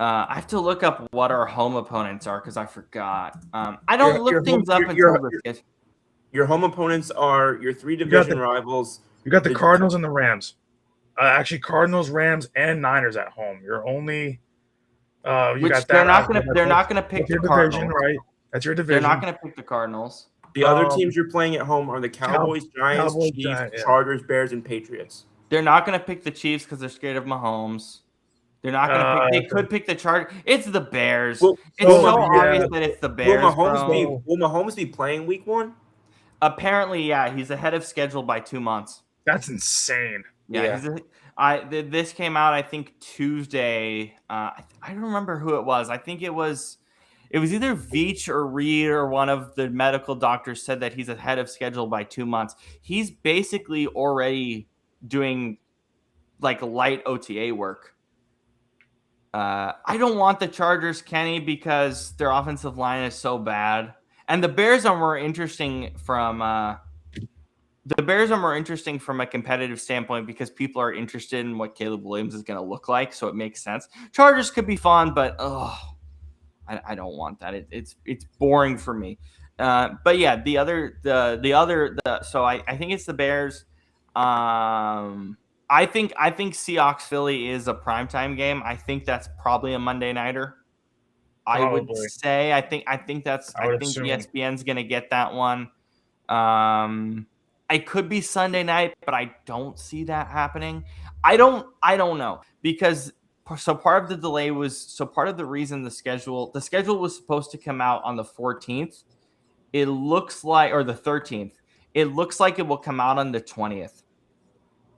S4: I have to look up what our home opponents are because I forgot. I don't look things up until this.
S1: Your home opponents are your 3 division rivals.
S3: You got the Cardinals and the Rams. Actually, Cardinals, Rams, and Niners at home. You're only.
S4: They're not gonna pick the Cardinals,
S3: division, right? That's your division.
S4: They're not gonna pick the Cardinals.
S1: The other teams you're playing at home are the Cowboys, Giants, Chiefs, Chargers, Bears, and Patriots.
S4: They're not gonna pick the Chiefs because they're scared of Mahomes. They're not going to pick. They could pick the Chargers. It's the Bears. It's so obvious that it's the Bears.
S1: Will Mahomes be playing week 1?
S4: Apparently, yeah. He's ahead of schedule by 2 months.
S3: That's insane.
S4: Yeah. This came out, I think, Tuesday. I don't remember who it was. I think it was either Veach or Reed or one of the medical doctors said that he's ahead of schedule by 2 months. He's basically already doing like light OTA work. I don't want the Chargers, Kenny, because their offensive line is so bad, and the Bears are more interesting from a competitive standpoint because people are interested in what Caleb Williams is going to look like, so it makes sense. Chargers could be fun, but I don't want that. It's boring for me. But yeah, so I think it's the Bears. I think Seahawks Philly is a primetime game. I think that's probably a Monday nighter. I would say. I think ESPN's gonna get that one. I could be Sunday night, but I don't see that happening. I don't know because part of the delay was part of the reason the schedule was supposed to come out on the 14th. It looks like, or the 13th. It looks like it will come out on the 20th.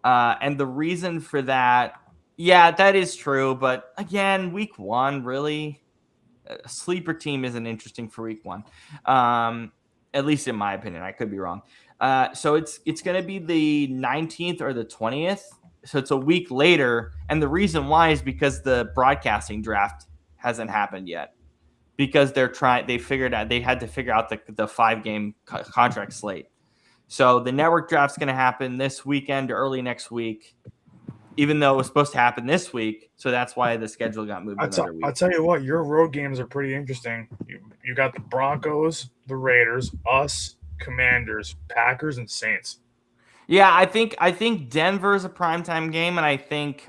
S4: And the reason for that, yeah, that is true. But again, week 1, really, a sleeper team isn't interesting for week 1. At least in my opinion. I could be wrong. So it's going to be the 19th or the 20th. So it's a week later. And the reason why is because the broadcasting draft hasn't happened yet. Because they had to figure out the 5-game contract slate. So the network draft's going to happen this weekend or early next week, even though it was supposed to happen this week. So that's why the schedule got moved another week.
S3: I'll tell you what, your road games are pretty interesting. You got the Broncos, the Raiders, us, Commanders, Packers, and Saints.
S4: Yeah, I think Denver is a primetime game, and I think,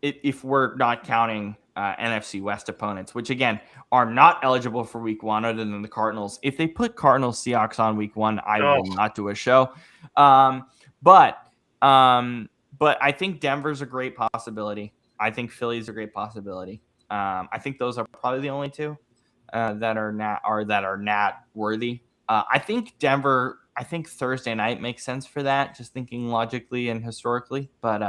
S4: if we're not counting NFC West opponents, which again are not eligible for week 1 other than the Cardinals. If they put Cardinals Seahawks on week 1, I will not do a show. But I think Denver's a great possibility. I think Philly's a great possibility. I think those are probably the only 2 that are not worthy. I think Denver. I think Thursday night makes sense for that. Just thinking logically and historically, but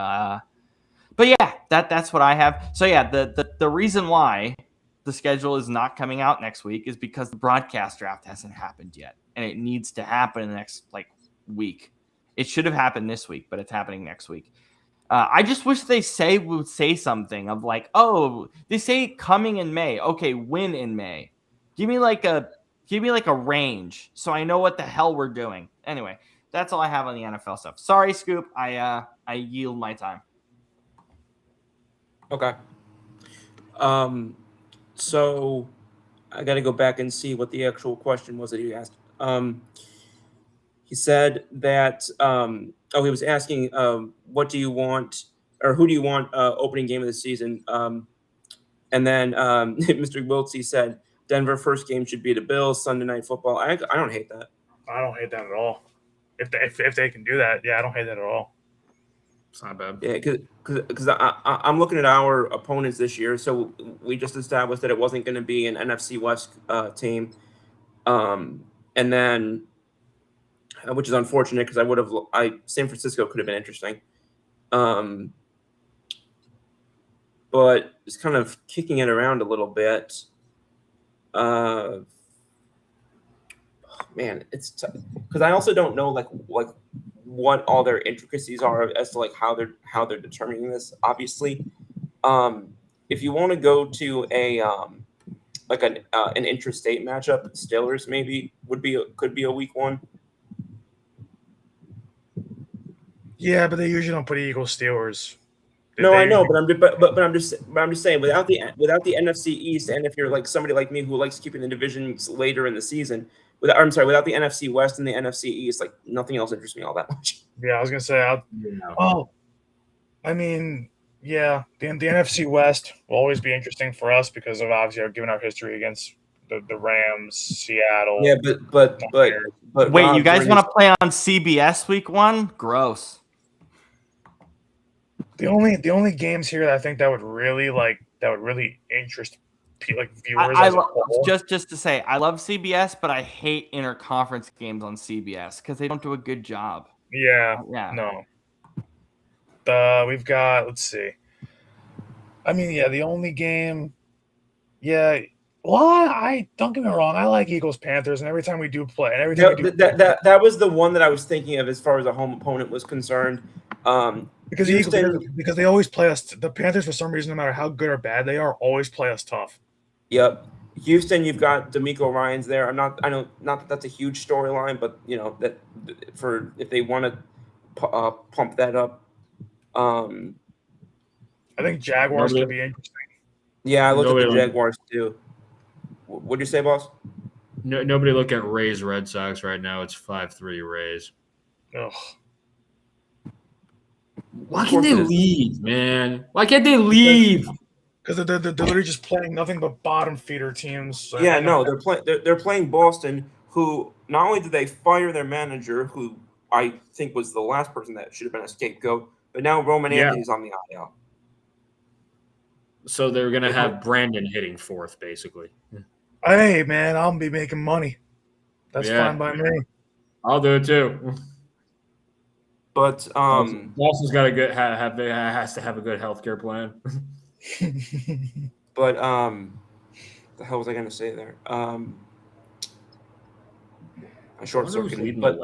S4: yeah, that's what I have. So yeah, the reason why the the schedule is not coming out next week is because the broadcast draft hasn't happened yet, and it needs to happen in the next week. It should have happened this week, but it's happening next week. I just wish they would say something of they say coming in May. Okay, when in May? Give me a range so I know what the hell we're doing. Anyway, that's all I have on the NFL stuff. Sorry, Scoop. I yield my time.
S1: Okay. So I got to go back and see what the actual question was that he asked. He said that he was asking what do you want or who do you want opening game of the season? And then Mr. Wiltsey said Denver first game should be the Bills, Sunday Night Football. I don't hate that.
S3: I don't hate that at all. If they can do that, yeah, I don't hate that at all.
S2: It's not bad.
S1: Yeah, because I'm looking at our opponents this year. So we just established that it wasn't going to be an NFC West team, and then which is unfortunate because San Francisco could have been interesting, but it's kind of kicking it around a little bit. Man, it's because I also don't know like what all their intricacies are as to how they're determining this. Obviously, if you want to go to an intrastate matchup, Steelers maybe could be a week one.
S3: Yeah, but they usually don't put Eagles Steelers.
S1: No, I know, but I'm just saying without the NFC East, and if you're like somebody like me who likes keeping the divisions later in the season, without the NFC West and the NFC East, like nothing else interests me all that much.
S3: Yeah, I was gonna say. I mean, yeah, the NFC West will always be interesting for us because of obviously given our history against the Rams, Seattle.
S1: Yeah, but
S4: wait, Rob, you guys want to play on CBS week 1? Gross.
S3: The only games here that I think that would really interest viewers.
S4: Just to say, I love CBS, but I hate interconference games on CBS because they don't do a good job.
S3: Yeah. No. We've got. Let's see. I mean, yeah, the only game. Yeah. Well, I don't get me wrong. I like Eagles Panthers, and every time we do play, and every time
S1: that was the one that I was thinking of as far as a home opponent was concerned.
S3: Because because they always play us. The Panthers, for some reason, no matter how good or bad they are, always play us tough.
S1: Yep. Houston, you've got D'Amico Ryans there. I know not that that's a huge storyline, but that for if they want to pump that up. I
S3: think Jaguars could be interesting.
S1: Yeah, I look at the Jaguars too. What'd you say, boss?
S2: Nobody look at Rays Red Sox right now. It's 5-3 Rays.
S3: Ugh.
S2: Why can't they leave, man? Why can't they leave?
S3: Because they're literally just playing nothing but bottom feeder teams. So
S1: they're playing Boston, who not only did they fire their manager, who I think was the last person that should have been a scapegoat, but now Roman Anthony's on the IL.
S2: So they're gonna have Brandon hitting fourth, basically.
S3: Hey man, I'll be making money. That's fine by me.
S2: I'll do it too.
S1: But
S2: Boston's got has to have a good healthcare plan.
S1: But the hell was I going to say there? I short circuited. But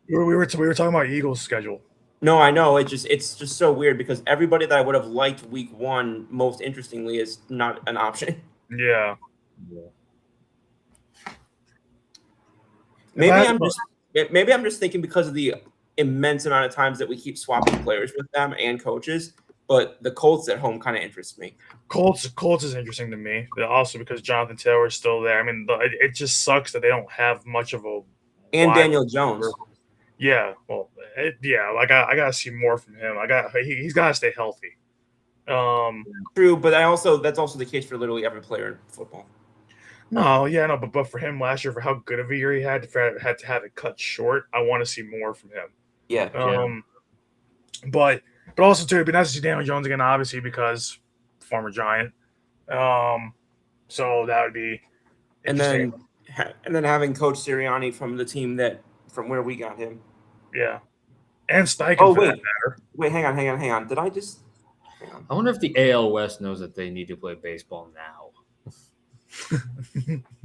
S3: we were talking about Eagles' schedule.
S1: No, I know. It's just so weird because everybody that I would have liked week 1 most interestingly is not an option.
S3: Yeah.
S1: Maybe I'm just thinking because of the immense amount of times that we keep swapping players with them and coaches, but the Colts at home kind of interests me.
S3: Colts is interesting to me. Also because Jonathan Taylor is still there. I mean, it just sucks that they don't have much of a
S1: Daniel Jones.
S3: Yeah, well, I gotta see more from him. He's got to stay healthy.
S1: True, but that's also the case for literally every player in football.
S3: But for him last year, for how good of a year he had to have it cut short, I want to see more from him.
S1: Yeah.
S3: But also too, it'd be nice to see Daniel Jones again, obviously because former Giant. So that would be interesting.
S1: And then having Coach Sirianni from the team from where we got him.
S3: Yeah. And Steichen
S1: for
S3: that matter.
S1: Wait, hang on. Did I just?
S2: I wonder if the AL West knows that they need to play baseball now.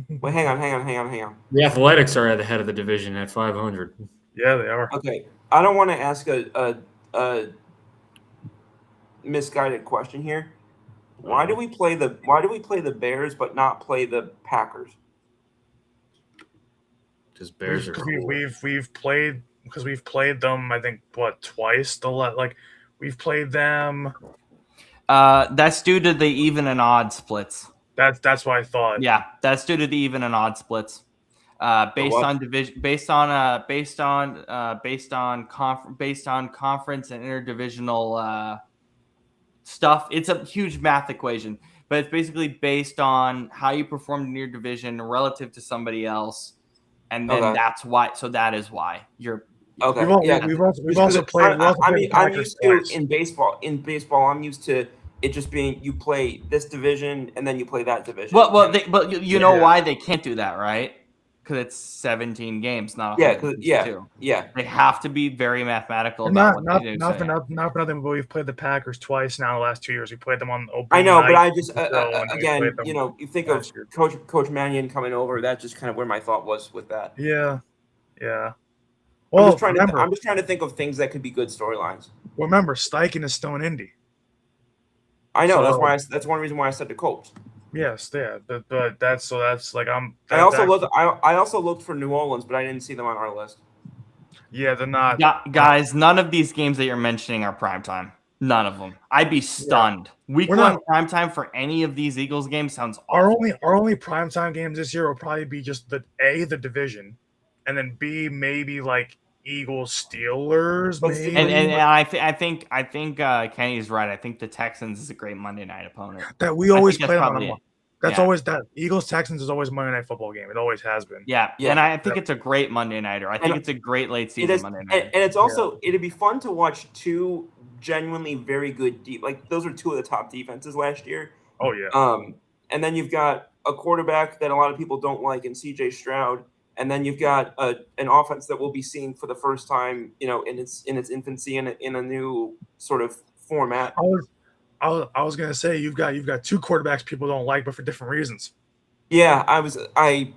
S1: Wait, hang on.
S2: The Athletics are at the head of the division at 500.
S3: Yeah, they are.
S1: Okay, I don't want to ask a misguided question here. Why do we play the Bears but not play the Packers?
S2: Because Bears are cool.
S3: We've played them. I think twice. We've played them.
S4: That's due to the even and odd splits.
S3: That's what I thought.
S4: Yeah, that's due to the even and odd splits. Based on division, based on conference and interdivisional stuff. It's a huge math equation, but it's basically based on how you performed in your division relative to somebody else, and then that's why. So that is why you're.
S1: Okay.
S3: We've also played.
S1: I'm used to in baseball. In baseball, I'm used to it just being you play this division and then you play that division.
S4: But you know why they can't do that, right? Because it's 17 games, not 162.
S1: Yeah.
S4: They have to be very mathematical
S3: not
S4: about what they do.
S3: Not for nothing, but we've played the Packers twice now in the last 2 years. We played them on opening
S1: I know,
S3: night,
S1: but I just
S3: again,
S1: you think of Coach Mannion coming over. That's just kind of where my thought was with that.
S3: Yeah. Well,
S1: I'm just trying to think of things that could be good storylines.
S3: Remember, Steichen is still in Indy.
S1: I know. That's one reason why I said the Colts.
S3: Yes, yeah, but that's like
S1: I also looked for New Orleans, but I didn't see them on our list.
S3: Yeah, they're not.
S4: Guys, none of these games that you're mentioning are primetime. None of them. I'd be stunned. Week one primetime for any of these Eagles games sounds awful.
S3: Our only primetime games this year will probably be just the division, and then B, maybe like Eagles Steelers. Maybe.
S4: And I think Kenny's right. I think the Texans is a great Monday night opponent.
S3: That we always play them on. That's always that Eagles Texans is always a Monday night football game. It always has been.
S4: Yeah. And I think it's a great Monday nighter. I think it's a great late season Monday night.
S1: And it's also it'd be fun to watch two genuinely very good those are two of the top defenses last year.
S3: Oh yeah.
S1: And then you've got a quarterback that a lot of people don't like in CJ Stroud, and then you've got an offense that we'll be seeing for the first time, in its infancy in a new sort of format.
S3: I was gonna say you've got two quarterbacks people don't like, but for different reasons.
S1: Yeah, I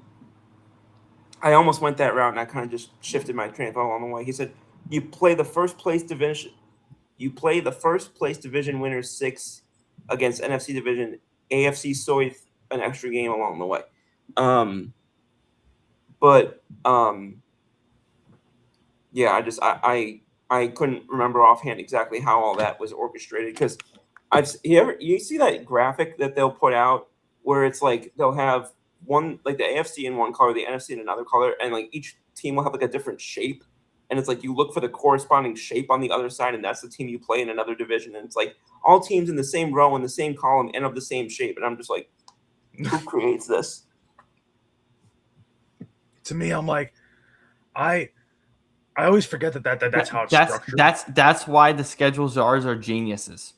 S1: almost went that route, and I kind of just shifted my train of thought along the way. He said, "You play the first place division. You play the first place division winners 6 against NFC division. AFC soy an extra game along the way." I couldn't remember offhand exactly how all that was orchestrated because you see that graphic that they'll put out where it's like they'll have one like the AFC in one color, the NFC in another color, and like each team will have like a different shape, and it's like you look for the corresponding shape on the other side, and that's the team you play in another division, and it's like all teams in the same row in the same column and of the same shape, and I'm just like, who creates this?
S3: To me, I'm like, I always forget that's how it's structured.
S4: That's why the schedule czars are geniuses.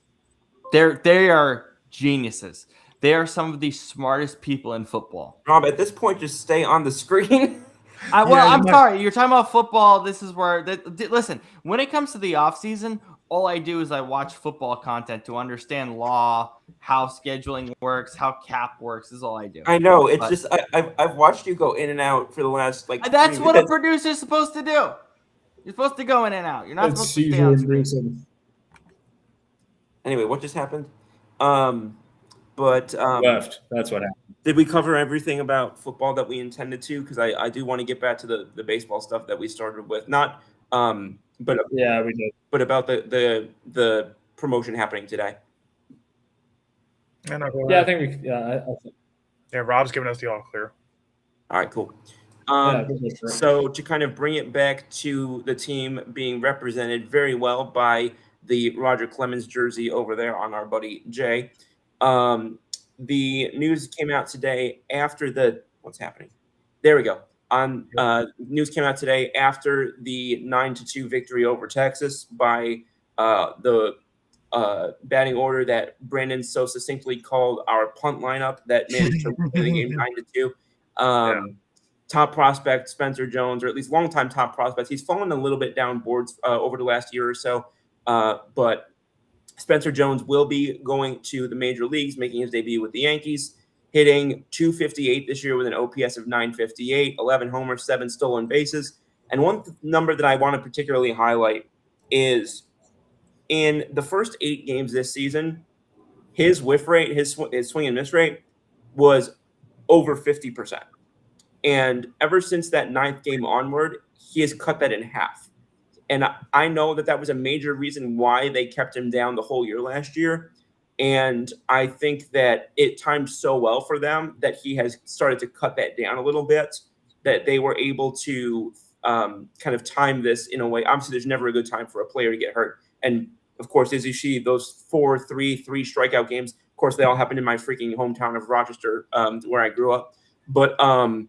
S4: They are geniuses. They are some of the smartest people in football.
S1: Rob, at this point, just stay on the screen.
S4: I'm sorry. You're talking about football. This is where listen, when it comes to the offseason, all I do is I watch football content to understand law, how scheduling works, how cap works. Is all I do.
S1: I know. It's just I've watched you go in and out for the last
S4: That's what a producer's supposed to do. You're supposed to go in and out. You're not supposed to stay on screen.
S1: Anyway, what just happened?
S2: Left. That's what happened.
S1: Did we cover everything about football that we intended to? Because I do want to get back to the baseball stuff that we started with. Not but
S2: yeah, we did.
S1: But about the promotion happening today.
S2: I think we. I think.
S3: Yeah, Rob's giving us the all clear.
S1: All right, cool. So to kind of bring it back to the team being represented very well by the Roger Clemens jersey over there on our buddy Jay. The news came out today after what's happening? There we go. News came out today after the 9-2 victory over Texas by the batting order that Brandon so succinctly called our punt lineup that managed to win the game 9-2. Top prospect Spencer Jones, or at least longtime top prospects. He's fallen a little bit down boards over the last year or so, but Spencer Jones will be going to the major leagues, making his debut with the Yankees. hitting .258 this year with an OPS of .958, 11 homers, 7 stolen bases. And one number that I want to particularly highlight is in the first 8 games this season, his whiff rate, his swing and miss rate was over 50%. And ever since that 9th game onward, he has cut that in half. And I know that was a major reason why they kept him down the whole year last year. And I think that it timed so well for them that he has started to cut that down a little bit, that they were able to kind of time this in a way. Obviously, there's never a good time for a player to get hurt. And of course, as you see, those 3 strikeout games, of course, they all happened in my freaking hometown of Rochester, where I grew up. But all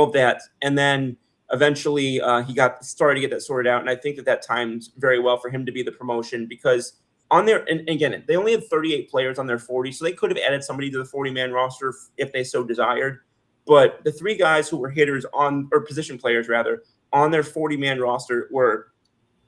S1: of that. And then eventually he started to get that sorted out. And I think that timed very well for him to be the promotion, because on their, and again, they only had 38 players on their 40, so they could have added somebody to the 40-man roster if they so desired. But the 3 guys who were hitters or position players rather, on their 40-man roster were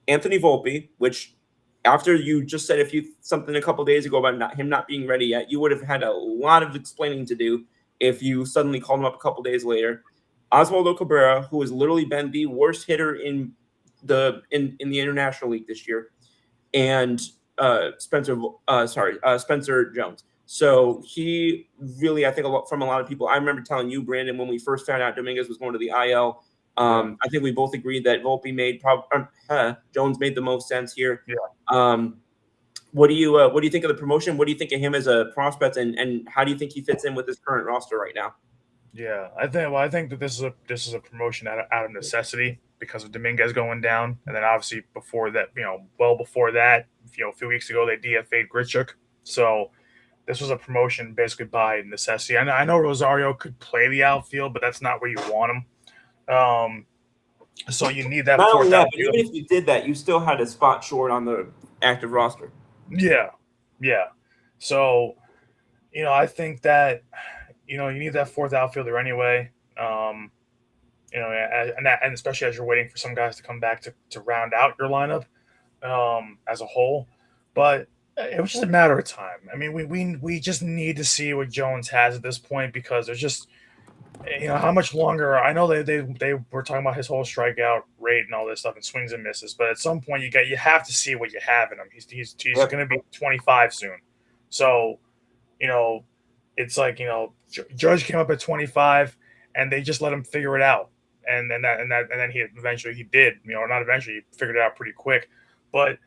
S1: Anthony Volpe, which after you just said something a couple days ago about him not being ready yet, you would have had a lot of explaining to do if you suddenly called him up a couple days later. Oswaldo Cabrera, who has literally been the worst hitter in the International League this year, and Spencer Jones. So he really, I think from a lot of people, I remember telling you, Brandon, when we first found out Dominguez was going to the IL, I think we both agreed that Volpe Jones made the most sense here.
S3: Yeah.
S1: What do you think of the promotion? What do you think of him as a prospect, and how do you think he fits in with his current roster right now?
S3: Yeah, I think that this is a promotion out of necessity because of Dominguez going down, and then obviously before that, before that, a few weeks ago they DFA'd Grichuk, so this was a promotion basically by necessity. I know Rosario could play the outfield, but that's not where you want him. So you need that.
S1: Not only that, but even if you did that, you still had a spot short on the active roster.
S3: Yeah. So, I think that you need that 4th outfielder anyway. And especially as you're waiting for some guys to come back to round out your lineup as a whole. But it was just a matter of time. I mean, we just need to see what Jones has at this point, because there's just how much longer. I know they were talking about his whole strikeout rate and all this stuff and swings and misses, but at some point you have to see what you have in him. He's going to be 25 soon, so it's like Judge came up at 25 and they just let him figure it out, and then he eventually did, not eventually, he figured it out pretty quick, but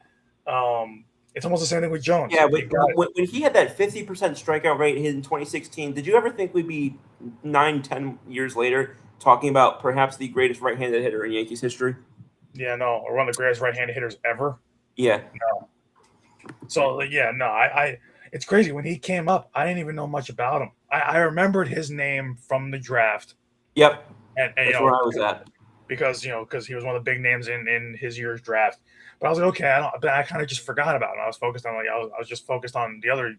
S3: it's almost the same thing with Jones.
S1: Yeah, when he had that 50% strikeout rate in 2016, did you ever think we'd be 9-10 years later talking about perhaps the greatest right-handed hitter in Yankees history?
S3: Yeah, no, or one of the greatest right-handed hitters ever.
S1: Yeah.
S3: No. So it's crazy. When he came up, I didn't even know much about him. I remembered his name from the draft.
S1: Yep.
S3: And
S1: that's where I was at.
S3: Because he was one of the big names in his year's draft. But I was like, okay, I kind of just forgot about him. I was focused on I was just focused on the other,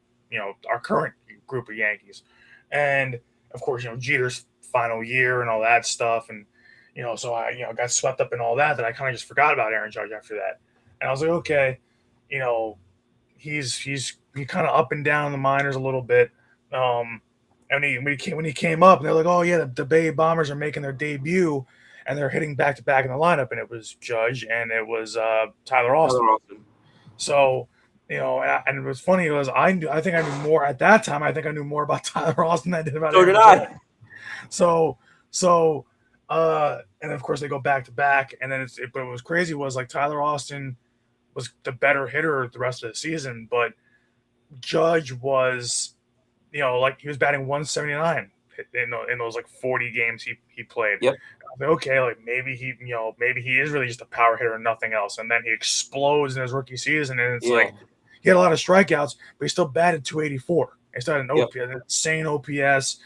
S3: our current group of Yankees, and of course, Jeter's final year and all that stuff, and so I got swept up in all that I kind of just forgot about Aaron Judge after that, and I was like, okay, he's kind of up and down in the minors a little bit, and when he came up, and they're like, oh yeah, the Bay Bombers are making their debut. And they're hitting back to back in the lineup, and it was Judge and it was Tyler Austin. So, and what's funny was I think I knew more at that time. I think I knew more about Tyler Austin than I did about.
S1: So did I.
S3: So, and of course they go back to back, and then but what was crazy was like Tyler Austin was the better hitter the rest of the season, but Judge was, like he was batting 179 in those like 40 games he played.
S1: Yep.
S3: Okay, like maybe he is really just a power hitter and nothing else, and then he explodes in his rookie season, and it's like he had a lot of strikeouts, but he still batted 284. He still had an OPS, an insane OPS.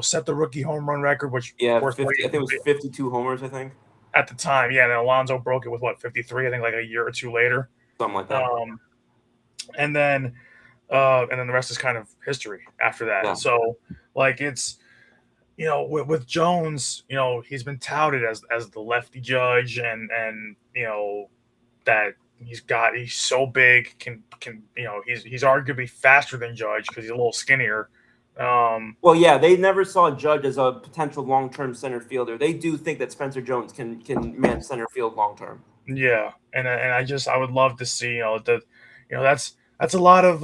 S3: Set the rookie home run record, which
S1: 50, I think it was 52 homers. I think
S3: at the time, yeah. And then Alonso broke it with 53. I think like a year or two later,
S1: something like that.
S3: And then the rest is kind of history after that. Yeah. So like it's. With Jones, he's been touted as the lefty Judge, and that he's so big, can he's arguably faster than Judge because he's a little skinnier,
S1: Well, yeah, they never saw Judge as a potential long-term center fielder. They do think that Spencer Jones can man center field long-term.
S3: Yeah, and I would love to see that's a lot of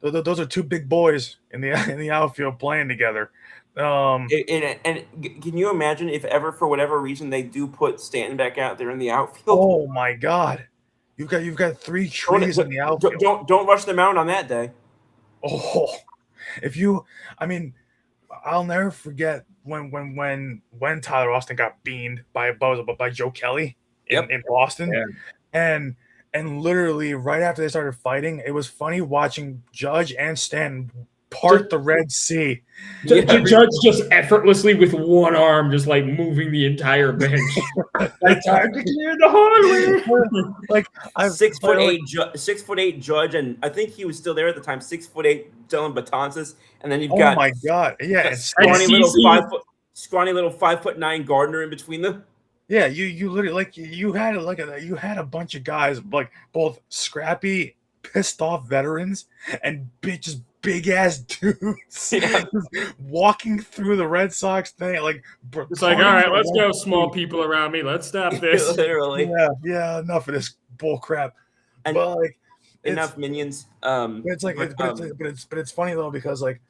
S3: those are two big boys in the in the outfield playing together.
S1: And can you imagine if ever for whatever reason they do put Stanton back out there in the outfield?
S3: Oh my God, you've got three trees in the outfield.
S1: Don't rush them out on that day.
S3: Oh, if you, I mean, I'll never forget when Tyler Austin got beamed by Joe Kelly in Boston, and literally right after they started fighting, it was funny watching Judge and Stanton part the Red Sea.
S2: Judge just effortlessly with one arm, just like moving the entire bench. Like time to clear the highway.
S3: Like
S1: 6'8" Judge, and I think he was still there at the time. 6'8" Dylan Betances, and then you've got
S3: my God, yeah, and
S1: scrawny little 5'9" Gardner in between them.
S3: Yeah, you literally you had a bunch of guys like both scrappy, pissed off veterans and just big ass dudes walking through the Red Sox thing. Like
S2: it's like, all right, let's go, small people around me. Let's stop this.
S1: Literally.
S3: Yeah, enough of this bull crap.
S1: And
S3: but like
S1: enough minions.
S3: But it's funny though because like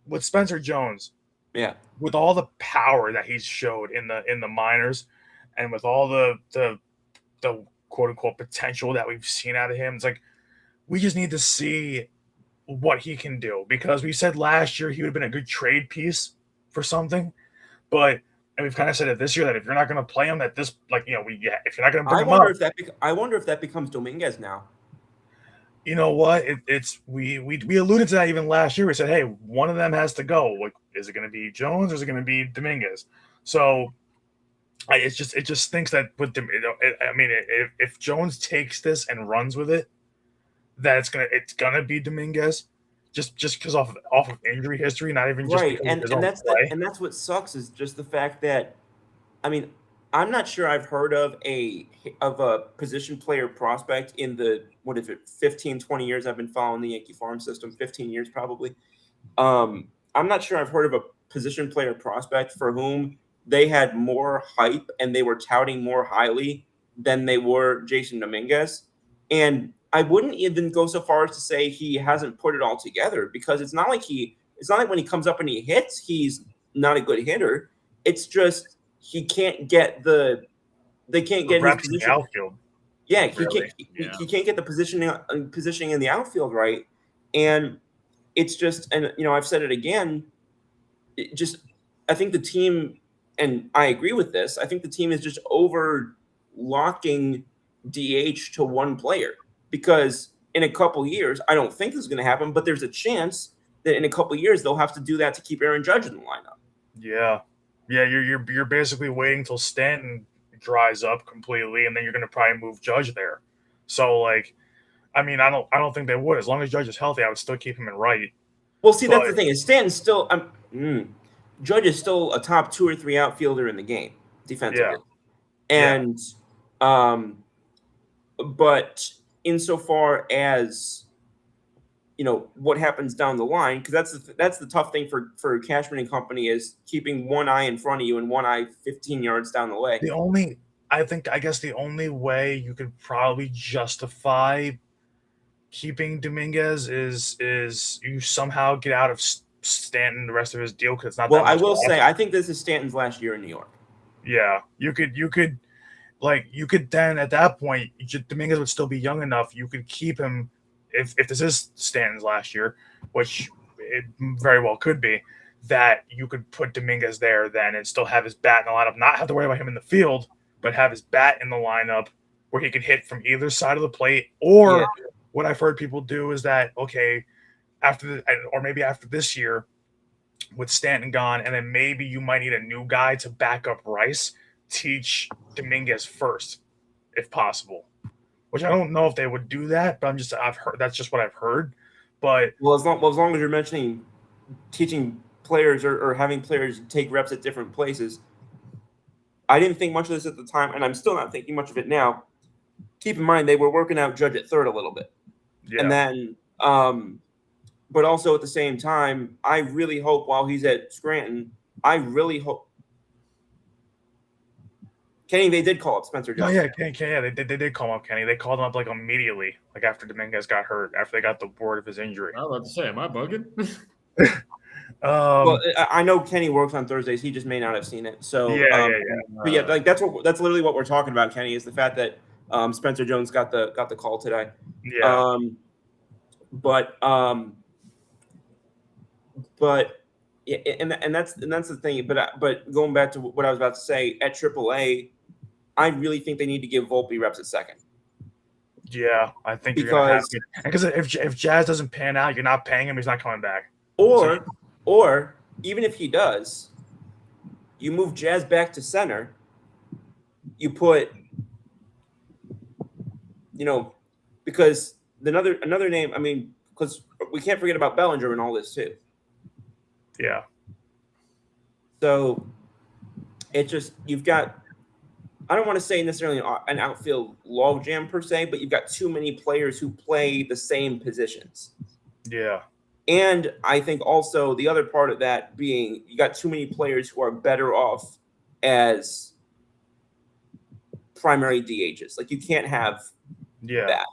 S3: with Spencer Jones,
S1: yeah,
S3: with all the power that he's showed in the minors, and with all the quote unquote potential that we've seen out of him, it's like we just need to see what he can do, because we said last year he would have been a good trade piece for something, and we've kind of said it this year that if you're not going to play him, that this if you're not going to bring him up,
S1: I wonder if that becomes Dominguez now.
S3: You know what? We alluded to that even last year. We said, hey, one of them has to go. Like, is it going to be Jones or is it going to be Dominguez? So it just stinks that with if Jones takes this and runs with it, that it's gonna be Dominguez, just because off of injury history, not even just
S1: right. And that's what sucks is just the fact that, I mean, I'm not sure I've heard of a position player prospect in the 15, 20 years I've been following the Yankee farm system, 15 years probably. I'm not sure I've heard of a position player prospect for whom they had more hype and they were touting more highly than they were Jason Dominguez. And I wouldn't even go so far as to say he hasn't put it all together, because it's not like when he comes up and he hits, he's not a good hitter. It's just he can't get his position.
S3: The outfield.
S1: Yeah, he can't get the positioning in the outfield right. And it's just, and I've said it again, I think the team, and I agree with this, I think the team is just over locking DH to one player, because in a couple years, I don't think this is going to happen, but there's a chance that in a couple years they'll have to do that to keep Aaron Judge in the lineup.
S3: Yeah, you're basically waiting till Stanton dries up completely, and then you're going to probably move Judge there. So like, I mean, I don't think they would. As long as Judge is healthy, I would still keep him in right.
S1: Well, see, that's the thing, is Stanton's still Judge is still a top 2 or 3 outfielder in the game defensively, and but insofar as what happens down the line, because that's the tough thing for Cashman and company, is keeping one eye in front of you and one eye 15 yards down the way.
S3: I guess the only way you could probably justify keeping Dominguez is you somehow get out of Stanton the rest of his deal, because it's not.
S1: Well, I will say I think this is Stanton's last year in New York.
S3: Yeah, you could then at that point Dominguez would still be young enough. You could keep him if this is Stanton's last year, which it very well could be. That you could put Dominguez there then and still have his bat in the lineup, not have to worry about him in the field, but have his bat in the lineup where he can hit from either side of the plate. Or what I've heard people do is that after this year with Stanton gone, and then maybe you might need a new guy to back up Rice, teach Dominguez first, if possible. Which I don't know if they would do that, but I've heard, that's just what I've heard. But
S1: as long as you're mentioning teaching players or having players take reps at different places, I didn't think much of this at the time, and I'm still not thinking much of it now. Keep in mind they were working out Judge at third a little bit, and then but also at the same time, I really hope while he's at Scranton, I really hope. Kenny, they did call up Spencer Jones.
S3: Oh yeah, Kenny, they did call him up, Kenny. They called him up like immediately, like after Dominguez got hurt, after they got the word of his injury.
S2: I was about to say, am I bugging?
S1: Well, I know Kenny works on Thursdays. He just may not have seen it. So But yeah, like that's literally what we're talking about, Kenny, is the fact that Spencer Jones got the call today.
S3: Yeah.
S1: But yeah, and that's the thing. But going back to what I was about to say, at AAA, I really think they need to give Volpe reps at second.
S3: Yeah, I think you're gonna have to, because if Jazz doesn't pan out, you're not paying him. He's not coming back.
S1: Or even if he does, you move Jazz back to center. You put, because another name. I mean, because we can't forget about Bellinger and all this too.
S3: Yeah.
S1: So it just, you've got, I don't want to say necessarily an outfield logjam per se, but you've got too many players who play the same positions.
S3: Yeah.
S1: And I think also the other part of that being you got too many players who are better off as primary DHs. Like you can't have that.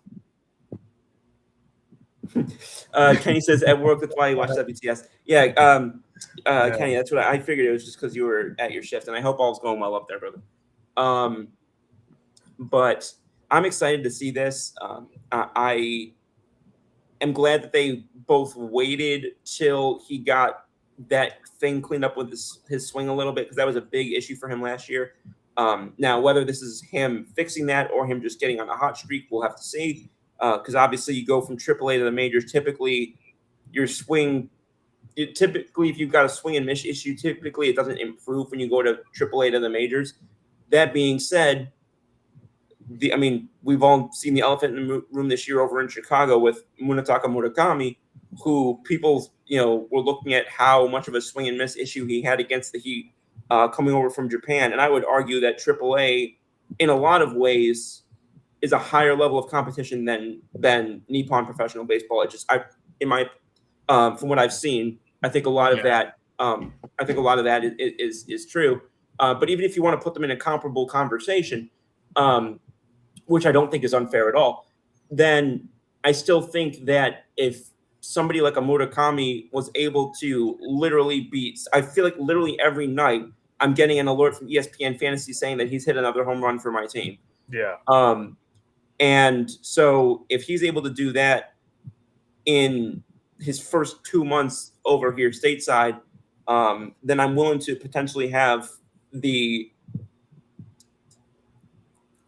S1: Kenny says at work, that's why you watch WTS. Yeah, Kenny, that's what I figured. It was just because you were at your shift, and I hope all's going well up there, brother. But I'm excited to see this. I am glad that they both waited till he got that thing cleaned up with his swing a little bit, because that was a big issue for him last year. Now, whether this is him fixing that or him just getting on a hot streak, we'll have to see. Because obviously you go from AAA to the majors. Typically, your swing, if you've got a swing and miss issue, typically it doesn't improve when you go to AAA to the majors. That being said, we've all seen the elephant in the room this year over in Chicago with Munetaka Murakami, who people, were looking at how much of a swing and miss issue he had against the Heat coming over from Japan. And I would argue that AAA, in a lot of ways, is a higher level of competition than Nippon professional baseball. From what I've seen, I think a lot of that. I think a lot of that is true. But even if you want to put them in a comparable conversation, which I don't think is unfair at all, then I still think that if somebody like a Murakami was able to literally beat, I feel like literally every night I'm getting an alert from ESPN Fantasy saying that he's hit another home run for my team.
S3: Yeah.
S1: And so if he's able to do that in his first 2 months over here stateside, then I'm willing to potentially have the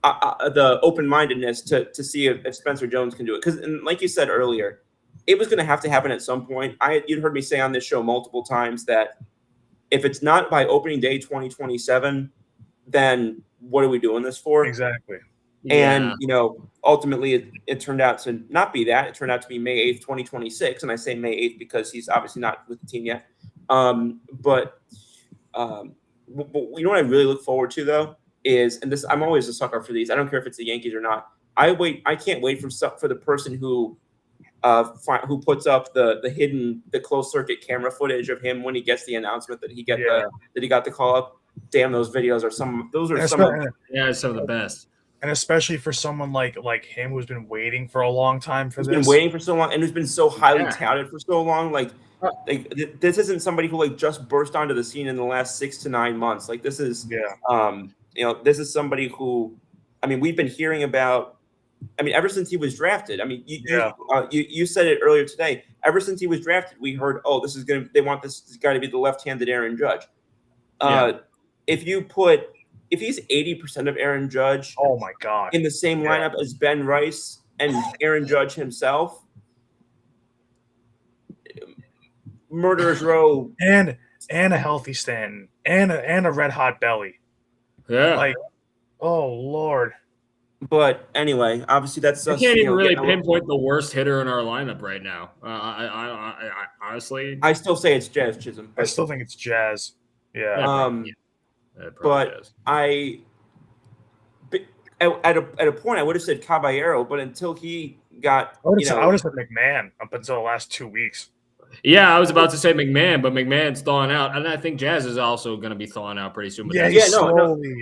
S1: open-mindedness to see if Spencer Jones can do it. Because, like you said earlier, it was going to have to happen at some point. You'd heard me say on this show multiple times that if it's not by opening day 2027, then what are we doing this for?
S3: Exactly.
S1: And, ultimately it turned out to not be that. It turned out to be May 8th, 2026. And I say May 8th because he's obviously not with the team yet. But you know what I really look forward to, though, is, and this, I'm always a sucker for these. I don't care if it's the Yankees or not. I can't wait for the person who puts up the closed circuit camera footage of him when he gets the announcement that he got the call up. Damn, those videos are some of
S2: the best.
S3: And especially for someone like him who's been waiting for a long time for this.
S1: Been waiting for so long and who's been so highly touted for so long. Like this isn't somebody who just burst onto the scene in the last 6 to 9 months. Like this is this is somebody who, we've been hearing about. Ever since he was drafted. You said it earlier today. Ever since he was drafted, we heard, they want this guy to be the left-handed Aaron Judge. If he's 80% of Aaron Judge,
S3: oh my God,
S1: in the same lineup as Ben Rice and Aaron Judge himself, murderer's row,
S3: and a healthy Stanton, and a red hot belly.
S2: Yeah,
S3: oh Lord.
S1: But anyway, obviously that's.
S2: You can't even really pinpoint the worst hitter in our lineup right now. I honestly,
S1: I still say it's Jazz Chisholm.
S3: I still think it's Jazz. Yeah.
S1: But at a point I would have said Caballero, but until he got,
S3: I would have said McMahon up until the last 2 weeks.
S2: Yeah, I was about to say McMahon, but McMahon's thawing out, and I think Jazz is also going to be thawing out pretty soon.
S3: Yeah,
S1: Yeah,
S3: he's slowly,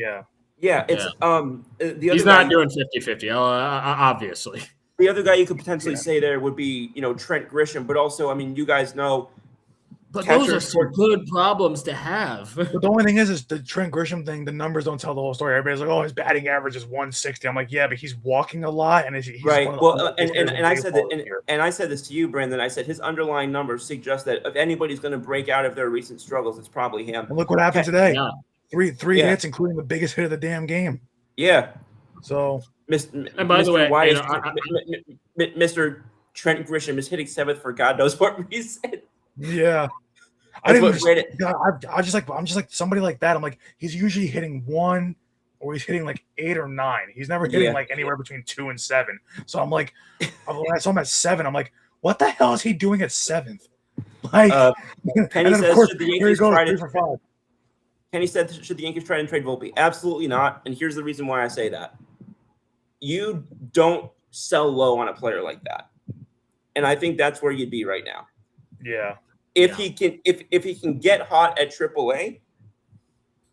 S1: Yeah, it's the
S2: He's
S1: other
S2: not
S1: guy,
S2: doing 50-50, obviously.
S1: the other guy you could potentially say there would be, Trent Grisham, but also, I mean, you guys know,
S2: But those are some good problems to have.
S3: But the only thing is the Trent Grisham thing. The numbers don't tell the whole story. Everybody's like, "Oh, his batting average is 160." I'm like, "Yeah, but he's walking a lot, and he's
S1: right.
S3: one of the
S1: Well,
S3: best players in
S1: and I said
S3: baseball
S1: that,
S3: this year."
S1: and I said this to you, Brandon. I said his underlying numbers suggest that if anybody's going to break out of their recent struggles, it's probably him.
S3: And look what happened today.
S2: Yeah.
S3: Three hits, including the biggest hit of the damn game.
S1: Yeah.
S3: So,
S2: and by the way,
S1: Mr. Trent Grisham is hitting seventh for God knows what reason.
S3: yeah. I'm just like somebody like that. I'm like, he's usually hitting 1 or he's hitting like 8 or 9. He's never hitting like anywhere between 2 and 7. So I'm like, when I saw him at 7, I'm like, what the hell is he doing at 7th? Like,
S1: Penny says, should the Yankees try to
S3: 3 for 5.
S1: Kenny said, should the Yankees try and trade Volpe? Absolutely not. And here's the reason why I say that. You don't sell low on a player like that. And I think that's where you'd be right now.
S3: Yeah.
S1: If he can get hot at AAA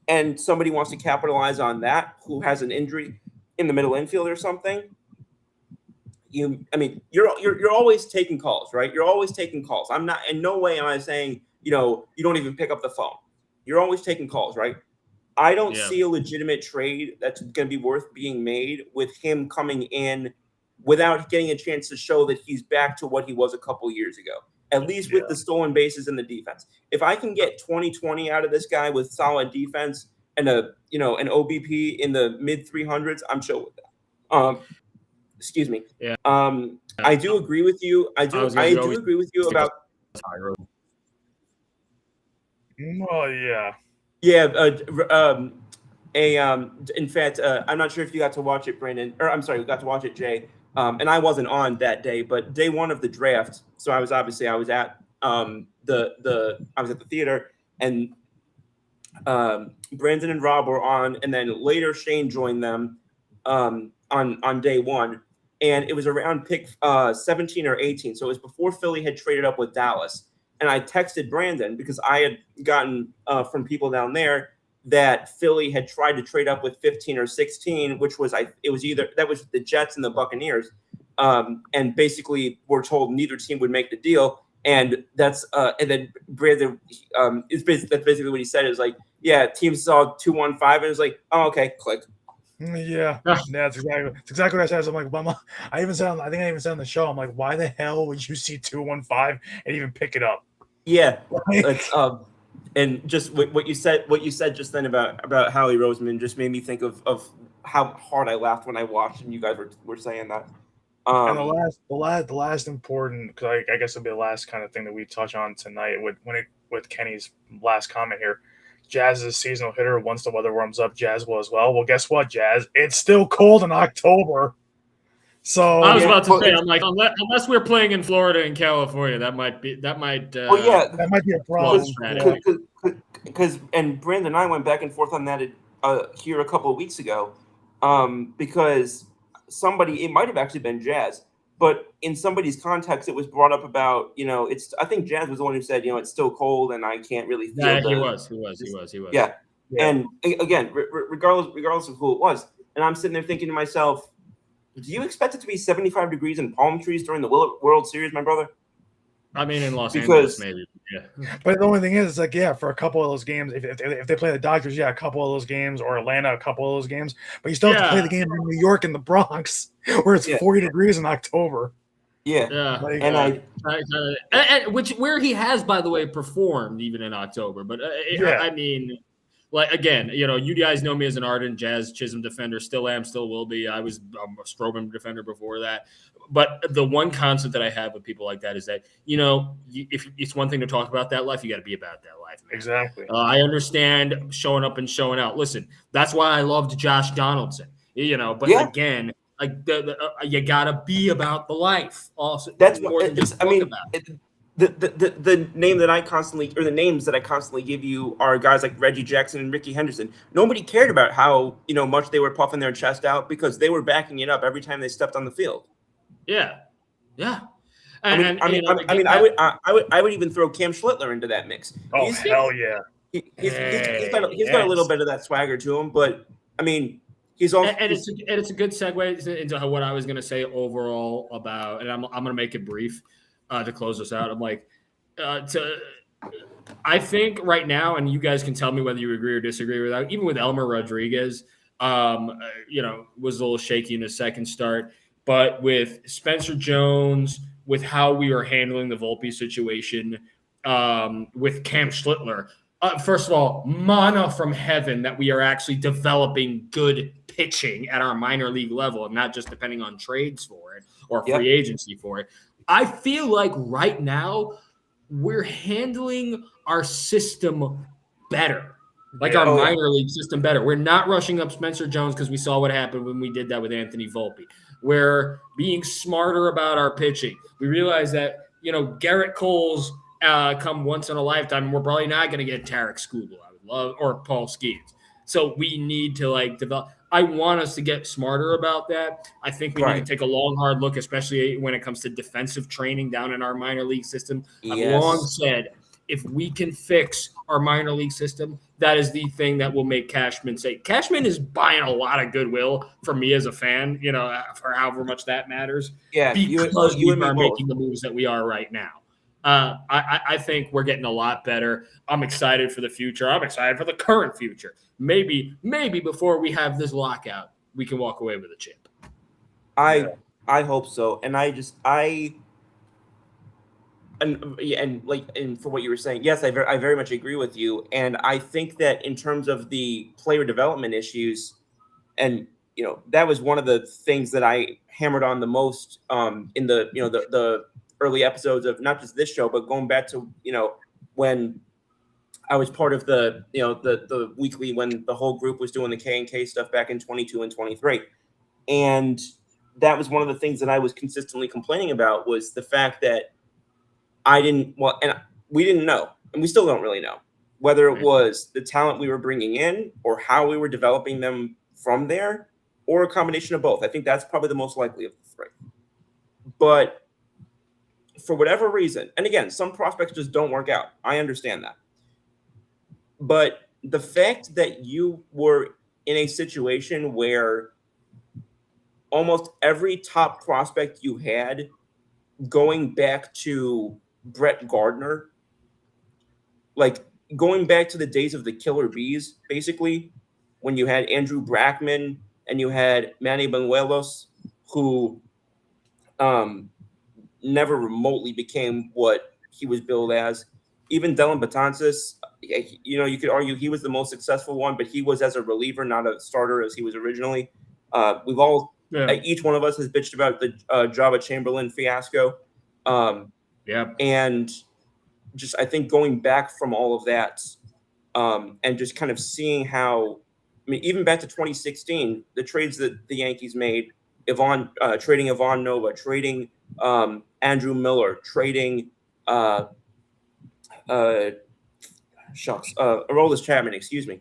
S1: and somebody wants to capitalize on that, who has an injury in the middle infield or something, you're always taking calls, right? You're always taking calls. I'm not, in no way am I saying, you don't even pick up the phone. You're always taking calls, right? I don't see a legitimate trade that's going to be worth being made with him coming in without getting a chance to show that he's back to what he was a couple years ago, at least with the stolen bases and the defense. If I can get 20-20 out of this guy with solid defense and an OBP in the mid 300s, I'm chill with that. Excuse me.
S2: Yeah.
S1: I do agree with you. I do agree with you about.
S3: Well, yeah.
S1: Yeah. In fact, I'm not sure if you got to watch it, Brandon, or I'm sorry, we got to watch it, Jay. And I wasn't on that day, but day one of the draft. So I was at the theater, and Brandon and Rob were on, and then later Shane joined them on day one, and it was around pick 17 or 18. So it was before Philly had traded up with Dallas. And I texted Brandon because I had gotten from people down there that Philly had tried to trade up with 15 or 16, which was that was the Jets and the Buccaneers, and basically we're told neither team would make the deal. And that's and then Brandon that's basically what he said is like, yeah, teams saw 2-1-5 and it was like, oh, okay, click.
S3: Yeah, that's exactly what I said. I'm like, well, I even said on the show, I'm like, why the hell would you see 2-1-5 and even pick it up?
S1: Yeah, and just what you said just then about Howie Roseman just made me think of how hard I laughed when I watched and you guys were saying that.
S3: And the last important, because I guess it'll be the last kind of thing that we touch on tonight with Kenny's last comment here. Jazz is a seasonal hitter. Once the weather warms up, Jazz will as well. Well, guess what, Jazz? It's still cold in October. So
S2: I was about to say, I'm like, unless we're playing in Florida and California, that might be
S3: that might be a problem.
S1: Because and Brandon and I went back and forth on that here a couple of weeks ago, because it might have actually been Jazz. But in somebody's context, it was brought up about, I think Jazz was the one who said, it's still cold and I can't really feel
S2: he was.
S1: Yeah. And again, regardless of who it was. And I'm sitting there thinking to myself, do you expect it to be 75 degrees and palm trees during the World Series, my brother?
S2: I mean, in Los Angeles, maybe. Yeah.
S3: But the only thing is, like, for a couple of those games, if they play the Dodgers, a couple of those games, or Atlanta, a couple of those games. But you still have to play the game in New York and the Bronx, where it's 40 degrees in October.
S1: Yeah.
S2: And where he has, by the way, performed even in October. But I mean, like, again, you guys know me as an ardent Jazz Chisholm defender. Still am, still will be. I was a Strowman defender before that. But the one concept that I have with people like that is that, if it's one thing to talk about that life, you got to be about that life, man.
S3: Exactly.
S2: I understand showing up and showing out. Listen, that's why I loved Josh Donaldson, but again, like you got to be about the life also.
S1: That's what the name that I constantly, or the names that I constantly give you are guys like Reggie Jackson and Ricky Henderson. Nobody cared about how, much they were puffing their chest out because they were backing it up every time they stepped on the field.
S2: Yeah.
S1: I would even throw Cam Schlittler into that mix.
S3: Oh, hell yeah.
S1: He's got a little bit of that swagger to him, but I mean, he's also
S2: it's a good segue into what I was going to say overall about, and I'm going to make it brief to close this out. I'm like, I think right now, and you guys can tell me whether you agree or disagree with that. Even with Elmer Rodriguez, was a little shaky in the second start, but with Spencer Jones, with how we are handling the Volpe situation, with Cam Schlittler. First of all, mana from heaven that we are actually developing good pitching at our minor league level and not just depending on trades for it or free agency for it. I feel like right now we're handling our system better, like our minor league system better. We're not rushing up Spencer Jones because we saw what happened when we did that with Anthony Volpe. We're being smarter about our pitching. We realize that, Garrett Cole's come once in a lifetime, and we're probably not going to get Tarek Skubal, I would love, or Paul Skeens. So we need to develop. I want us to get smarter about that. I think we need to take a long, hard look, especially when it comes to defensive training down in our minor league system. I've long said, if we can fix our minor league system, that is the thing that will make Cashman say. Cashman is buying a lot of goodwill from me as a fan, for however much that matters.
S1: Yeah,
S2: because we are making the moves that we are right now. I think we're getting a lot better. I'm excited for the future. I'm excited for the current future. Maybe before we have this lockout, we can walk away with a chip.
S1: I hope so. And for what you were saying, yes, I very much agree with you. And I think that in terms of the player development issues, and that was one of the things that I hammered on the most in the early episodes of not just this show, but going back to when I was part of the weekly when the whole group was doing the K&K stuff back in 22 and 23, and that was one of the things that I was consistently complaining about was the fact that we didn't know, and we still don't really know whether it was the talent we were bringing in or how we were developing them from there, or a combination of both. I think that's probably the most likely of the three. But for whatever reason, and again, some prospects just don't work out. I understand that. But the fact that you were in a situation where almost every top prospect you had, going back to Brett Gardner, like going back to the days of the Killer Bees, basically, when you had Andrew Brackman and you had Manny Banuelos, who never remotely became what he was billed as. Even Dylan Betances, you could argue he was the most successful one, but he was as a reliever, not a starter as he was originally. We've all, each one of us has bitched about the Java Chamberlain fiasco. And just, I think going back from all of that and just kind of seeing how, even back to 2016, the trades that the Yankees made, trading Ivan Nova, trading Andrew Miller, trading Aroldis Chapman, excuse me.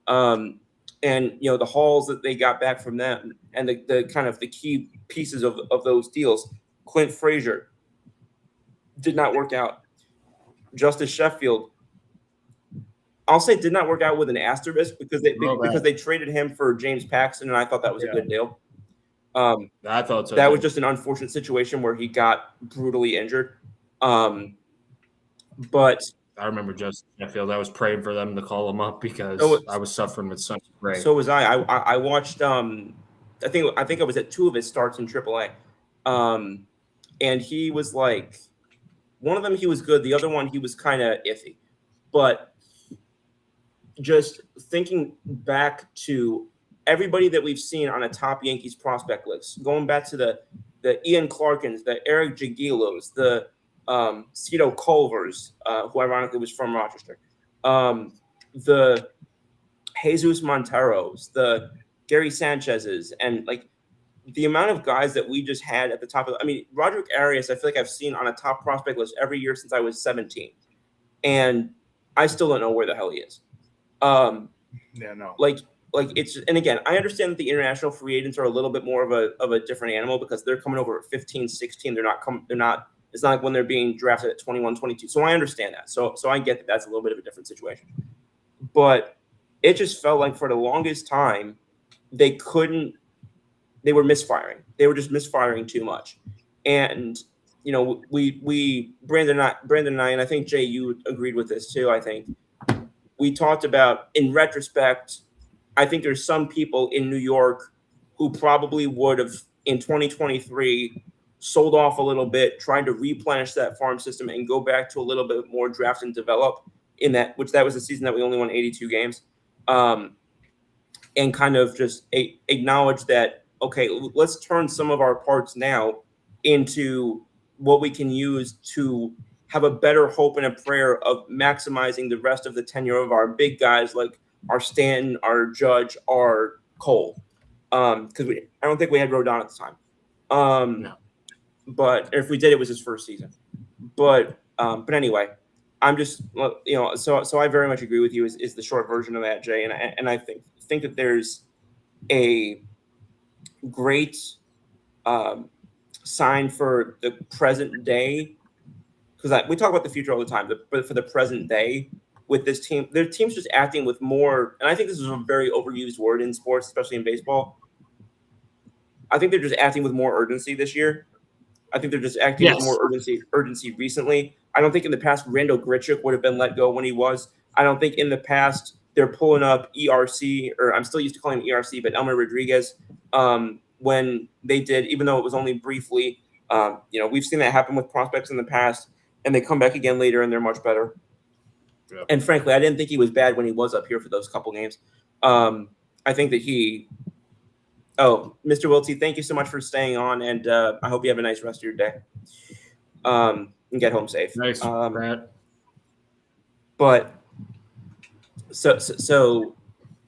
S1: And the hauls that they got back from them and the kind of the key pieces of those deals. Clint Frazier did not work out. Justice Sheffield, I'll say did not work out with an asterisk because they traded him for James Paxton, and I thought that was a good deal.
S2: I thought so.
S1: That was just an unfortunate situation where he got brutally injured. But
S2: I remember Justice Sheffield. I was praying for them to call him up because I was suffering with such brain.
S1: So was I. I watched. I think I was at 2 of his starts in AAA, and he was like, one of them he was good. The other one he was kind of iffy. But just thinking back to everybody that we've seen on a top Yankees prospect list, going back to the Ian Clarkins, the Eric Jagilos, the Cito Culvers, who ironically was from Rochester, the Jesus Monteros, the Gary Sanchez's, and like the amount of guys that we just had at the top of Roderick Arias, I feel like I've seen on a top prospect list every year since I was 17. And I still don't know where the hell he is. Like it's, and again, I understand that the international free agents are a little bit more of a different animal because they're coming over at 15, 16. They're not It's not like when they're being drafted at 21, 22. So I understand that. So I get that that's a little bit of a different situation. But it just felt like for the longest time, they were misfiring. They were just misfiring too much. And, Brandon and I, and I think Jay, you agreed with this too, I think. We talked about, in retrospect, I think there's some people in New York who probably would have, in 2023, sold off a little bit, trying to replenish that farm system and go back to a little bit more draft and develop that was the season that we only won 82 games. And kind of just acknowledge that, okay, let's turn some of our parts now into what we can use to have a better hope and a prayer of maximizing the rest of the tenure of our big guys like our Stanton, our Judge, our Cole. Because I don't think we had Rodon at the time.
S2: No.
S1: But if we did, it was his first season. But anyway, I'm just, so I very much agree with you is the short version of that, Jay. And I think that there's a great sign for the present day, because we talk about the future all the time, but for the present day with this team, their team's just acting with more, and I think this is a very overused word in sports, especially in baseball. I think they're just acting with more urgency this year. I think they're just acting with more urgency recently. I don't think in the past Randall Grichuk would have been let go when he was. I don't think in the past they're pulling up ERC, or I'm still used to calling him ERC, but Elmer Rodriguez, when they did, even though it was only briefly. We've seen that happen with prospects in the past, and they come back again later and they're much better. Yep. And frankly, I didn't think he was bad when he was up here for those couple games. I think that Mr. Wiltsey, thank you so much for staying on, and I hope you have a nice rest of your day. And get home safe.
S2: Nice, Brad.
S1: But so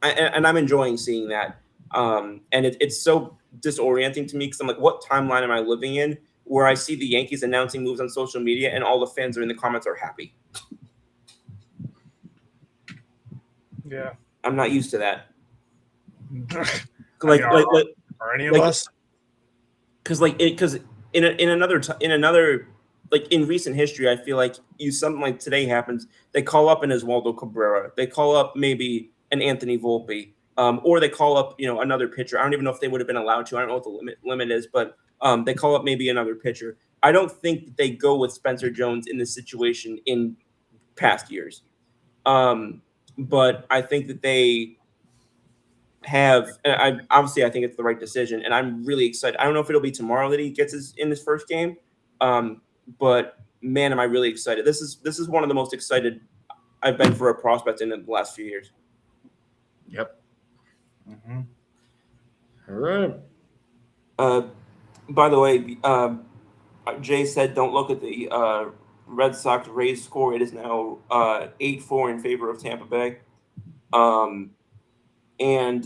S1: I'm enjoying seeing that. And it's so disorienting to me because I'm like, what timeline am I living in where I see the Yankees announcing moves on social media and all the fans are in the comments are happy?
S3: Yeah.
S1: I'm not used to that.
S3: Are any of us?
S1: Because in another like in recent history, I feel like something like today happens. They call up an Oswaldo Cabrera. They call up maybe an Anthony Volpe, or they call up another pitcher. I don't even know if they would have been allowed to. I don't know what the limit is, but they call up maybe another pitcher. I don't think that they go with Spencer Jones in this situation in past years, but I think that they have. And I think it's the right decision, and I'm really excited. I don't know if it'll be tomorrow that he gets in his first game. But man, am I really excited. This is one of the most excited I've been for a prospect in the last few years.
S2: Yep.
S3: Mm-hmm.
S2: All right.
S1: By the way, Jay said don't look at the Red Sox Rays score. It is now 8-4 in favor of Tampa Bay. And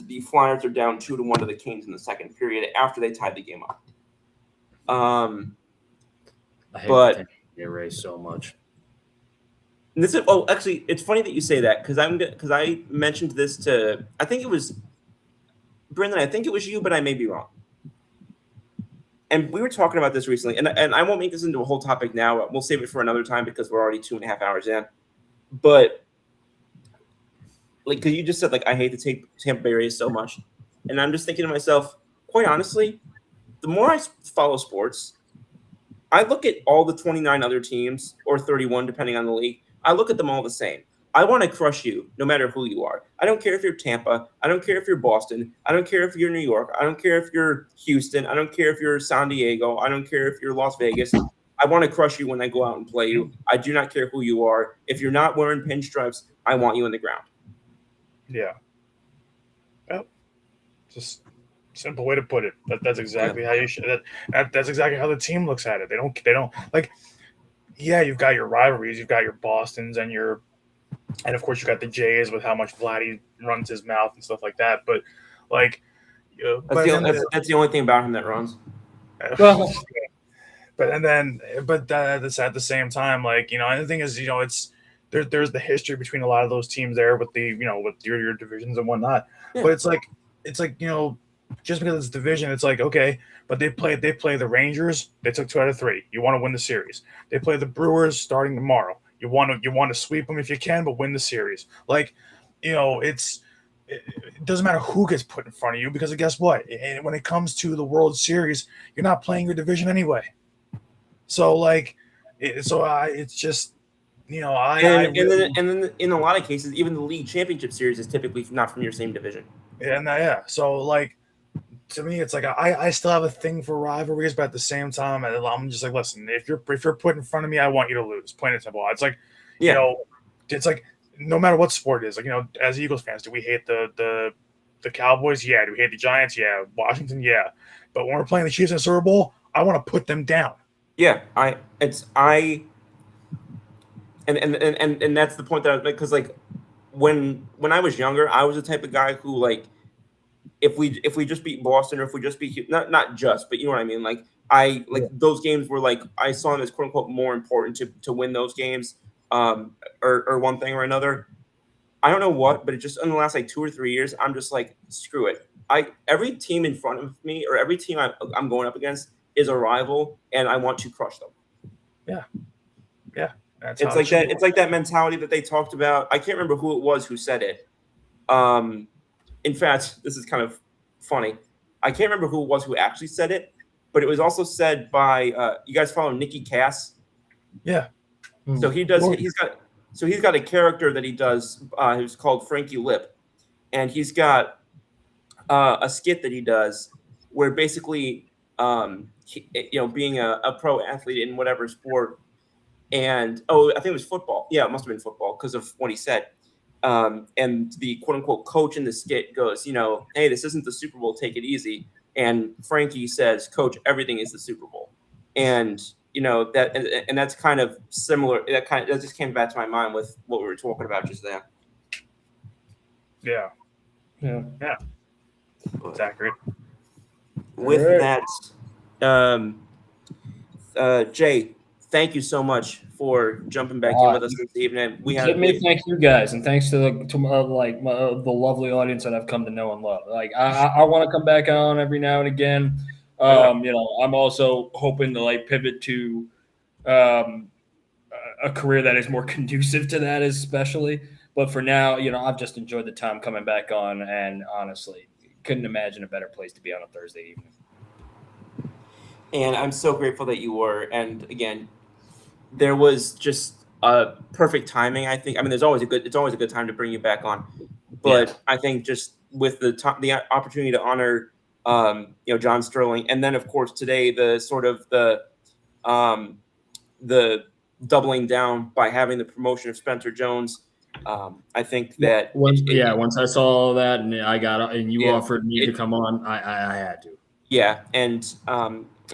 S1: the Flyers are down 2-1 to the Kings in the second period after they tied the game up.
S2: I hate the Rays so much.
S1: And actually, it's funny that you say that because I mentioned this to, I think it was Brendan. I think it was you, but I may be wrong. And we were talking about this recently, and I won't make this into a whole topic now. We'll save it for another time because we're already 2.5 hours in. But because you just said I hate the Tampa Bay Rays so much, and I'm just thinking to myself, quite honestly, the more I follow sports, I look at all the 29 other teams, or 31, depending on the league. I look at them all the same. I want to crush you, no matter who you are. I don't care if you're Tampa. I don't care if you're Boston. I don't care if you're New York. I don't care if you're Houston. I don't care if you're San Diego. I don't care if you're Las Vegas. I want to crush you when I go out and play you. I do not care who you are. If you're not wearing pinstripes, I want you in the ground.
S3: Yeah. Well, just simple way to put it. That's exactly how you should. That's exactly how the team looks at it. They don't like. Yeah, you've got your rivalries. You've got your Bostons and of course you got the Jays with how much Vladdy runs his mouth and stuff like that. But
S1: that's the only thing about him that runs.
S3: But that's at the same time, and the thing is, it's there's the history between a lot of those teams there with with your divisions and whatnot. Yeah. But it's like just because it's division, it's like, okay, but they play the Rangers. They took 2 out of 3. You want to win the series. They play the Brewers starting tomorrow. You want to sweep them if you can, but win the series. Like, it doesn't matter who gets put in front of you, because guess what? And when it comes to the World Series, you're not playing your division anyway. So like, it's just,
S1: and then in a lot of cases, even the league championship series is typically not from your same division.
S3: Yeah. So like, to me, it's like I still have a thing for rivalries, but at the same time, I'm just like, listen, if you're put in front of me, I want you to lose. Plain and simple. It's like, it's like no matter what sport it is, like, as Eagles fans, do we hate the Cowboys? Yeah. Do we hate the Giants? Yeah. Washington? Yeah. But when we're playing the Chiefs in the Super Bowl, I want to put them down.
S1: Yeah, and that's the point that I was, because like when I was younger, I was the type of guy who, like, if we just beat Boston, or if we just beat, not just, but you know what I mean, like those games were, like, I saw them as quote unquote more important to win those games, or one thing or another. I don't know what, but it just, in the last like 2 or 3 years, I'm just like, screw it. Every team in front of me, or every team I'm going up against, is a rival, and I want to crush them.
S3: Yeah.
S1: It's like that. It's like that mentality that they talked about. I can't remember who it was who said it. In fact, this is kind of funny. I can't remember who it was who actually said it, but it was also said by you guys follow Nikki Cass?
S3: Yeah.
S1: So he's got a character that he does who's called Frankie Lip, and he's got a skit that he does where basically being a pro athlete in whatever sport, and I think it was football. Yeah, it must have been football because of what he said. And the quote unquote coach in the skit goes, hey, this isn't the Super Bowl, take it easy. And Frankie says, Coach, everything is the Super Bowl. And and that's kind of similar. That just came back to my mind with what we were talking about just there.
S3: Yeah. It's accurate.
S1: With that, Jay, thank you so much for jumping back in with us this evening.
S2: Thank you guys, and thanks to the lovely audience that I've come to know and love. Like, I want to come back on every now and again. I'm also hoping to like pivot to a career that is more conducive to that, especially. But for now, I've just enjoyed the time coming back on, and honestly, couldn't imagine a better place to be on a Thursday evening.
S1: And I'm so grateful that you were. And again, there was just a perfect timing. I think. I mean, it's always a good time to bring you back on. But I think just with the opportunity to honor, John Sterling, and then of course today the sort of the doubling down by having the promotion of Spencer Jones. I think that
S2: once I saw that and you offered me to come on, I had to.
S1: Yeah, and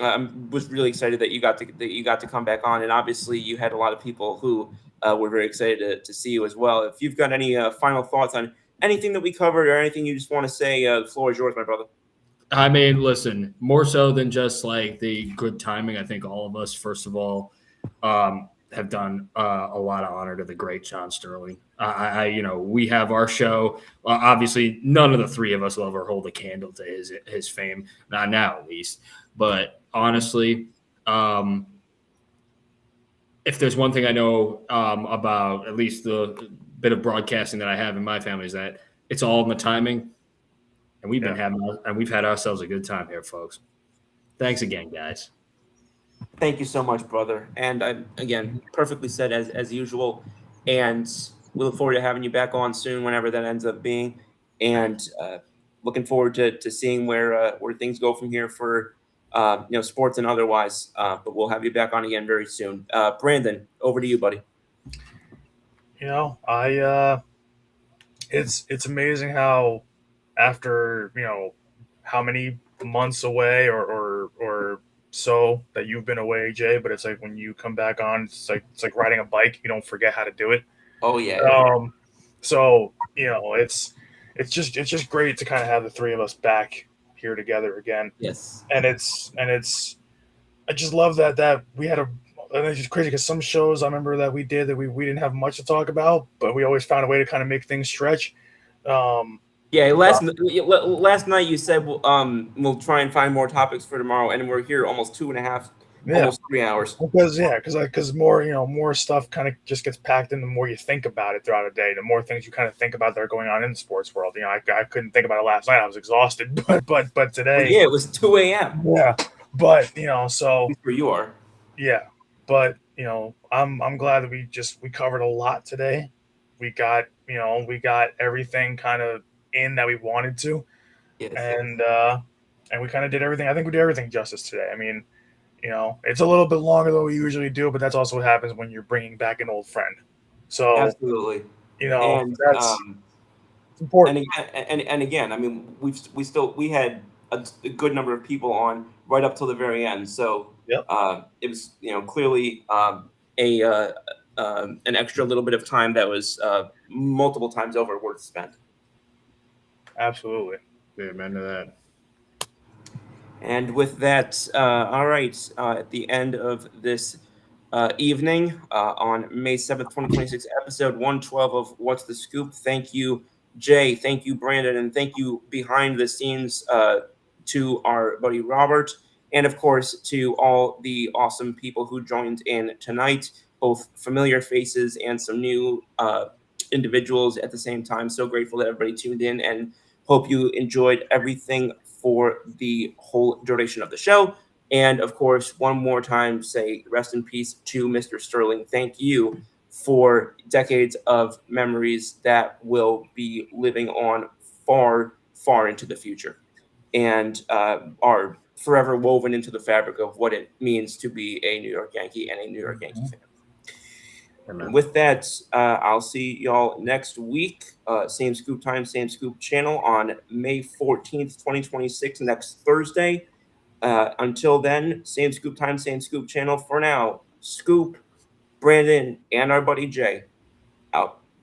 S1: I was really excited that you got to come back on, and obviously you had a lot of people who were very excited to see you as well. If you've got any final thoughts on anything that we covered, or anything you just want to say, the floor is yours, my brother.
S2: I mean, listen, more so than just like the good timing, I think all of us, first of all, have done a lot of honor to the great John Sterling. We have our show. Obviously, none of the three of us will ever hold a candle to his fame, not now at least. But honestly, if there's one thing I know about at least the bit of broadcasting that I have in my family, is that it's all in the timing. And we've had ourselves a good time here, folks. Thanks again, guys.
S1: Thank you so much, brother. And again, perfectly said as usual. And we look forward to having you back on soon, whenever that ends up being. And looking forward to seeing where things go from here for sports and otherwise. But we'll have you back on again very soon. Brandon, over to you, buddy.
S3: It's amazing how, after how many months away or so that you've been away, Jay, but it's like when you come back on, it's like riding a bike. You don't forget how to do it.
S1: Oh yeah.
S3: So it's just great to kind of have the three of us back here together again.
S1: Yes.
S3: And I just love that we had and it's just crazy because some shows I remember that we did that we didn't have much to talk about, but we always found a way to kind of make things stretch.
S1: Yeah, last night you said we'll try and find more topics for tomorrow, and we're here almost 2.5, almost 3 hours.
S3: Because more more stuff kind of just gets packed in. The more you think about it throughout a day, the more things you kind of think about that are going on in the sports world. I couldn't think about it last night. I was exhausted, but today,
S1: Well, yeah, it was 2 a.m.
S3: Yeah, but so
S1: At least where you are.
S3: yeah, but I'm glad that we covered a lot today. We got everything kind of in that we wanted to,
S1: Yes.
S3: and we kind of did everything. I think we did everything justice today. I mean, it's a little bit longer than we usually do, but that's also what happens when you're bringing back an old friend. So
S1: Absolutely. And
S3: that's important.
S1: And again, I mean, we had a good number of people on right up till the very end. So
S3: Yep.
S1: it was clearly an extra little bit of time that was multiple times over worth spent.
S3: Absolutely.
S5: Amen to that.
S1: And with that, all right, at the end of this evening on May 7th, 2026, episode 112 of What's the Scoop. Thank you, Jay. Thank you, Brandon. And thank you behind the scenes to our buddy Robert. And of course, to all the awesome people who joined in tonight, both familiar faces and some new individuals at the same time. So grateful that everybody tuned in, and hope you enjoyed everything for the whole duration of the show. And of course, one more time, say rest in peace to Mr. Sterling. Thank you for decades of memories that will be living on far, far into the future, and are forever woven into the fabric of what it means to be a New York Yankee and a New York Yankee fan.
S5: Amen.
S1: With that, I'll see y'all next week. Same scoop time, same scoop channel on May 14th, 2026, next Thursday. Until then, same scoop time, same scoop channel. For now, Scoop, Brandon, and our buddy Jay out.